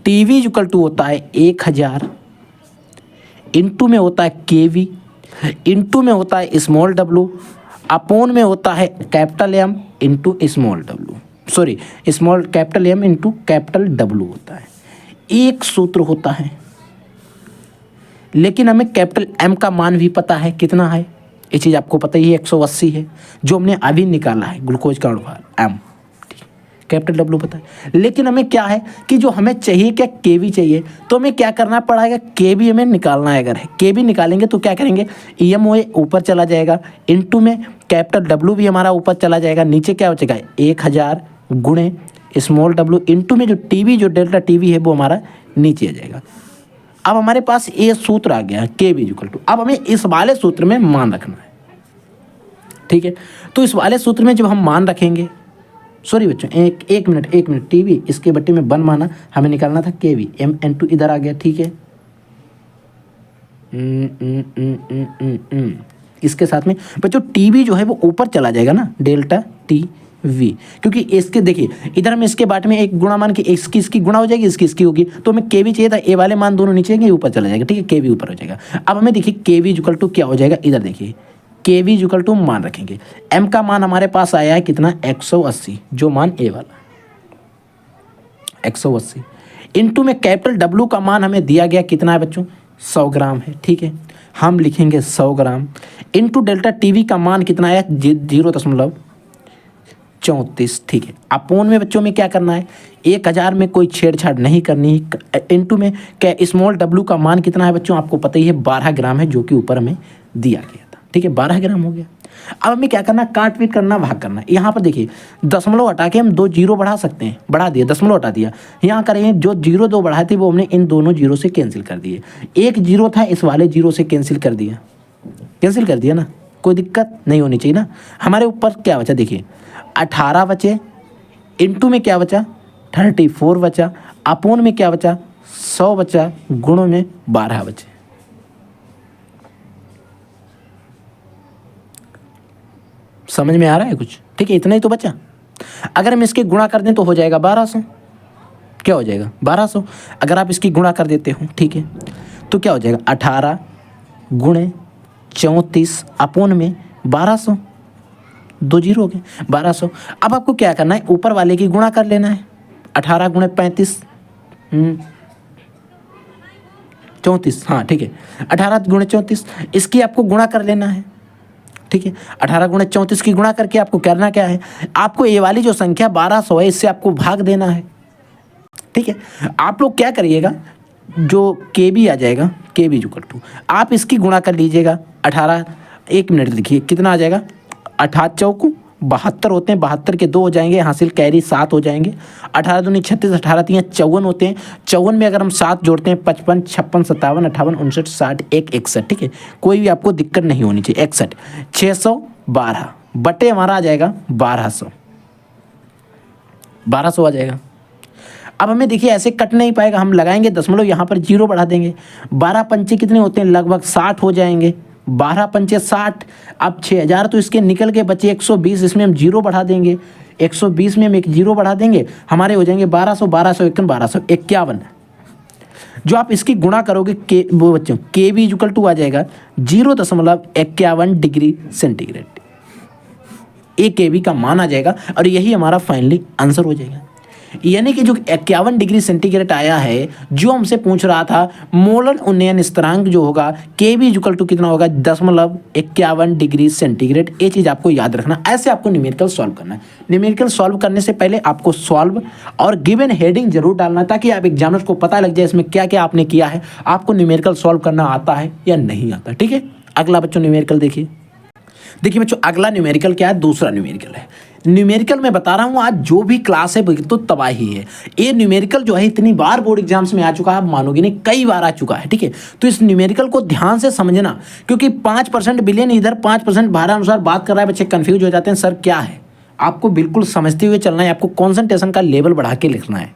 टीवी इक्वल टू होता है 1000, इंटू में होता है केवी, इंटू में होता है स्मॉल डब्लू, अपोन में होता है capital M into small W, sorry small capital M into capital W होता है। एक सूत्र होता है, लेकिन हमें कैपिटल एम का मान भी पता है कितना है, ये चीज़ आपको पता ही है, 180 है, जो हमने अभी निकाला है ग्लूकोज का अणुभार एम, कैपिटल डब्लू पता है। लेकिन हमें क्या है कि जो हमें चाहिए क्या, केवी चाहिए, तो हमें क्या करना पड़ेगा, केवी हमें निकालना है। अगर केवी निकालेंगे तो क्या करेंगे, ईएमओ ऊपर चला जाएगा, इनटू में कैपिटल डब्लू भी हमारा ऊपर चला जाएगा, नीचे क्या हो जाएगा 1000 गुणे स्मॉल डब्लू, इनटू में जो टीवी, जो डेल्टा टीवी है वो हमारा नीचे आ जाएगा। अब हमारे पास ये सूत्र आ गया केवी इक्वल टू। अब हमें इस वाले सूत्र में मान रखना है, ठीक है। तो इस वाले सूत्र में जब हम मान रखेंगे, सॉरी बच्चों एक मिनट, टीवी इसके बट्टे में 1 माना, हमें निकालना था केवी, एम एन टू इधर आ गया, ठीक है। इसके साथ में बच्चों टीवी जो है वो ऊपर चला जाएगा ना, डेल्टा टी वी, क्योंकि इसके देखिए इधर हम इसके बाट में एक गुणा मान के इसकी गुणा हो जाएगी, इसकी होगी, तो हमें केवी चाहिए था, ए वाले मान दोनों नीचे जाएंगे, ऊपर चला जाएगा, ठीक है, केवी ऊपर हो जाएगा। अब हमें देखिए केवी इक्वल टू क्या हो जाएगा, इधर देखिए केवी इक्वल टू मान रखेंगे, एम का मान हमारे पास आया है कितना, 180, जो मान ए वाला 180, इनटू में कैपिटल डब्लू का मान हमें दिया गया कितना है बच्चों, 100 ग्राम है, ठीक है। हम लिखेंगे 100 ग्राम, इनटू डेल्टा टीवी का मान कितना है 0.34, ठीक है। अपोन में बच्चों में क्या करना है, 1000 में कोई छेड़छाड़ नहीं करनी, इनटू में क्या स्मॉल डब्लू का मान कितना है बच्चों, आपको पता ही है 12 ग्राम है, जो कि ऊपर हमें दिया गया था, ठीक है, 12 ग्राम हो गया। अब हमें क्या करना, काट पीट करना, भाग करना। यहाँ पर देखिए दशमलव हटा के हम 2 जीरो बढ़ा सकते हैं, बढ़ा दिया, दशमलव हटा दिया। यहाँ करें जो जीरो 2 बढ़ाए थे वो हमने इन दोनों जीरो से कैंसिल कर दिए। एक जीरो था, इस वाले जीरो से कैंसिल कर दिया, कैंसिल कर दिया ना, कोई दिक्कत नहीं होनी चाहिए ना। हमारे ऊपर क्या बचा देखिए, 18 बचे, इंटू में क्या बचा 34 बचा, अपोन में क्या बचा 100 बचा, गुणों में 12 बचे। समझ में आ रहा है कुछ? ठीक है, इतना ही तो बचा। अगर हम इसके गुणा कर दें तो हो जाएगा 1200। क्या हो जाएगा 1200। अगर आप इसकी गुणा कर देते हो, ठीक है, तो क्या हो जाएगा 18 गुणे 34 अपोन में 1200, 2 जीरो हो गए 1200। अब आपको क्या करना है, ऊपर वाले की गुणा कर लेना है। 18 गुणे 35 34, हाँ ठीक है, 18 गुणे 34 इसकी आपको गुणा कर लेना है। ठीक है, 18 गुणे 34 की गुणा करके आपको करना क्या है, आपको ये वाली जो संख्या 1200 है इससे आपको भाग देना है। ठीक है, आप लोग क्या करिएगा, जो के बी आ जाएगा, के बी इक्वल टू आप इसकी गुणा कर लीजिएगा 18, 1 मिनट देखिए कितना आ जाएगा, 18 चौक 72 होते हैं, 72 के 2 हो जाएंगे, हासिल कैरी 7 हो जाएंगे, 18 दूनी 36, 18 3 54 होते हैं, 54 में अगर हम 7 जोड़ते हैं 55 56 57 58 59 60 1 61। ठीक है, कोई भी आपको दिक्कत नहीं होनी चाहिए। 61 612 बटे हमारा आ जाएगा 1200, 1200 आ जाएगा। अब हमें देखिए ऐसे कट नहीं पाएगा, हम लगाएंगे दशमलव, यहाँ पर जीरो बढ़ा देंगे। 12 पंचे कितने होते हैं, लगभग 60 हो जाएंगे, 12 पंचे 60। अब 6000 तो इसके निकल के बचे 120, इसमें हम जीरो बढ़ा देंगे, 120 में हम एक जीरो बढ़ा देंगे, हमारे हो जाएंगे 1200, 1251 जो आप इसकी गुणा करोगे के वो बच्चों के बी इक्वल टू आ जाएगा 0.51 डिग्री सेंटीग्रेड। ए के बी का मान आ जाएगा और यही हमारा फाइनली आंसर हो जाएगा। यानी कि जो 51 डिग्री सेंटीग्रेड आया है, जो हमसे पूछ रहा था मोलर उन्नयन स्थिरांक जो होगा के बी इक्वल टू कितना होगा 0.51 डिग्री सेंटीग्रेड। ये चीज़ आपको याद रखना। ऐसे आपको न्यूमेरिकल सॉल्व करना है। न्यूमेरिकल सॉल्व करने से पहले आपको सॉल्व और गिवन हेडिंग जरूर डालना, ताकि आप एग्जामिनर को पता लग जाए इसमें क्या क्या आपने किया है, आपको न्यूमेरिकल सॉल्व करना आता है या नहीं आता। ठीक है, अगला बच्चों न्यूमेरिकल देखिए बच्चों, अगला न्यूमेरिकल क्या है, दूसरा न्यूमेरिकल है। न्यूमेरिकल मैं बता रहा हूँ, आज जो भी क्लास है तो तबाही है। ये न्यूमेरिकल जो है इतनी बार बोर्ड एग्जाम्स में आ चुका है, आप मानोगे नहीं, कई बार आ चुका है। ठीक है, तो इस न्यूमेरिकल को ध्यान से समझना, क्योंकि 5% बिलियन इधर 5% भारा अनुसार बात कर रहा है, बच्चे कंफ्यूज हो जाते हैं सर क्या है। आपको बिल्कुल समझते हुए चलना है, आपको कॉन्सेंट्रेशन का लेवल बढ़ा के लिखना है।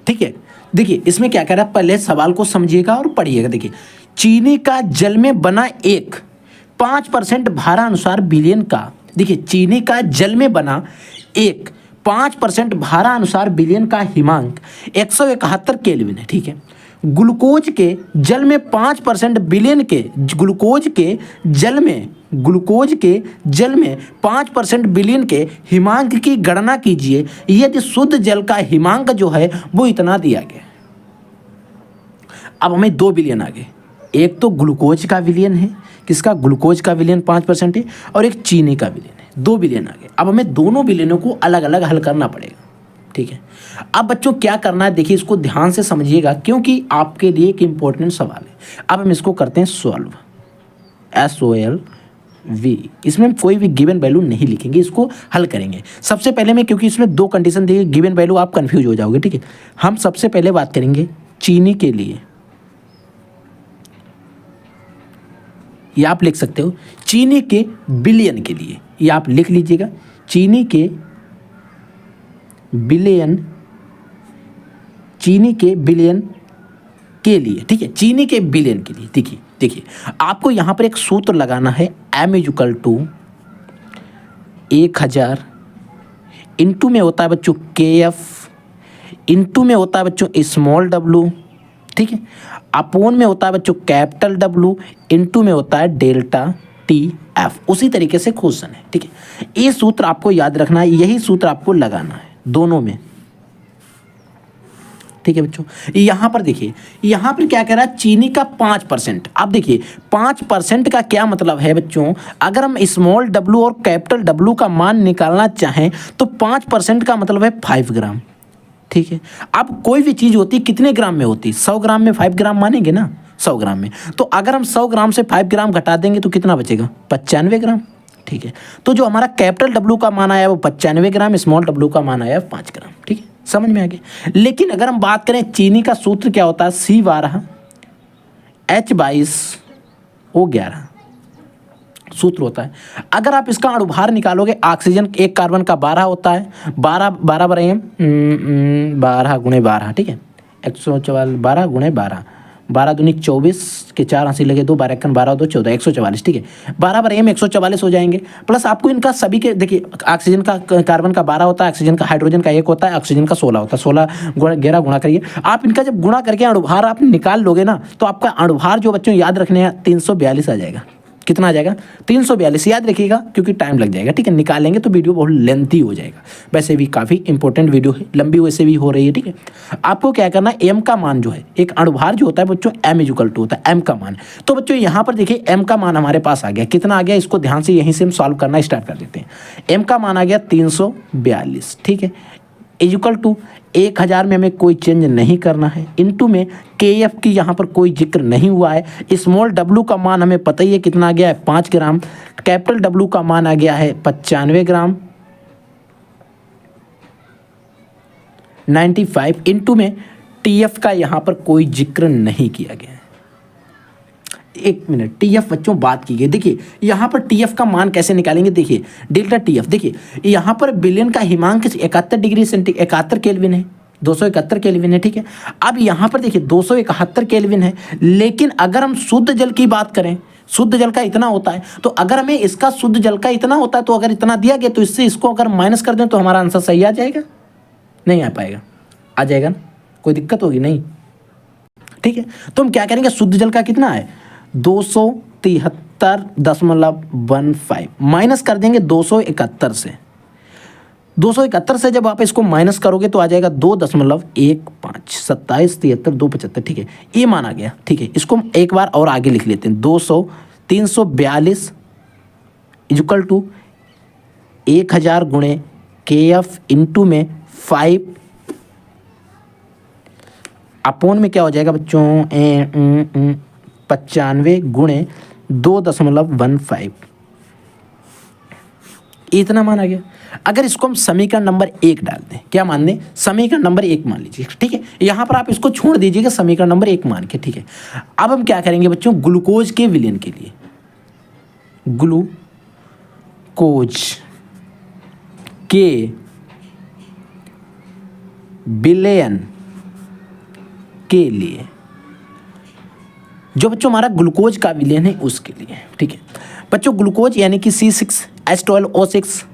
ठीक है, देखिए इसमें क्या कह रहा है, पहले सवाल को समझिएगा और पढ़िएगा। देखिए, चीनी का जल में बना एक 5% भारा अनुसार बिलियन का, देखिए चीनी का जल में बना एक 5% भारा अनुसार बिलियन का हिमांक 171 केल्विन है। ठीक है, ग्लूकोज के जल में 5% बिलियन के ग्लूकोज के जल में 5% बिलियन के हिमांक की गणना कीजिए यदि शुद्ध जल का हिमांक जो है वो इतना दिया गया। अब हमें 2 बिलियन आ गए, एक तो ग्लूकोज का विलियन है, किसका, ग्लूकोज का विलियन 5% है, और एक चीनी का विलियन है, 2 बिलियन आ गए। अब हमें दोनों बिलियनों को अलग अलग हल करना पड़ेगा। ठीक है, अब बच्चों क्या करना है, देखिए इसको ध्यान से समझिएगा क्योंकि आपके लिए एक इंपॉर्टेंट सवाल है। अब हम इसको करते हैं सॉल्व, SOLV। इसमें हम कोई भी गिवन वैल्यू नहीं लिखेंगे, इसको हल करेंगे। सबसे पहले में, क्योंकि इसमें 2 कंडीशन दी, गिवन वैल्यू आप कंफ्यूज हो जाओगे। ठीक है, हम सबसे पहले बात करेंगे चीनी के लिए, ये आप लिख सकते हो चीनी के बिलियन के लिए, ये आप लिख लीजिएगा चीनी के बिलियन के लिए। ठीक है, चीनी के बिलियन के लिए। देखिए आपको यहाँ पर एक सूत्र लगाना है, M = 1000 इंटू में होता है बच्चों KF, इंटू में होता है बच्चों स्मॉल w, ठीक है, अपोन में होता है बच्चों कैपिटल W, इंटू में होता है डेल्टा TF। उसी तरीके से क्वेश्चन है। ठीक है, ये सूत्र आपको याद रखना है, यही सूत्र आपको लगाना है दोनों में। ठीक है बच्चों, यहाँ पर देखिए, यहाँ पर क्या कह रहा है, चीनी का 5%। अब देखिए 5% का क्या मतलब है बच्चों, अगर हम स्मॉल w और कैपिटल W का मान निकालना चाहें तो 5% का मतलब है 5 ग्राम। ठीक है, अब कोई भी चीज़ होती कितने ग्राम में होती, 100 ग्राम में 5 ग्राम मानेंगे ना, 100 ग्राम में। तो अगर हम 100 ग्राम से 5 ग्राम घटा देंगे तो कितना बचेगा? 95 ग्राम। ठीक है, तो जो हमारा कैपिटल डब्ल्यू का मान आया वो 95 ग्राम, स्मॉल डब्ल्यू का मान आया 5 ग्राम। ठीक है, समझ में आ गया। लेकिन अगर हम बात करें चीनी का सूत्र क्या होता है? C12 H22O11 सूत्र होता है। अगर आप इसका अणुभार निकालोगे, ऑक्सीजन एक कार्बन का 12 होता है, 12 बराबर 12 गुणे 12। ठीक है, 144 12 गुणे 12, 12 दूनी 24 के 4 80 लगे 2, 12 12 2 14, 144। ठीक है, 12 बराबर 144 हो जाएंगे। प्लस आपको इनका सभी के देखिए, ऑक्सीजन का कार्बन का 12 होता है, ऑक्सीजन का हाइड्रोजन का 1 होता है, ऑक्सीजन का 16 होता है। 16 11 गुणा करिए आप इनका, जब गुणा करके अणुभार आप निकाल लोगे ना, तो आपका अणुभार जो बच्चों याद रखने हैं 342 आ जाएगा। कितना आ जाएगा? 342 याद रखिएगा, क्योंकि टाइम लग जाएगा। ठीक है, निकालेंगे तो वीडियो बहुत लेंथी हो जाएगा। वैसे भी काफ़ी इंपॉर्टेंट वीडियो है, लंबी वैसे भी हो रही है। ठीक है, आपको क्या करना है, एम का मान जो है, एक अणुभार जो होता है बच्चों m = होता है एम का मान। तो बच्चों यहाँ पर देखिए एम का मान हमारे पास आ गया। कितना आ गया? इसको ध्यान से यहीं से हम सॉल्व करना स्टार्ट कर देते हैं। एम का मान आ गया 342। ठीक है, = 1000 में हमें कोई चेंज नहीं करना है, इनटू में KF की यहाँ पर कोई जिक्र नहीं हुआ है। स्मॉल W का मान हमें पता ही है कितना आ गया है, 5 ग्राम। कैपिटल W का मान आ गया है 95 ग्राम, 95, इनटू में TF का यहाँ पर कोई जिक्र नहीं किया गया है। एक मिनट, TF बच्चों बात की गई। देखिए यहाँ पर TF का मान कैसे निकालेंगे? देखिए डेल्टा TF, देखिए यहाँ पर विलयन का हिमांक 71 डिग्री सेंटीग्रेड 71 केल्विन है, 271 केल्विन है। ठीक है, अब यहाँ पर देखिए 271 केल्विन है। लेकिन अगर हम शुद्ध जल की बात करें, शुद्ध जल का इतना होता है, तो अगर हमें इसका शुद्ध जल का इतना होता है, तो अगर इतना दिया गया तो इससे इसको अगर माइनस कर दें तो हमारा आंसर सही आ जाएगा? नहीं आ पाएगा। आ जाएगा ना? कोई दिक्कत होगी नहीं? ठीक है, तो हम क्या करेंगे, शुद्ध जल का कितना है 273.15, माइनस कर देंगे 271 से। 271 से जब आप इसको माइनस करोगे तो आ जाएगा 2.15, 27, 73, 275। ठीक है, ये मान आ गया। ठीक है, इसको हम एक बार और आगे लिख लेते हैं। 342 = 1000 गुणे KF इनटू में 5 अपोन में क्या हो जाएगा बच्चों, 95 गुणे 2.15, इतना मान आ गया। अगर इसको हम समीकरण नंबर 1 डाल दें, क्या मान दें, समीकरण नंबर 1 मान लीजिए। ठीक है, यहाँ पर आप इसको छोड़ दीजिएगा समीकरण नंबर 1 मान के। ठीक है, अब हम क्या करेंगे बच्चों, ग्लूकोज के विलयन के लिए, ग्लूकोज के विलयन के लिए, जो बच्चों हमारा ग्लूकोज का विलयन है उसके लिए। ठीक है बच्चों, ग्लूकोज यानी कि C6H12O6,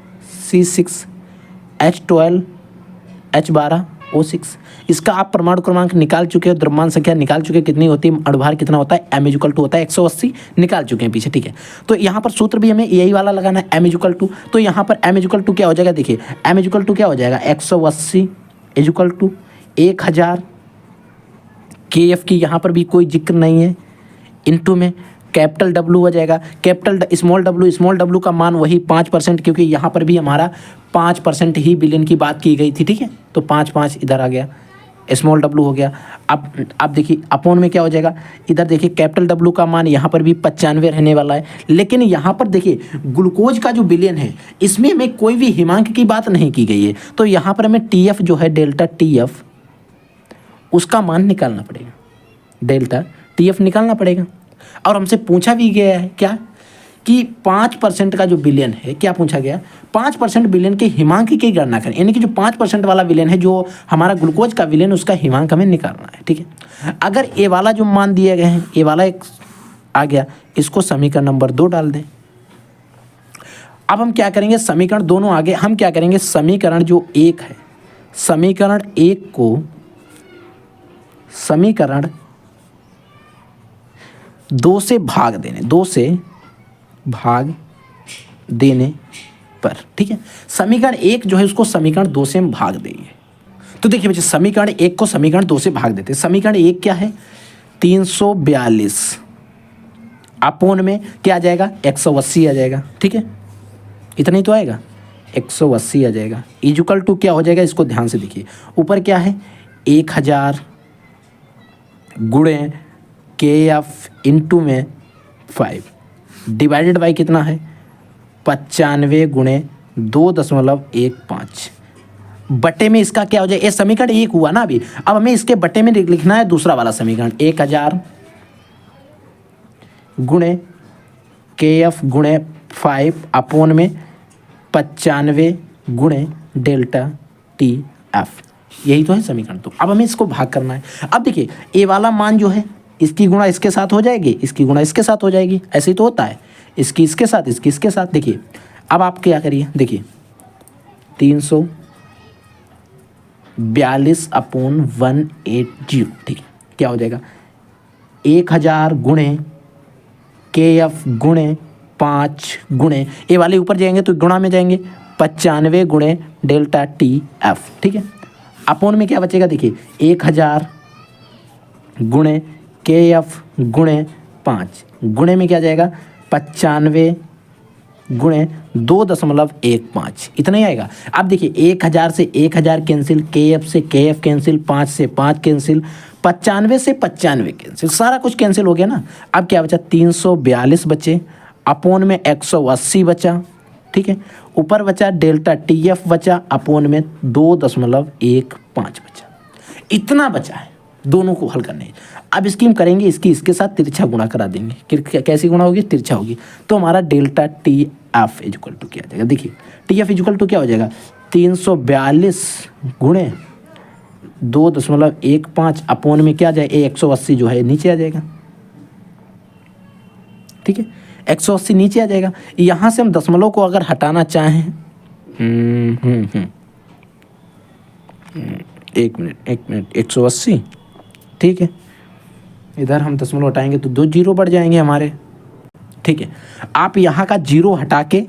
C6H12H12O6, इसका आप परमाणु क्रमांक निकाल चुके हो, द्रव्यमान संख्या निकाल चुके हैं कितनी होती है, अणुभार कितना होता है, m = होता है 180, निकाल चुके हैं पीछे। ठीक है, तो यहाँ पर सूत्र भी हमें यही वाला लगाना है, m = तो यहाँ पर m = क्या हो जाएगा, देखिए m = क्या हो जाएगा, 180 = 1000, KF की यहाँ पर भी कोई जिक्र नहीं है, इनटू में कैपिटल W हो जाएगा। कैपिटल स्मॉल W का मान वही 5%, क्योंकि यहाँ पर भी हमारा 5% ही विलयन की बात की गई थी। ठीक है, तो 5 इधर आ गया, स्मॉल W हो गया। अब देखिए अपोन में क्या हो जाएगा, इधर देखिए कैपिटल W का मान यहाँ पर भी 95 रहने वाला है। लेकिन यहाँ पर देखिए ग्लूकोज का जो विलयन है इसमें हमें कोई भी हिमांक की बात नहीं की गई है, तो यहाँ पर हमें TF जो है डेल्टा TF उसका मान निकालना पड़ेगा, डेल्टा TF निकालना पड़ेगा। और हमसे पूछा भी गया है क्या, कि 5% का जो विलयन है, क्या पूछा गया, 5% विलयन के हिमांक की गणना करें, यानी कि जो 5% वाला विलयन है, जो हमारा ग्लूकोज का विलयन, उसका हिमांक हमें निकालना है। ठीक है, अगर ए वाला जो मान दिए गए हैं, ए वाला एक आ गया, इसको समीकरण नंबर 2 डाल दें। अब हम क्या करेंगे, समीकरण दोनों आगे, हम क्या करेंगे, समीकरण जो 1 है, समीकरण 1 को समीकरण 2 से भाग देने, 2 से भाग देने पर, ठीक है, समीकरण 1 जो है उसको समीकरण 2 से हम भाग देंगे। तो देखिए बच्चे, समीकरण 1 को समीकरण 2 से भाग देते हैं। समीकरण 1 क्या है, 342 अपोन में क्या आ जाएगा, 180 आ जाएगा। ठीक है, इतना ही तो आएगा, 180 आ जाएगा। इक्वल टू क्या हो जाएगा, इसको ध्यान से देखिए, ऊपर क्या है 1000 गुणे के एफ इंटू में 5 डिवाइडेड बाई कितना है 95 गुणे 2.15 बटे में इसका क्या हो जाए, ये समीकरण एक हुआ ना अभी। अब हमें इसके बटे में लिखना है दूसरा वाला समीकरण 1000 गुणे के एफ गुणे 5 अपोन में 95 गुणे डेल्टा टी एफ, यही तो है समीकरण। तो अब हमें इसको भाग करना है। अब देखिए ए वाला मान जो है इसकी गुणा इसके साथ हो जाएगी, इसकी गुणा इसके साथ हो जाएगी, ऐसे ही तो होता है, इसकी इसके साथ, इसकी इसके साथ। देखिए अब आप क्या करिए, देखिए 342/180, ठीक है, क्या हो जाएगा 1000 गुणे के एफ गुणे 5 गुणे ए वाले ऊपर जाएंगे तो गुणा में जाएंगे 95 गुणे डेल्टा टी एफ, ठीक है। अपोन में क्या बचेगा, देखिए 1000 गुणे के एफ गुणे 5 गुणे में क्या जाएगा 95 गुणे 2.15, इतना ही आएगा। अब देखिए 1000 से 1000 कैंसिल, के एफ से के एफ कैंसिल, 5 से 5 कैंसिल, 95 से 95 कैंसिल, सारा कुछ कैंसिल हो गया ना। अब क्या बचा 342 बचे, अपोन में 180 बचा, ठीक है, ऊपर बचा डेल्टा टी एफ बचा, अपोन में 2.15 बचा, इतना बचा है दोनों को हल करने। अब इसकी हम करेंगे, इसकी इसके साथ तिरछा गुणा करा देंगे। कैसी गुणा होगी, तिरछा होगी, तो हमारा delta T F equal to क्या आ जाएगा, देखिए टी एफ इक्वल टू क्या हो जाएगा 342 गुणे 2.15 अपोन में क्या आ जाएगा 180 जो है नीचे आ जाएगा, ठीक है, 180 नीचे आ जाएगा। यहाँ से हम दशमलव को अगर हटाना चाहें, एक मिनट 180, ठीक है, इधर हम दशमलव हटाएंगे तो 2 जीरो बढ़ जाएंगे हमारे, ठीक है। आप यहाँ का जीरो हटा के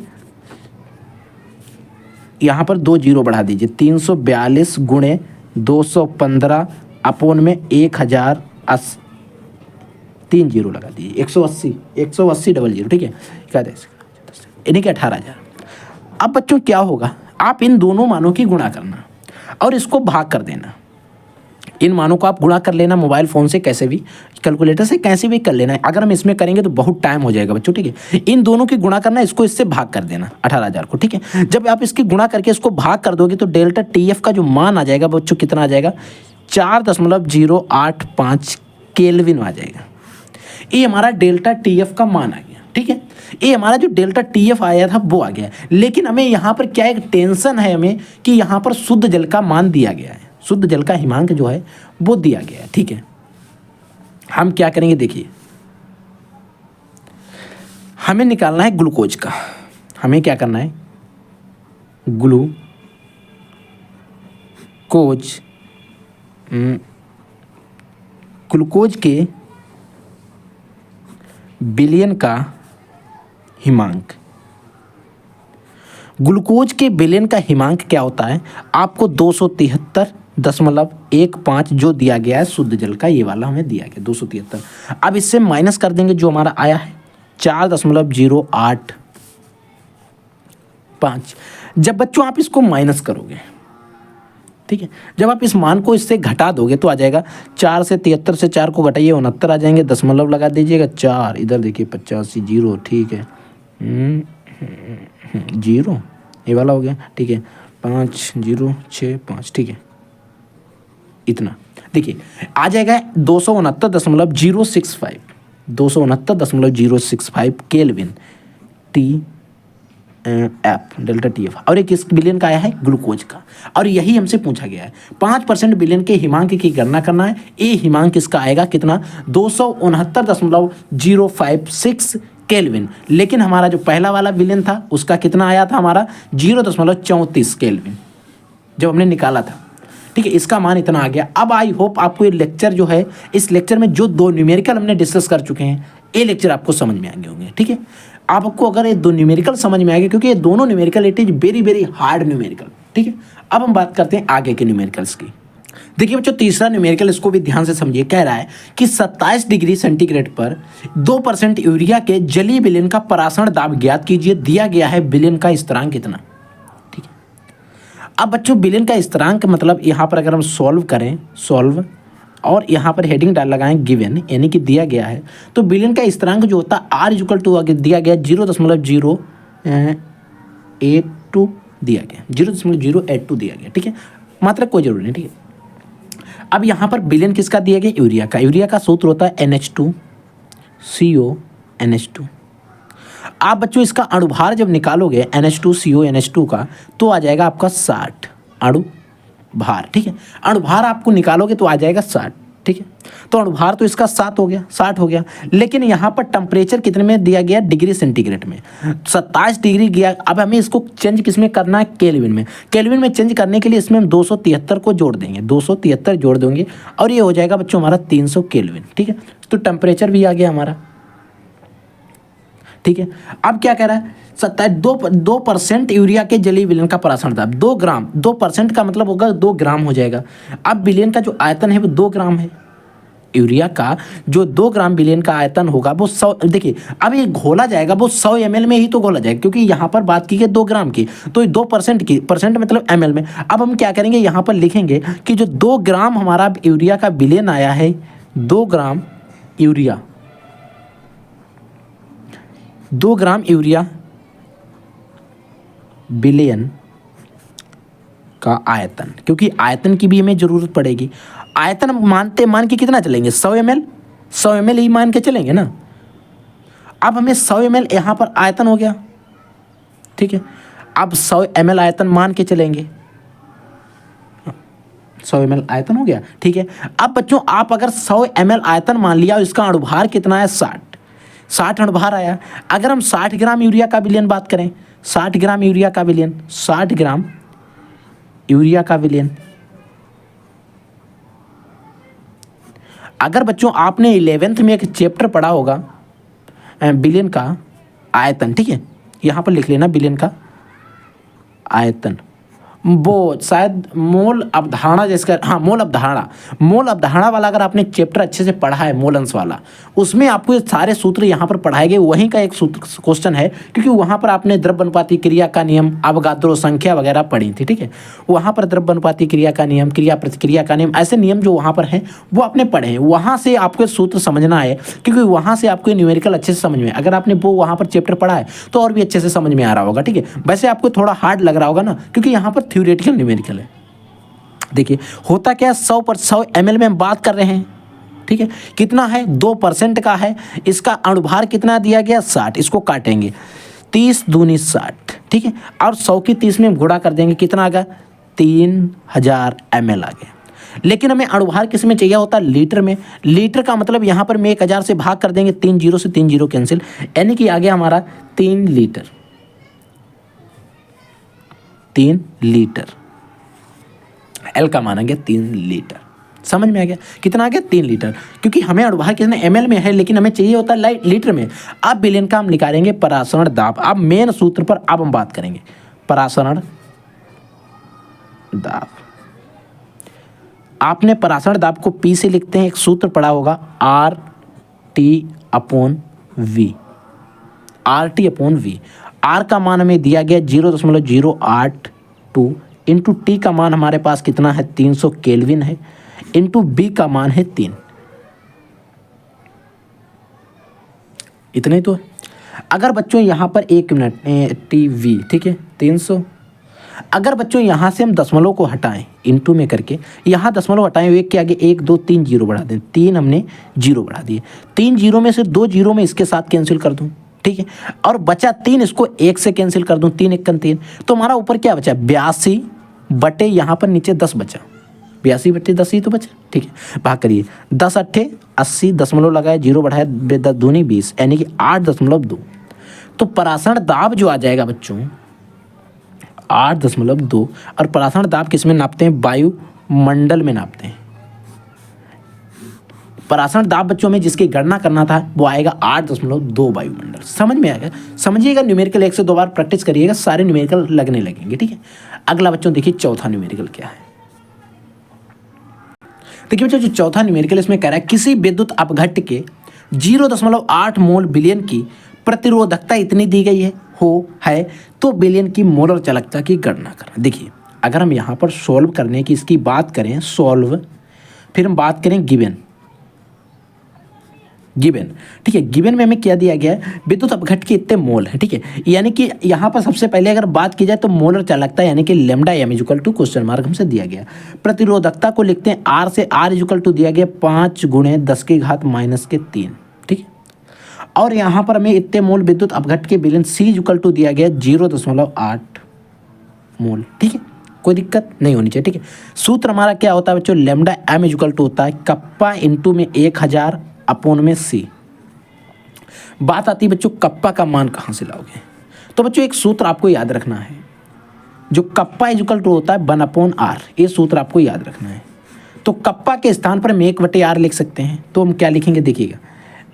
यहाँ पर 2 जीरो बढ़ा दीजिए, 342 गुणे 215 अपोन में 1080, 3 जीरो लगा दीजिए, 180 डबल जीरो, ठीक है, क्या दे यानी कि 18,000। अब बच्चों क्या होगा, आप इन दोनों मानों की गुणा करना और इसको भाग कर देना। इन मानों को आप गुणा कर लेना मोबाइल फ़ोन से, कैसे भी कैलकुलेटर से कैसे भी कर लेना है। अगर हम इसमें करेंगे तो बहुत टाइम हो जाएगा बच्चों, ठीक है। इन दोनों की गुणा करना, इसको इससे भाग कर देना 18,000 को, ठीक है। जब आप इसकी गुणा करके इसको भाग कर दोगे तो डेल्टा टी एफ का जो मान आ जाएगा बच्चों कितना आ जाएगा 4.085 केल्विन आ जाएगा। ये हमारा डेल्टा टी एफ का मान आ गया, ठीक है। ये हमारा जो डेल्टा टी एफ आया था वो आ गया, लेकिन हमें यहाँ पर क्या एक टेंशन है हमें कि यहाँ पर शुद्ध जल का मान दिया गया है, शुद्ध जल का हिमांक जो है वो दिया गया है, ठीक है। हम क्या करेंगे, देखिए हमें निकालना है ग्लूकोज का। हमें क्या करना है, ग्लूकोज के विलयन का हिमांक। ग्लूकोज के विलयन का हिमांक क्या होता है, आपको 273.15 जो दिया गया है शुद्ध जल का, ये वाला हमें दिया गया 273। अब इससे माइनस कर देंगे जो हमारा आया है 4.085। जब बच्चों आप इसको माइनस करोगे, ठीक है, जब आप इस मान को इससे घटा दोगे तो आ जाएगा 4 से 73 से 4 को घटाइए 69 आ जाएंगे, दशमलव लगा दीजिएगा 4, इधर देखिए 85 जीरो, ठीक है, जीरो ये वाला हो गया, ठीक है, 5065, ठीक है, इतना देखिए आ जाएगा 269.065 kelvin T F delta T F. और एक किस बिलियन का आया है, ग्लूकोज का, और यही हमसे पूछा गया है 5% बिलियन के हिमांक की गणना करना है। ये हिमांक इसका आएगा कितना 269.056 केल्विन, लेकिन हमारा जो पहला वाला बिलियन था उसका कितना आया था हमारा 0.34 केल्विन जब हमने निकाला था, ठीक है। इसका मान इतना आ गया। अब आई होप आपको ये लेक्चर जो है, इस लेक्चर में जो 2 न्यूमेरिकल हमने डिस्कस कर चुके हैं, ये लेक्चर आपको समझ में आ गए होंगे, ठीक है। आपको अगर ये 2 न्यूमेरिकल समझ में आ गए, क्योंकि ये दोनों numerical it is very very hard numerical, ठीक है। अब हम बात करते हैं आगे के न्यूमेरिकल्स की। देखिए बच्चों तीसरा न्यूमेरिकल, इसको भी ध्यान से समझिए, कह रहा है कि 27 डिग्री सेंटीग्रेड पर 2% यूरिया के जलीय विलयन का परासरण दाब ज्ञात कीजिए। दिया गया है विलयन का स्थिरांक कितना, ठीक है। अब बच्चों विलयन का स्थिरांक मतलब यहाँ पर अगर हम सॉल्व करें, और यहाँ पर हेडिंग डाल लगाएं गिवन, यानी कि दिया गया है। तो बिलियन का स्थिरांक जो होता है आर इक्वल टू दिया गया 0.082 दिया गया, 0.082 दिया गया, ठीक है, मात्र कोई जरूरी नहीं, ठीक है। अब यहाँ पर बिलियन किसका दिया गया? यूरिया का। यूरिया का सूत्र होता है NH2CO NH2। आप बच्चों इसका अणुभार जब निकालोगे NH2CO NH2 का, तो आ जाएगा आपका 60 अणुभार, ठीक है। अणुभार आपको निकालोगे तो आ जाएगा 60, ठीक है। तो अणुभार तो इसका 7 हो गया, 60 हो गया। लेकिन यहाँ पर टेम्परेचर कितने में दिया गया? डिग्री सेंटीग्रेड में 27 डिग्री गया। अब हमें इसको चेंज किस में करना है? केल्विन में। केल्विन में चेंज करने के लिए इसमें हम 273 को जोड़ देंगे, 273 जोड़ देंगे और ये हो जाएगा बच्चों हमारा 300 केल्विन, ठीक है। तो टेम्परेचर भी आ गया हमारा, ठीक है। अब क्या कह रहा है? 2% यूरिया के जलीय विलयन का परासरण दाब 2 ग्राम। 2% का मतलब होगा 2 ग्राम हो जाएगा। अब विलयन का जो आयतन है वो 2 ग्राम है। यूरिया का जो 2 ग्राम विलयन का आयतन होगा वो 100, देखिए अब ये घोला जाएगा वो 100 ml में ही तो घोला जाएगा, क्योंकि यहाँ पर बात की गई 2 ग्राम की, तो 2% की, परसेंट मतलब ml में। अब हम क्या करेंगे? यहाँ पर लिखेंगे कि जो 2 ग्राम हमारा यूरिया का विलयन आया है, 2 ग्राम यूरिया, 2 ग्राम यूरिया विलयन का आयतन, क्योंकि आयतन की भी हमें जरूरत पड़ेगी। आयतन मान के कितना चलेंगे? 100 ml, 100 ml ही मान के चलेंगे ना। अब हमें 100 ml यहाँ पर आयतन हो गया, ठीक है। अब 100 ml आयतन मान के चलेंगे, 100 ml आयतन हो गया, ठीक है। अब बच्चों आप अगर 100 ml आयतन मान लिया और इसका अणुभार कितना है? 60 अणुभार आया। अगर हम 60 ग्राम यूरिया का विलयन बात करें, 60 ग्राम यूरिया का विलयन, 60 ग्राम यूरिया का विलयन, अगर बच्चों आपने 11th में एक चैप्टर पढ़ा होगा विलयन का आयतन, ठीक है, यहाँ पर लिख लेना विलयन का आयतन, वो शायद मोल अवधारणा जिसका, हाँ मोल अवधारणा वाला अगर आपने चैप्टर अच्छे से पढ़ा है, मोल अंश वाला, उसमें आपको ये सारे सूत्र यहाँ पर पढ़ाए गए, वहीं का एक सूत्र क्वेश्चन है, क्योंकि वहाँ पर आपने द्रव्य अनुपाती क्रिया का नियम, अवगाद्रो संख्या वगैरह पढ़ी थी, ठीक है। वहाँ पर द्रव्य अनुपाती क्रिया का नियम, क्रिया प्रतिक्रिया का नियम, ऐसे नियम जो वहाँ पर हैं वो आपने पढ़े हैं। वहाँ से आपको सूत्र समझना है, क्योंकि वहाँ से आपको न्यूमेरिकल अच्छे से समझ में, अगर आपने वो वहाँ पर चैप्टर पढ़ा है तो और भी अच्छे से समझ में आ रहा होगा, ठीक है। वैसे आपको थोड़ा हार्ड लग रहा होगा ना, क्योंकि यहाँ पर थ्योरेटिकल न्यूमेरिकल है। देखिए होता क्या है, 100 ml में हम बात कर रहे हैं, ठीक है। कितना है? 2% का है। इसका अणुभार कितना दिया गया? 60। इसको काटेंगे, 30 दूनी 60, ठीक है। और 100 की 30 में गुणा कर देंगे, कितना आ गया? 3000 ml आ गया। लेकिन हमें अणुभार किस में चाहिए होता है? लीटर में। लीटर का मतलब यहाँ पर मैं 1000 से भाग कर देंगे, 3 0 से 3 0 कैंसिल, यानी कि आ गया हमारा 3 लीटर। 3 लीटर, एल का मान आ गया 3 लीटर। समझ में आ गया? कितना आ गया? 3 लीटर, क्योंकि हमें अणुभार कितने ml में है, लेकिन हमें चाहिए होता है लीटर में। अब विलयन का हम निकालेंगे परासरण दाब। अब मेन सूत्र पर अब हम बात करेंगे, परासरण दाब। आपने परासरण दाब को P से लिखते हैं, एक सूत्र पढ़ा होगा RT/V। RT/V। R का मान हमें दिया गया 0.082 इंटू टी का मान हमारे पास कितना है? 300 केल्विन है, इंटू बी का मान है 3। इतने तो है। अगर बच्चों यहाँ पर 1 मिनट टी, ठीक है, 300। अगर बच्चों यहाँ से हम दशमलव को हटाएं इंटू में करके, यहाँ दशमलव हटाएं, एक के आगे 1 2 3 जीरो बढ़ा दें, 3 हमने जीरो बढ़ा दिए, 3 जीरो में से 2 जीरो में इसके साथ कैंसिल कर दूं, ठीक है, और बचा 3, इसको 1 से कैंसिल कर दूं, 3 1 3, तो हमारा ऊपर क्या बचा? 82 बटे यहाँ पर नीचे 10 बचा, 82 बटे 10 ही तो बचा, ठीक है। भाग करिए, 10 8 80, दशमलव लगाए, जीरो बढ़ाया, 10 दूनी 20, यानी कि 8.2। तो परासरण दाब जो आ जाएगा बच्चों 8.2। और परासरण दाब किस में नापते हैं? वायुमंडल में नापते हैं। परासरण दाब बच्चों में जिसकी गणना करना था वो आएगा 8.2 वायुमंडल। समझ में आएगा? समझिएगा, न्यूमेरिकल 1 से 2 बार प्रैक्टिस करिएगा, सारे न्यूमेरिकल लगने लगेंगे, ठीक है। अगला बच्चों देखिए चौथा न्यूमेरिकल क्या है। देखिए बच्चों जो चौथा न्यूमेरिकल इसमें कह रहा है किसी विद्युत अपघट्ट के 0.8 मोल विलयन की प्रतिरोधकता इतनी दी गई है तो विलयन की मोलर चालकता की गणना करें। देखिए अगर हम यहाँ पर सॉल्व करने की इसकी बात करें, सॉल्व फिर हम बात करें गिवन, ठीक है। गिवन में हमें क्या दिया गया है, विद्युत अपघट के इतने मोल है, ठीक है। यानी कि यहाँ पर सबसे पहले अगर बात की जाए तो मोलर चालकता यानी कि lambda M equal to question mark हमसे दिया गया। प्रतिरोधकता को लिखते हैं आर से, आर इक्वल टू दिया गया 5 × 10⁻³ ठीक है। और यहाँ पर हमें इतने मोल विद्युत अपघट के विलयन सी इक्वल टू दिया गया 0.8 मोल, ठीक है। कोई दिक्कत नहीं होनी चाहिए, ठीक है। सूत्र हमारा क्या होता है बच्चों, लैम्डा एम इक्वल टू होता है कप्पा इंटू में 1000 अपॉन में सी। बात आती है बच्चों कप्पा का मान कहाँ से लाओगे, तो बच्चों एक सूत्र आपको याद रखना है, जो कप्पा इक्वल टू होता है 1/r, ये सूत्र आपको याद रखना है। तो कप्पा के स्थान पर हम 1/r लिख सकते हैं, तो हम क्या लिखेंगे देखिएगा,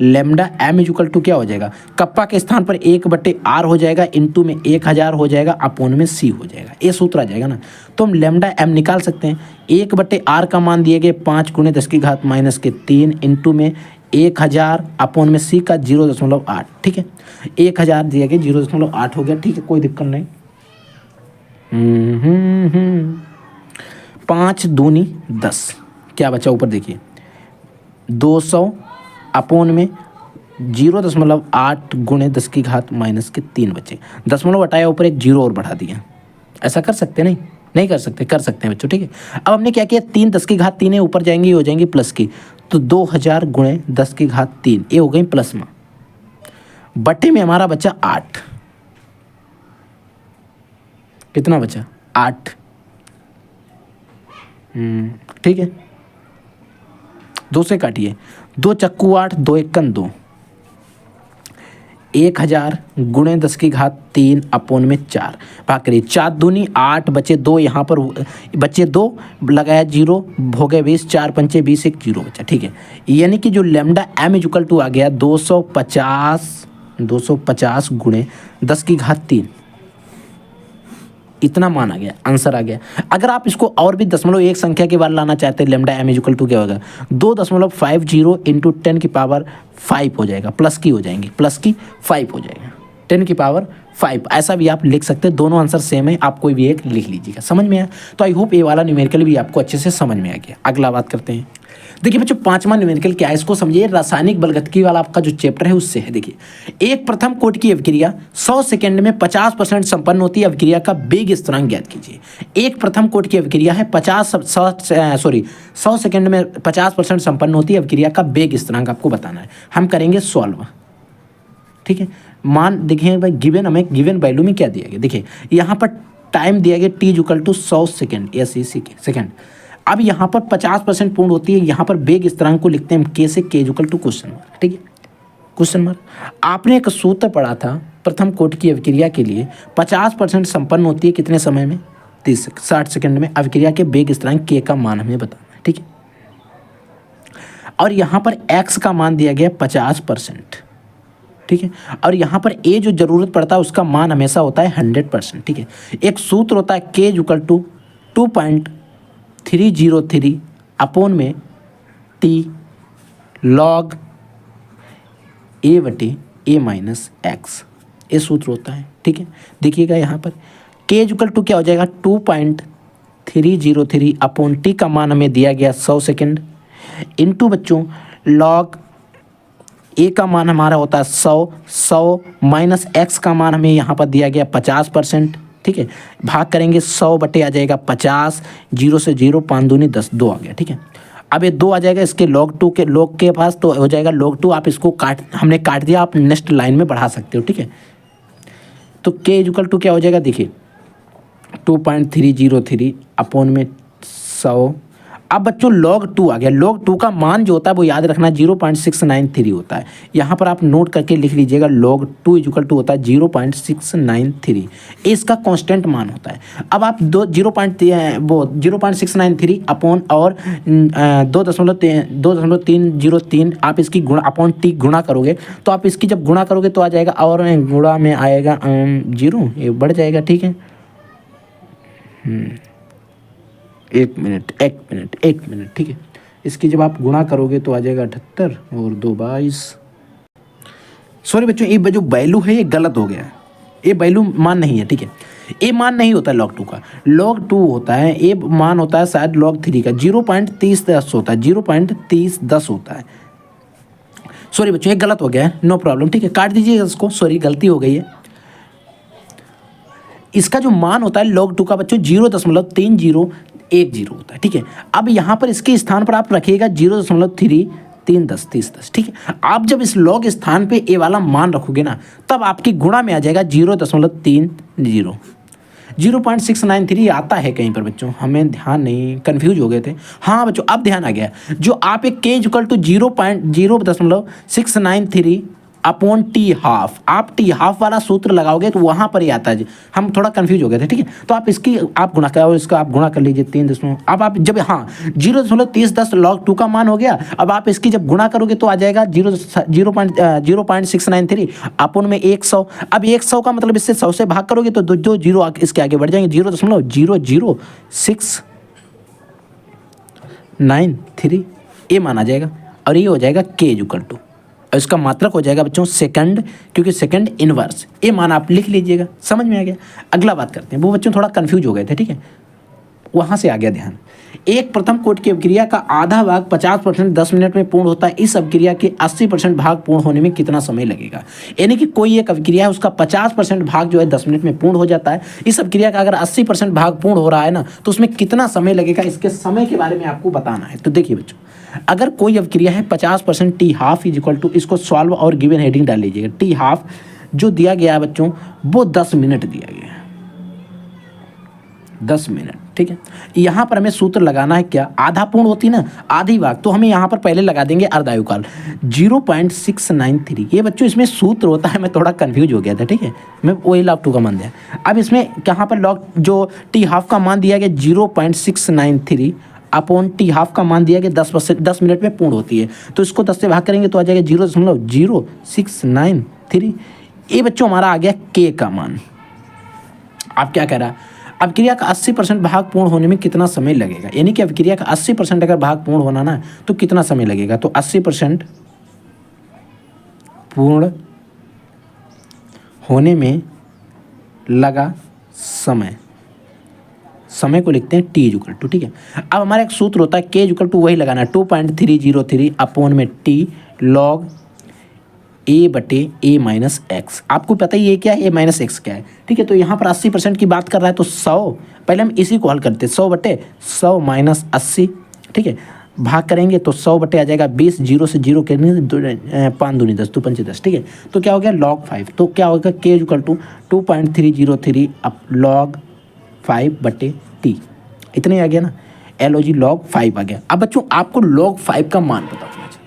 लैम्डा एम इक्वल टू क्या हो जाएगा, कप्पा के स्थान पर 1/r हो जाएगा, इंटू में 1000 हो जाएगा, अपॉन में सी हो जाएगा, ये सूत्र आ जाएगा ना। तो हम लैम्डा एम निकाल सकते हैं, 1/r का मान दिए गए 5 × 10⁻³ इंटू में 1000 अपॉन में सी का 0.8, ठीक है। 1000 दिया गया 0.8 हो गया, ठीक है, कोई दिक्कत नहीं। 5 दूनी 10, क्या बचा ऊपर देखिए 200 अपॉन में 0.8 × 10⁻³ बचे, दशमलव हटाया ऊपर एक 0 और बढ़ा दिया। ऐसा कर सकते नहीं, नहीं कर सकते, कर सकते हैं बच्चों, ठीक है। अब हमने क्या किया, 3 10⁻³ है, ऊपर जाएंगी हो जाएंगी प्लस की, तो 2000 × 10⁻³ ये हो गई प्लस में, बटे में हमारा बचा 8, कितना बचा 8, ठीक है। 2 से काटिए, 2 चक्कू 8, 2 एकन 2, 1000 × 10⁻³ अपॉन में 4 भाग करिए, 4 दूनी 8 बचे 2, यहाँ पर बचे 2 लगाया 0 हो गए 20, 4 पंचे 20, एक 0 बचा, ठीक है। यानी कि जो लैम्डा एम इक्वल टू आ गया 250 × 10⁻³ इतना मान आ गया, आंसर आ गया। अगर आप इसको और भी 0.1 संख्या के बाद लाना चाहते हैं, लैम्डा एम इक्वल टू क्या होगा, 2.50 इंटू 10⁵ हो जाएगा, प्लस की हो जाएंगी, प्लस की 5 हो जाएगा, 10⁵, ऐसा भी आप लिख सकते हैं। दोनों आंसर सेम है, आप कोई भी एक लिख लीजिएगा, समझ में आया। तो आई होप ये वाला न्यूमेरिकल भी आपको अच्छे से समझ में आ गया। अगला बात करते हैं, देखिए बच्चों 5वां न्यूमेरिकल क्या है, इसको समझिए, रासायनिक बलगतिकी वाला आपका जो चैप्टर है उससे है। देखिए, एक प्रथम कोटि की अभिक्रिया 100 सेकंड में 50% संपन्न होती है, अभिक्रिया का वेग स्थिरांक ज्ञात कीजिए। एक प्रथम कोटि की अभिक्रिया है 100 सेकंड में 50% संपन्न होती है, अभिक्रिया का वेग स्थिरांक आपको बताना है। हम करेंगे सॉल्व, ठीक है। मान देखिए भाई, गिवन हमें गिवन वैल्यू में क्या दिया गया, देखिए यहाँ पर टाइम दिया गया t equal to 100 second second. अब यहाँ पर 50% पूर्ण होती है, यहाँ पर वेग स्थिरांक को लिखते हैं हम k से, k equal to question mark, ठीक है, क्वेश्चन मार्क। आपने एक सूत्र पढ़ा था प्रथम कोटि की अभिक्रिया के लिए, 50% संपन्न होती है कितने समय में, 60 सेकंड में, अभिक्रिया के वेग स्थिरांक k का मान हमें बताना है, ठीक है। और यहाँ पर x का मान दिया गया 50%, ठीक है। और यहाँ पर a जो जरूरत पड़ता है उसका मान हमेशा होता है 100%, ठीक है। एक सूत्र होता है k इक्वल टू 2.303 अपॉन में t log a/a minus x, ये सूत्र होता है, ठीक है। देखिएगा यहाँ पर k इक्वल टू क्या हो जाएगा, 2.303 अपॉन t का मान हमें दिया गया 100 सेकेंड, इंटू बच्चों log a का मान हमारा होता है 100 माइनस x का मान हमें यहाँ पर दिया गया 50%, ठीक है। भाग करेंगे 100 बटे आ जाएगा 50, 0 से 0, 5 दूनी 10, 2 आ गया, ठीक है। अब ये 2 आ जाएगा इसके log के पास, तो हो जाएगा log 2, आप इसको हमने काट दिया, आप नेक्स्ट लाइन में बढ़ा सकते हो, ठीक है। तो k इक्वल टू क्या हो जाएगा, देखिए 2.303 अपॉन में 100। अब बच्चों log 2 आ गया, log 2 का मान जो होता है वो याद रखना 0.693 होता है। यहाँ पर आप नोट करके लिख लीजिएगा, log 2 इक्वल टू होता है 0.693, इसका कांस्टेंट मान होता है। अब आप 0.693 अपॉन और 2.303 आप इसकी गुणा अपॉन t गुणा करोगे, तो आप इसकी जब गुणा करोगे तो आ जाएगा, और गुणा में आएगा 0, ये बढ़ जाएगा, ठीक है। एक मिनट, ठीक है। इसकी जब आप गुणा करोगे तो आ जाएगा 78 और 2 22। सॉरी बच्चों, ये जो वैल्यू है ये गलत हो गया है, ये वैल्यू मान नहीं है, ठीक है। ए मान नहीं होता है log 2 का, log 2 होता है, ए मान होता है शायद log 3 का, 0.3010 होता है, 0.3010 होता है। सॉरी बच्चों, ये गलत हो गया है, नो प्रॉब्लम, ठीक है, काट दीजिए इसको, सॉरी गलती हो गई है। इसका जो मान होता है log 2 का बच्चों 0.3010 होता है, ठीक है। अब यहाँ पर इसके स्थान पर आप रखिएगा 0.310, ठीक है। आप जब इस log स्थान पे ए वाला मान रखोगे ना, तब आपकी गुणा में आ जाएगा 0.30, 0.693 आता है कहीं पर बच्चों, हमें ध्यान नहीं, कंफ्यूज हो गए थे। हाँ बच्चों, अब ध्यान आ गया। जो आप एक k equal to 0.0693 upon T half, आप टी हाफ वाला सूत्र लगाओगे तो वहाँ पर ही आता है। हम थोड़ा कंफ्यूज हो गए थे, ठीक है। तो आप इसकी आप गुणा करो, इसका आप गुणा कर लीजिए 3 अब आप जब, हाँ 0.3010 log 2 का मान हो गया। अब आप इसकी जब गुणा करोगे तो आ जाएगा 0.693 अपॉन में 100। अब 100 का मतलब इससे 100 से भाग करोगे तो जो जीरो इसके आगे बढ़ जाएंगे, 0.00693 ये मान आ जाएगा, और ये हो जाएगा k इक्वल टू, और इसका मात्रक हो जाएगा बच्चों सेकंड, क्योंकि सेकंड इनवर्स। ये मान आप लिख लीजिएगा, समझ में आ गया। अगला बात करते हैं, वो बच्चों थोड़ा कंफ्यूज हो गए थे, ठीक है, वहाँ से आ गया ध्यान। एक प्रथम कोटि की अभिक्रिया का आधा भाग 50% 10 मिनट में पूर्ण होता है, इस अभिक्रिया के 80% भाग पूर्ण होने में कितना समय लगेगा। यानी कि कोई एक अभिक्रिया है, उसका 50% भाग जो है 10 मिनट में पूर्ण हो जाता है। इस अभिक्रिया का अगर 80% भाग पूर्ण हो रहा है ना, तो उसमें कितना समय लगेगा, इसके समय के बारे में आपको बताना है। तो देखिए बच्चों, अगर कोई अभिक्रिया है 50% T half is equal to, इसको सॉल्व और गिवन हेडिंग डाल लीजिएगा। टी हाफ जो दिया गया है बच्चों वो 10 मिनट दिया गया है, 10 मिनट, ठीक है। यहाँ पर हमें सूत्र लगाना है क्या, आधा पूर्ण होती ना आधी भाग, तो हमें यहाँ पर पहले लगा देंगे अर्धायुकाल 0.693। ये बच्चों इसमें सूत्र होता है, मैं थोड़ा कंफ्यूज हो गया था, ठीक है, मैं वही log 2 का मान दिया। अब इसमें कहाँ पर log जो टी हाफ का मान दिया गया 0.693 अपॉन टी हाफ का मान दिया गया 10 मिनट में पूर्ण होती है, तो इसको 10 से भाग करेंगे तो आ जाएगा 0.0693। ये बच्चों हमारा आ गया के का मान। आप क्या कह रहा है, अभिक्रिया का 80% भाग पूर्ण होने में कितना समय लगेगा, यानी कि अभिक्रिया का 80% अगर भाग पूर्ण होना ना तो कितना समय लगेगा। तो 80% पूर्ण होने में लगा समय को लिखते हैं टी इक्वल टू, ठीक है। अब हमारा एक सूत्र होता है के इक्वल टू, वही लगाना है 2.303 अपॉन में टी लॉग ए बटे ए माइनस एक्स। आपको पता ही है क्या है ए माइनस एक्स क्या है, ठीक है। तो यहाँ पर 80% की बात कर रहा है तो 100, पहले हम इसी को हल करते हैं, 100 बटे 100 माइनस 80, ठीक है, भाग करेंगे तो 100 बटे आ जाएगा 20, 0 से 0 करने 5 दूनी 10, 2 पंचे 10, ठीक है। तो क्या हो गया log 5, तो क्या होगा के इक्वल टू 2.303 अब log 5 बटे टी, इतने आ गया ना, एलओजी log 5 आ गया। अब बच्चों आपको log 5 का मान पता होना चाहिए,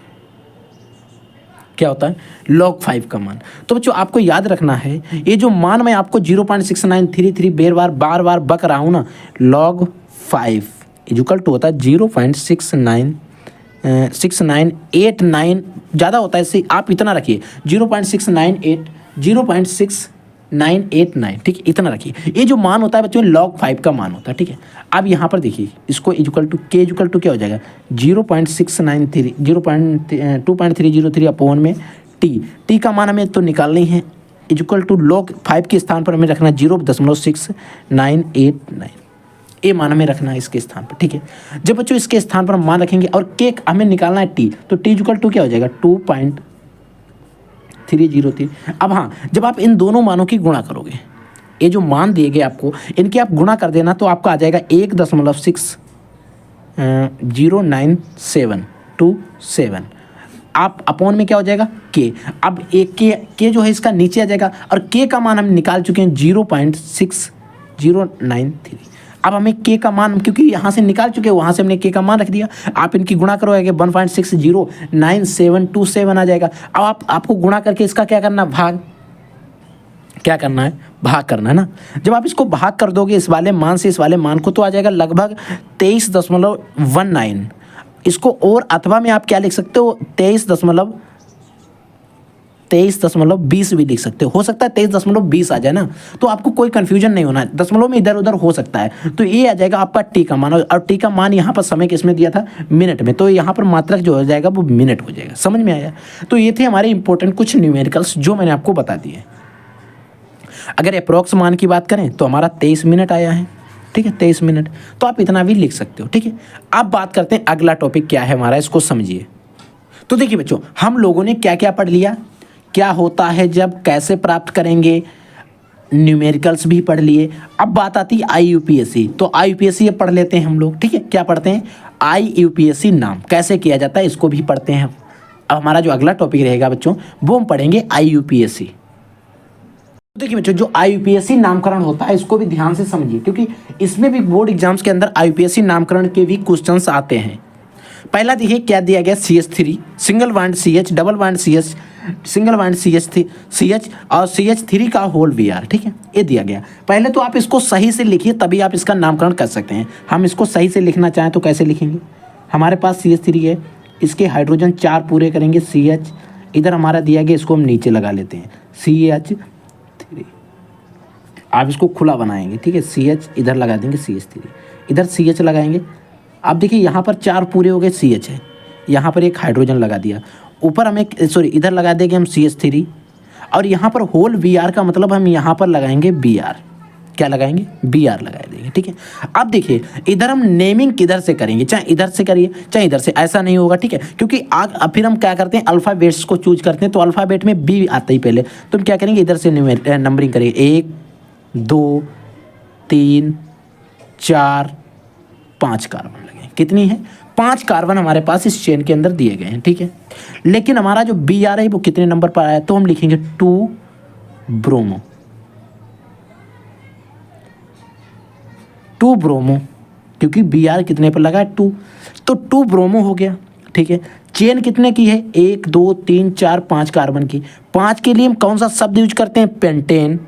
क्या होता है log 5 का मान। तो बच्चों आपको याद रखना है, ये जो मान मैं आपको 0.6933 बार बार बक रहा हूँ ना, log 5 इक्वल टू होता है 0.6989, ज़्यादा होता है इससे, आप इतना रखिए 0.689, ठीक है, इतना रखिए। ये जो मान होता है बच्चों log 5 का मान होता है, ठीक है। अब यहाँ पर देखिए इसको इक्वल टू के इक्वल टू क्या हो जाएगा 0.303 अपॉन में टी का मान हमें तो निकालनी है, इक्वल टू log 5 के स्थान पर हमें रखना 0.6989, ए मान हमें रखना है इसके स्थान पर, ठीक है। जब बच्चों इसके स्थान पर हम मान रखेंगे और के हमें निकालना है टी, तो टी इक्वल टू क्या हो जाएगा 2.303। अब हाँ, जब आप इन दोनों मानों की गुणा करोगे, ये जो मान दिए गए आपको इनकी आप गुणा कर देना तो आपका आ जाएगा 1.60927। आप अपॉन में क्या हो जाएगा के। अब एक के जो है इसका नीचे आ जाएगा, और के का मान हम निकाल चुके हैं 0.6093। अब हमें के का मान, क्योंकि यहाँ से निकाल चुके हैं वहाँ से हमने के का मान रख दिया, आप इनकी गुणा करोगे 1.609727 आ जाएगा। अब आपको गुणा करके इसका क्या करना, भाग करना है ना। जब आप इसको भाग कर दोगे इस वाले मान से इस वाले मान को, तो आ जाएगा लगभग 23.19। इसको और अथवा में आप क्या लिख सकते हो 23.20 भी लिख सकते हो सकता है 23.20 आ जाए ना, तो आपको कोई कंफ्यूजन नहीं होना है, दशमलव में इधर उधर हो सकता है। तो ये आ जाएगा आपका टी का मान, और टी का मान यहाँ पर समय किसमें दिया था, मिनट में, तो यहाँ पर मात्रक जो हो जाएगा वो मिनट हो जाएगा। समझ में आया। तो ये थे हमारे इंपॉर्टेंट कुछ न्यूमेरिकल्स जो मैंने आपको बता दिए। अगर अप्रॉक्स मान की बात करें तो हमारा 23 मिनट आया है, ठीक है, 23 मिनट। तो आप इतना भी लिख सकते हो, ठीक है। अब बात करते हैं अगला टॉपिक क्या है हमारा, इसको समझिए। तो देखिए बच्चों, हम लोगों ने क्या क्या पढ़ लिया, क्या होता है जब, कैसे प्राप्त करेंगे, न्यूमेरिकल्स भी पढ़ लिए। अब बात आती है IUPAC। तो IUPAC अब पढ़ लेते हैं हम लोग, ठीक है। क्या पढ़ते हैं, IUPAC नाम कैसे किया जाता है इसको भी पढ़ते हैं। अब हमारा जो अगला टॉपिक रहेगा बच्चों, वो हम पढ़ेंगे IUPAC। देखिए बच्चों, जो IUPAC नामकरण होता है इसको भी ध्यान से समझिए, क्योंकि इसमें भी बोर्ड एग्जाम्स के अंदर IUPAC नामकरण के भी क्वेश्चंस आते हैं। पहला देखिए क्या दिया गया, CH3 single bond CH, double bond CH, single bond CH और CH3 का होल Br, ठीक है, ये दिया गया। पहले तो आप इसको सही से लिखिए, तभी आप इसका नामकरण कर सकते हैं। हम इसको सही से लिखना चाहें तो कैसे लिखेंगे, हमारे पास CH3 है, इसके हाइड्रोजन 4 पूरे करेंगे, CH इधर हमारा दिया गया, इसको हम नीचे लगा लेते हैं CH3। आप इसको खुला बनाएंगे, ठीक है, CH इधर लगा देंगे, CH3 इधर CH लगाएंगे। अब देखिए यहाँ पर 4 पूरे हो गए, CH है, यहाँ पर एक हाइड्रोजन लगा दिया, ऊपर हम एक इधर लगा देंगे हम CH3, और यहाँ पर होल Br का मतलब हम यहाँ पर लगाएंगे Br। क्या लगाएंगे, Br लगा देंगे, ठीक है। अब देखिए इधर हम नेमिंग किधर से करेंगे, चाहे इधर से करिए चाहे इधर से, ऐसा नहीं होगा, ठीक है, क्योंकि अब फिर हम क्या करते हैं, अल्फ़ाबेट्स को चूज करते हैं। तो अल्फ़ाबेट में B आता ही पहले, तो हम क्या करेंगे, इधर से नंबरिंग करेंगे, 1 2 3 4 5 कार्बन लगे। कितनी है, 5 कार्बन हमारे पास इस चेन के अंदर दिए गए हैं, ठीक है। लेकिन हमारा जो Br है वो कितने नंबर पर आया, तो हम लिखेंगे 2 ब्रोमो, 2 ब्रोमो, क्योंकि Br कितने पर लगा है, 2, तो 2 ब्रोमो हो गया, ठीक है। चेन कितने की है, 1 2 3 4 5 कार्बन की। 5 के लिए हम कौन सा शब्द यूज करते हैं, पेंटेन,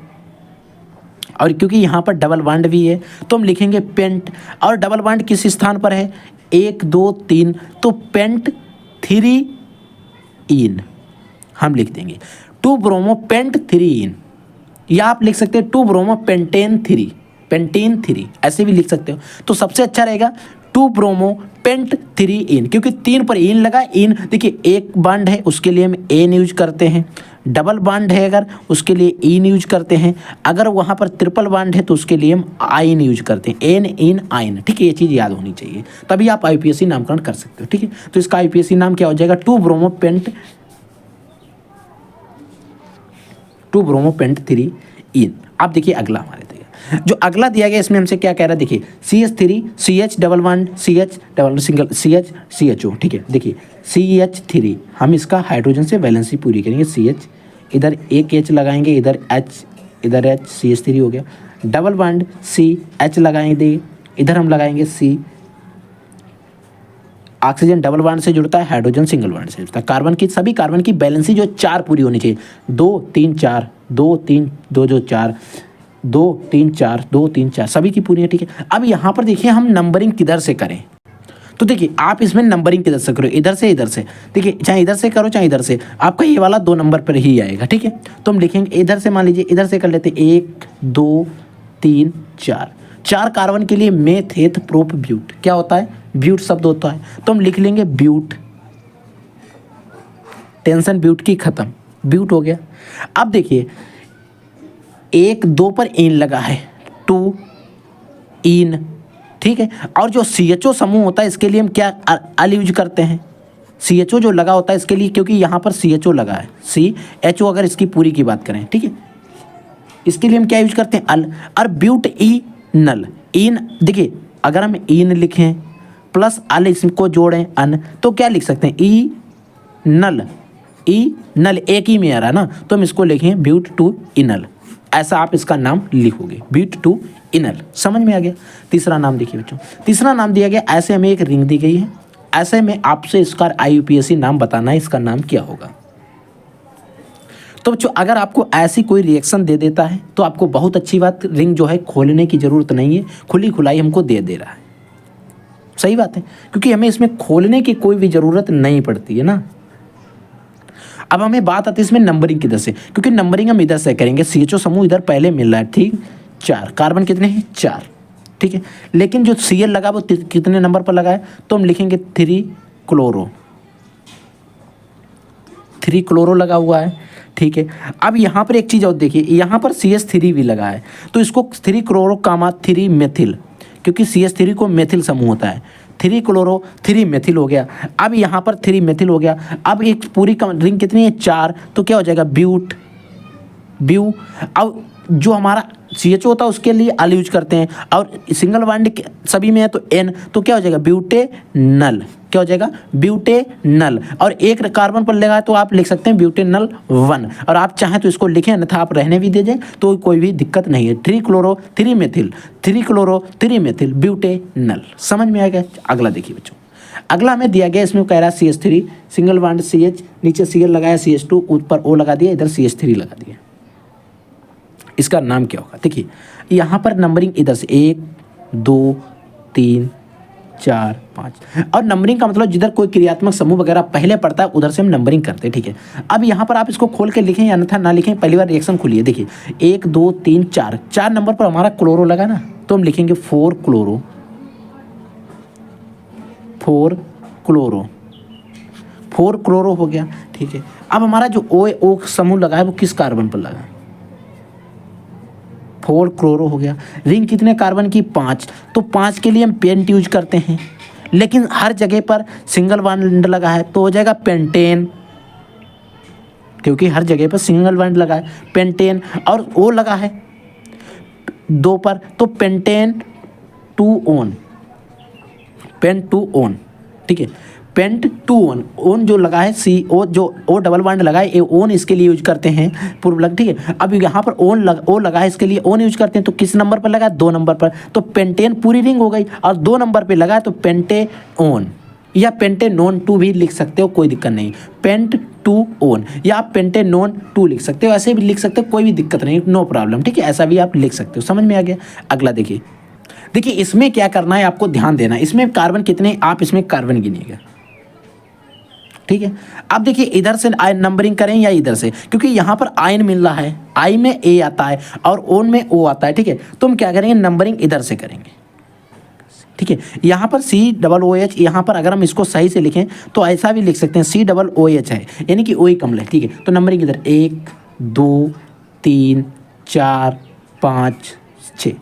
और क्योंकि यहाँ पर डबल बॉन्ड भी है तो हम लिखेंगे पेंट, और डबल बॉन्ड किस स्थान पर है, 1 2 3, तो पेंट 3 इन हम लिख देंगे, 2 ब्रोमो पेंट 3 इन, या आप लिख सकते हैं 2 ब्रोमो पेंटेन 3 ऐसे भी लिख सकते हो। तो सबसे अच्छा रहेगा 2 ब्रोमो पेंट 3 इन, क्योंकि 3 पर इन लगा। इन देखिए, एक बॉन्ड है उसके लिए हम एन यूज करते हैं, डबल बॉन्ड है अगर उसके लिए इन यूज करते हैं, अगर वहाँ पर ट्रिपल बॉन्ड है तो उसके लिए हम आइन यूज करते हैं, एन इन आइन, ठीक है। ये चीज़ याद होनी चाहिए, तभी आप IUPAC नामकरण कर सकते हो, ठीक है। तो इसका IUPAC नाम क्या हो जाएगा, 2 ब्रोमो पेंट 3 इन। अब देखिए अगला हमारे जो अगला दिया गया, इसमें हमसे क्या कह रहा है, देखिए CH3 CH double bond CH double single CH CHO, ठीक है। देखिए CH3 हम इसका हाइड्रोजन से वैलेंसी पूरी करेंगे, CH इधर एक H लगाएंगे, इधर H इधर H, CH3 हो गया। डबल बॉन्ड CH लगाएंगे, इधर हम लगाएंगे C। ऑक्सीजन डबल बॉन्ड से जुड़ता है, हाइड्रोजन सिंगल बॉन्ड से जुड़ता है। कार्बन की सभी कार्बन की बैलेंसी जो 4 पूरी होनी चाहिए, 2 3 4 2 3 2 जो 4 2 3 4 2 3 4 सभी की पूरी है, ठीक है। अब यहाँ पर देखिए हम नंबरिंग किधर से करें, तो देखिए आप इसमें नंबरिंग किधर से करो, इधर से इधर से, देखिए चाहे इधर से करो चाहे इधर से, आपका ये वाला 2 नंबर पर ही आएगा, ठीक है। तो हम लिखेंगे इधर से, मान लीजिए इधर से कर लेते 1 2 3 4 कार्बन के लिए मेथेथ प्रोप ब्यूट, क्या होता है, ब्यूट शब्द होता है, तो हम लिख लेंगे ब्यूट, टेंशन ब्यूट की खत्म, ब्यूट हो गया। अब देखिए 1 2 पर इन लगा है, 2 इन, ठीक है। और जो CHO समूह होता है इसके लिए हम क्या अल यूज करते हैं, CHO जो लगा होता है इसके लिए, क्योंकि यहाँ पर CHO लगा है, CHO अगर इसकी पूरी की बात करें, ठीक है, इसके लिए हम क्या यूज करते हैं, अल। और ब्यूट ई नल, इन देखिए अगर हम इन लिखें प्लस अल इसको जोड़ें अन, तो क्या लिख सकते हैं, ई नल एक ही में आ रहा है ना, तो हम इसको लिखें ब्यूट टू इनल, ऐसा आप इसका नाम लिखोगे, ब्यूट टू इनल। समझ में आ गया। तीसरा नाम देखिए बच्चों, तीसरा नाम दिया गया, ऐसे हमें एक रिंग दी गई है, ऐसे में आपसे इसका IUPAC नाम बताना है, इसका नाम क्या होगा। तो बच्चों अगर आपको ऐसी कोई रिएक्शन दे देता है तो आपको बहुत अच्छी बात, रिंग जो है खोलने की ज़रूरत नहीं है, खुली खुलाई हमको दे रहा है, सही बात है, क्योंकि हमें इसमें खोलने की कोई भी ज़रूरत नहीं पड़ती है ना। अब हमें बात आती है इसमें नंबरिंग किधर से, क्योंकि नंबरिंग हम इधर से करेंगे, CHO समूह इधर पहले मिल रहा है, ठीक, 4 कार्बन कितने हैं, 4, ठीक है। लेकिन जो Cl लगा वो कितने नंबर पर लगा है, तो हम लिखेंगे 3 क्लोरो लगा हुआ है, ठीक है। अब यहाँ पर एक चीज़ और देखिए, यहाँ पर CH3 भी लगा है, तो इसको 3 क्लोरो कामा 3 मेथिल, क्योंकि CH3 को मेथिल समूह होता है, 3 क्लोरो 3 मेथिल हो गया। अब यहाँ पर 3 मेथिल हो गया। अब एक पूरी रिंग कितनी है 4, तो क्या हो जाएगा ब्यूट ब्यू। अब जो हमारा CH होता है उसके लिए अल यूज करते हैं, और सिंगल बॉन्ड सभी में है तो N, तो क्या हो जाएगा ब्यूटेनल, क्या हो जाएगा ब्यूटेनल। और एक कार्बन पर लगा है तो आप लिख सकते हैं ब्यूटेनल 1, और आप चाहें तो इसको लिखें, अन्यथा आप रहने भी दे दें तो कोई भी दिक्कत नहीं है। 3 chloro 3 methyl, 3 chloro 3 methyl butanal. समझ में आ गया। अगला देखिए बच्चों, अगला हमें दिया गया, इसमें कह रहा है CH3 सिंगल बॉन्ड CH, नीचे Cl लगाया, CH2 ऊपर O लगा दिया, इधर CH3 लगा दिया। इसका नाम क्या होगा? देखिए यहाँ पर नंबरिंग इधर से 1 2 3 4 5, और नंबरिंग का मतलब जिधर कोई क्रियात्मक समूह वगैरह पहले पड़ता है उधर से हम नंबरिंग करते हैं, ठीक है। अब यहाँ पर आप इसको खोल के लिखें या अन्यथा ना लिखें, पहली बार रिएक्शन खुलिए। देखिए 1 2 3 4, 4 नंबर पर हमारा क्लोरो लगा ना, तो हम लिखेंगे 4 क्लोरो, 4 क्लोरो, 4 क्लोरो हो गया, ठीक है। अब हमारा जो O समूह लगा है वो किस कार्बन पर लगा है? 4 क्लोरो हो गया। रिंग कितने कार्बन की? 5, तो 5 के लिए हम पेंट यूज करते हैं, लेकिन हर जगह पर सिंगल बॉन्ड लगा है तो हो जाएगा पेंटेन, क्योंकि हर जगह पर सिंगल बॉन्ड लगा है पेंटेन। और O लगा है 2 पर, तो पेंटेन 2 ओन, पेंट 2 ओन, ठीक है। पेंट 2 ओन, ओन जो लगा है CO, जो O डबल बॉन्ड लगा है, ये ओन इसके लिए यूज करते हैं पूर्व लग, ठीक है। अब यहाँ पर O लगा है, इसके लिए ओन यूज करते हैं, तो किस नंबर पर लगा है? 2 नंबर पर, तो पेंटेन पूरी रिंग हो गई। और 2 नंबर पे लगा है तो पेंटे ओन या पेंटेनोन 2 भी लिख सकते हो, कोई दिक्कत नहीं। पेंट 2 ओन या आप पेंटेनोन 2 लिख सकते हो, ऐसे भी लिख सकते हो, कोई भी दिक्कत नहीं, नो प्रॉब्लम, ठीक है। ऐसा भी आप लिख सकते हो। समझ में आ गया। अगला देखिए, देखिए इसमें क्या करना है, आपको ध्यान देना है। इसमें कार्बन कितने, आप इसमें कार्बन गिनिएगा, ठीक है। अब देखिए इधर से आयन नंबरिंग करें या इधर से, क्योंकि यहाँ पर आयन मिल रहा है, आई में A आता है और ओन में O आता है, ठीक है। तो हम क्या करेंगे, नंबरिंग इधर से करेंगे, ठीक है। यहाँ पर COOH, यहाँ पर अगर हम इसको सही से लिखें तो ऐसा भी लिख सकते हैं COOH है, यानी कि OH अम्ल है, ठीक है। तो नंबरिंग इधर 1 2 3 4 5 6,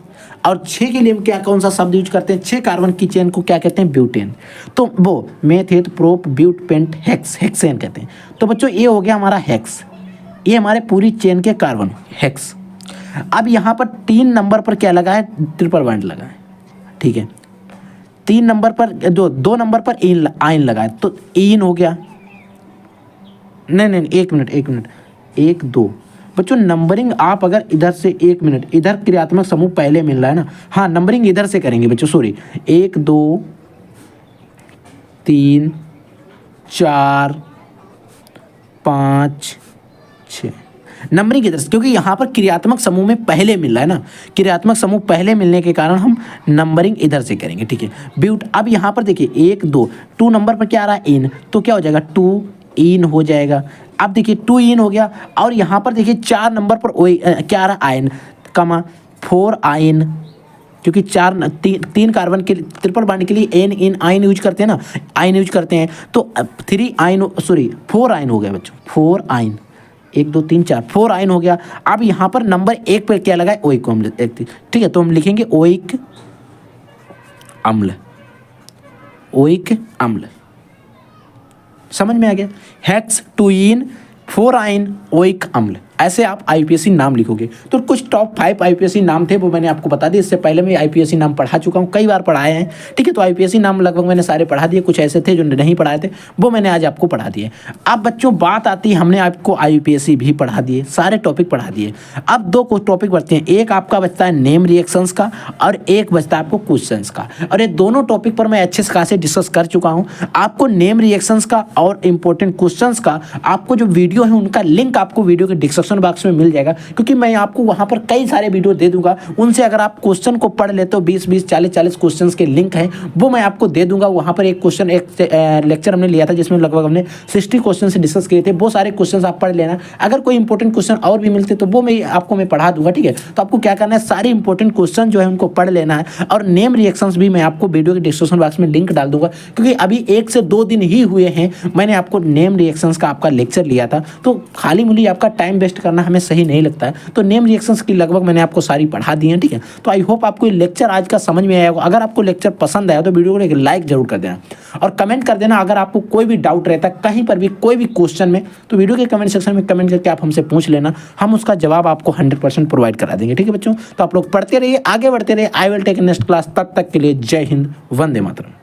और 6 के लिए हम क्या कौन सा शब्द यूज करते हैं? 6 कार्बन की चेन को क्या कहते हैं? ब्यूटेन। तो वो meth eth prop but pent hex, hexane कहते हैं। तो बच्चों ये हो गया हमारा हेक्स, ये हमारे पूरी चेन के कार्बन हेक्स। अब यहाँ पर 3 नंबर पर क्या लगा है? ट्रिपल बॉन्ड लगा है, ठीक है। 3 नंबर पर जो 2 नंबर पर आयन लगा है, तो इन हो गया। नहीं, एक मिनट 1 2 बच्चों, नंबरिंग आप अगर इधर से 1 मिनट, इधर क्रियात्मक समूह पहले मिल रहा है ना, हाँ नंबरिंग इधर से करेंगे बच्चों, सॉरी। 1 2 3 4 5 6 नंबरिंग इधर से, क्योंकि यहाँ पर क्रियात्मक समूह में पहले मिल रहा है ना, क्रियात्मक समूह पहले मिलने के कारण हम नंबरिंग इधर से करेंगे, ठीक है। ब्यूट, अब यहाँ पर देखिए 1 2 नंबर पर क्या आ रहा है? इन, तो क्या हो जाएगा? 2 इन हो जाएगा। अब देखिए 2 इन हो गया, और यहाँ पर देखिए 4 नंबर पर क्या आ रहा है? आयन, कमा 4 आयन, क्योंकि 3 कार्बन के ट्रिपल बॉन्ड के लिए एन इन आयन यूज करते हैं ना, आयन यूज करते हैं, तो 3 आयन, सॉरी 4 आयन हो गया बच्चों, 4 आयन, 1 2 3 4 4 आयन हो गया। अब यहाँ पर नंबर 1 पर क्या लगा है? ओइक अम्ल, ठीक है। तो हम लिखेंगे ओइक अम्ल, ओइक अम्ल। समझ में आ गया। हेक्स 2 इन 4 आयन ओइक अम्ल, ऐसे आप IUPAC नाम लिखोगे। तो कुछ टॉप 5 IUPAC नाम थे, वो मैंने आपको बता दिए। इससे पहले मैं IUPAC नाम पढ़ा चुका हूँ, कई बार पढ़ाए हैं, ठीक है। तो IUPAC नाम लगभग मैंने सारे पढ़ा दिए, कुछ ऐसे थे जो नहीं पढ़ाए थे, वो मैंने आज आपको पढ़ा दिए। अब बच्चों बात आती है, हमने आपको IUPAC भी पढ़ा दिए, सारे टॉपिक पढ़ा दिए। अब 2 कुछ टॉपिक बचते हैं, एक आपका बचता है नेम रिएक्शंस का, और एक बचता है आपको क्वेश्चंस का। और ये दोनों टॉपिक पर मैं अच्छे से खासे डिस्कस कर चुका हूँ। आपको नेम रिएक्शंस का और इंपॉर्टेंट क्वेश्चंस का आपको जो वीडियो है उनका लिंक आपको वीडियो के डिस्क्रिप्शन डिस्क्रिप्शन बॉक्स में मिल जाएगा, क्योंकि मैं आपको वहाँ पर कई सारे वीडियो दे दूंगा। उनसे अगर आप क्वेश्चन को पढ़ लेते हो 20-20, 40-40 क्वेश्चन के लिंक हैं, वो मैं आपको दे दूंगा। वहाँ पर एक क्वेश्चन, एक लेक्चर हमने लिया था जिसमें लगभग हमने 60 क्वेश्चन से डिस्कस किए थे। वो सारे क्वेश्चन आप पढ़ लेना। अगर कोई इंपॉर्टेंट क्वेश्चन और भी मिलते तो वो मैं पढ़ा दूंगा, ठीक है। तो आपको क्या करना है, सारे इंपॉर्टेंट क्वेश्चन जो है उनको पढ़ लेना है। और नेम रिएक्शंस भी मैं आपको वीडियो के डिस्क्रिप्शन बॉक्स में लिंक डाल दूंगा, क्योंकि अभी 1 से 2 दिन ही हुए हैं मैंने आपको नेम रिएक्शंस का आपका लेक्चर लिया था। तो खाली मुली आपका टाइम वेस्ट करना हमें सही नहीं लगता है। तो नेम रिएक्शंस की लगभग मैंने आपको सारी पढ़ा दी है, ठीक है। तो आई होप आपको ये लेक्चर आज का समझ में आया होगा। अगर आपको लेक्चर पसंद आया तो वीडियो को एक लाइक जरूर कर देना और कमेंट कर देना। अगर आपको कोई भी डाउट रहता है कहीं पर भी, कोई भी क्वेश्चन में, तो वीडियो के कमेंट सेक्शन में कमेंट करके आप हमसे पूछ लेना। हम उसका जवाब आपको 100% प्रोवाइड करा देंगे, ठीक है बच्चों। तो आप लोग पढ़ते रहिए, आगे बढ़ते रहिए। I will take next class. तब तक के लिए जय हिंद, वंदे मातरम।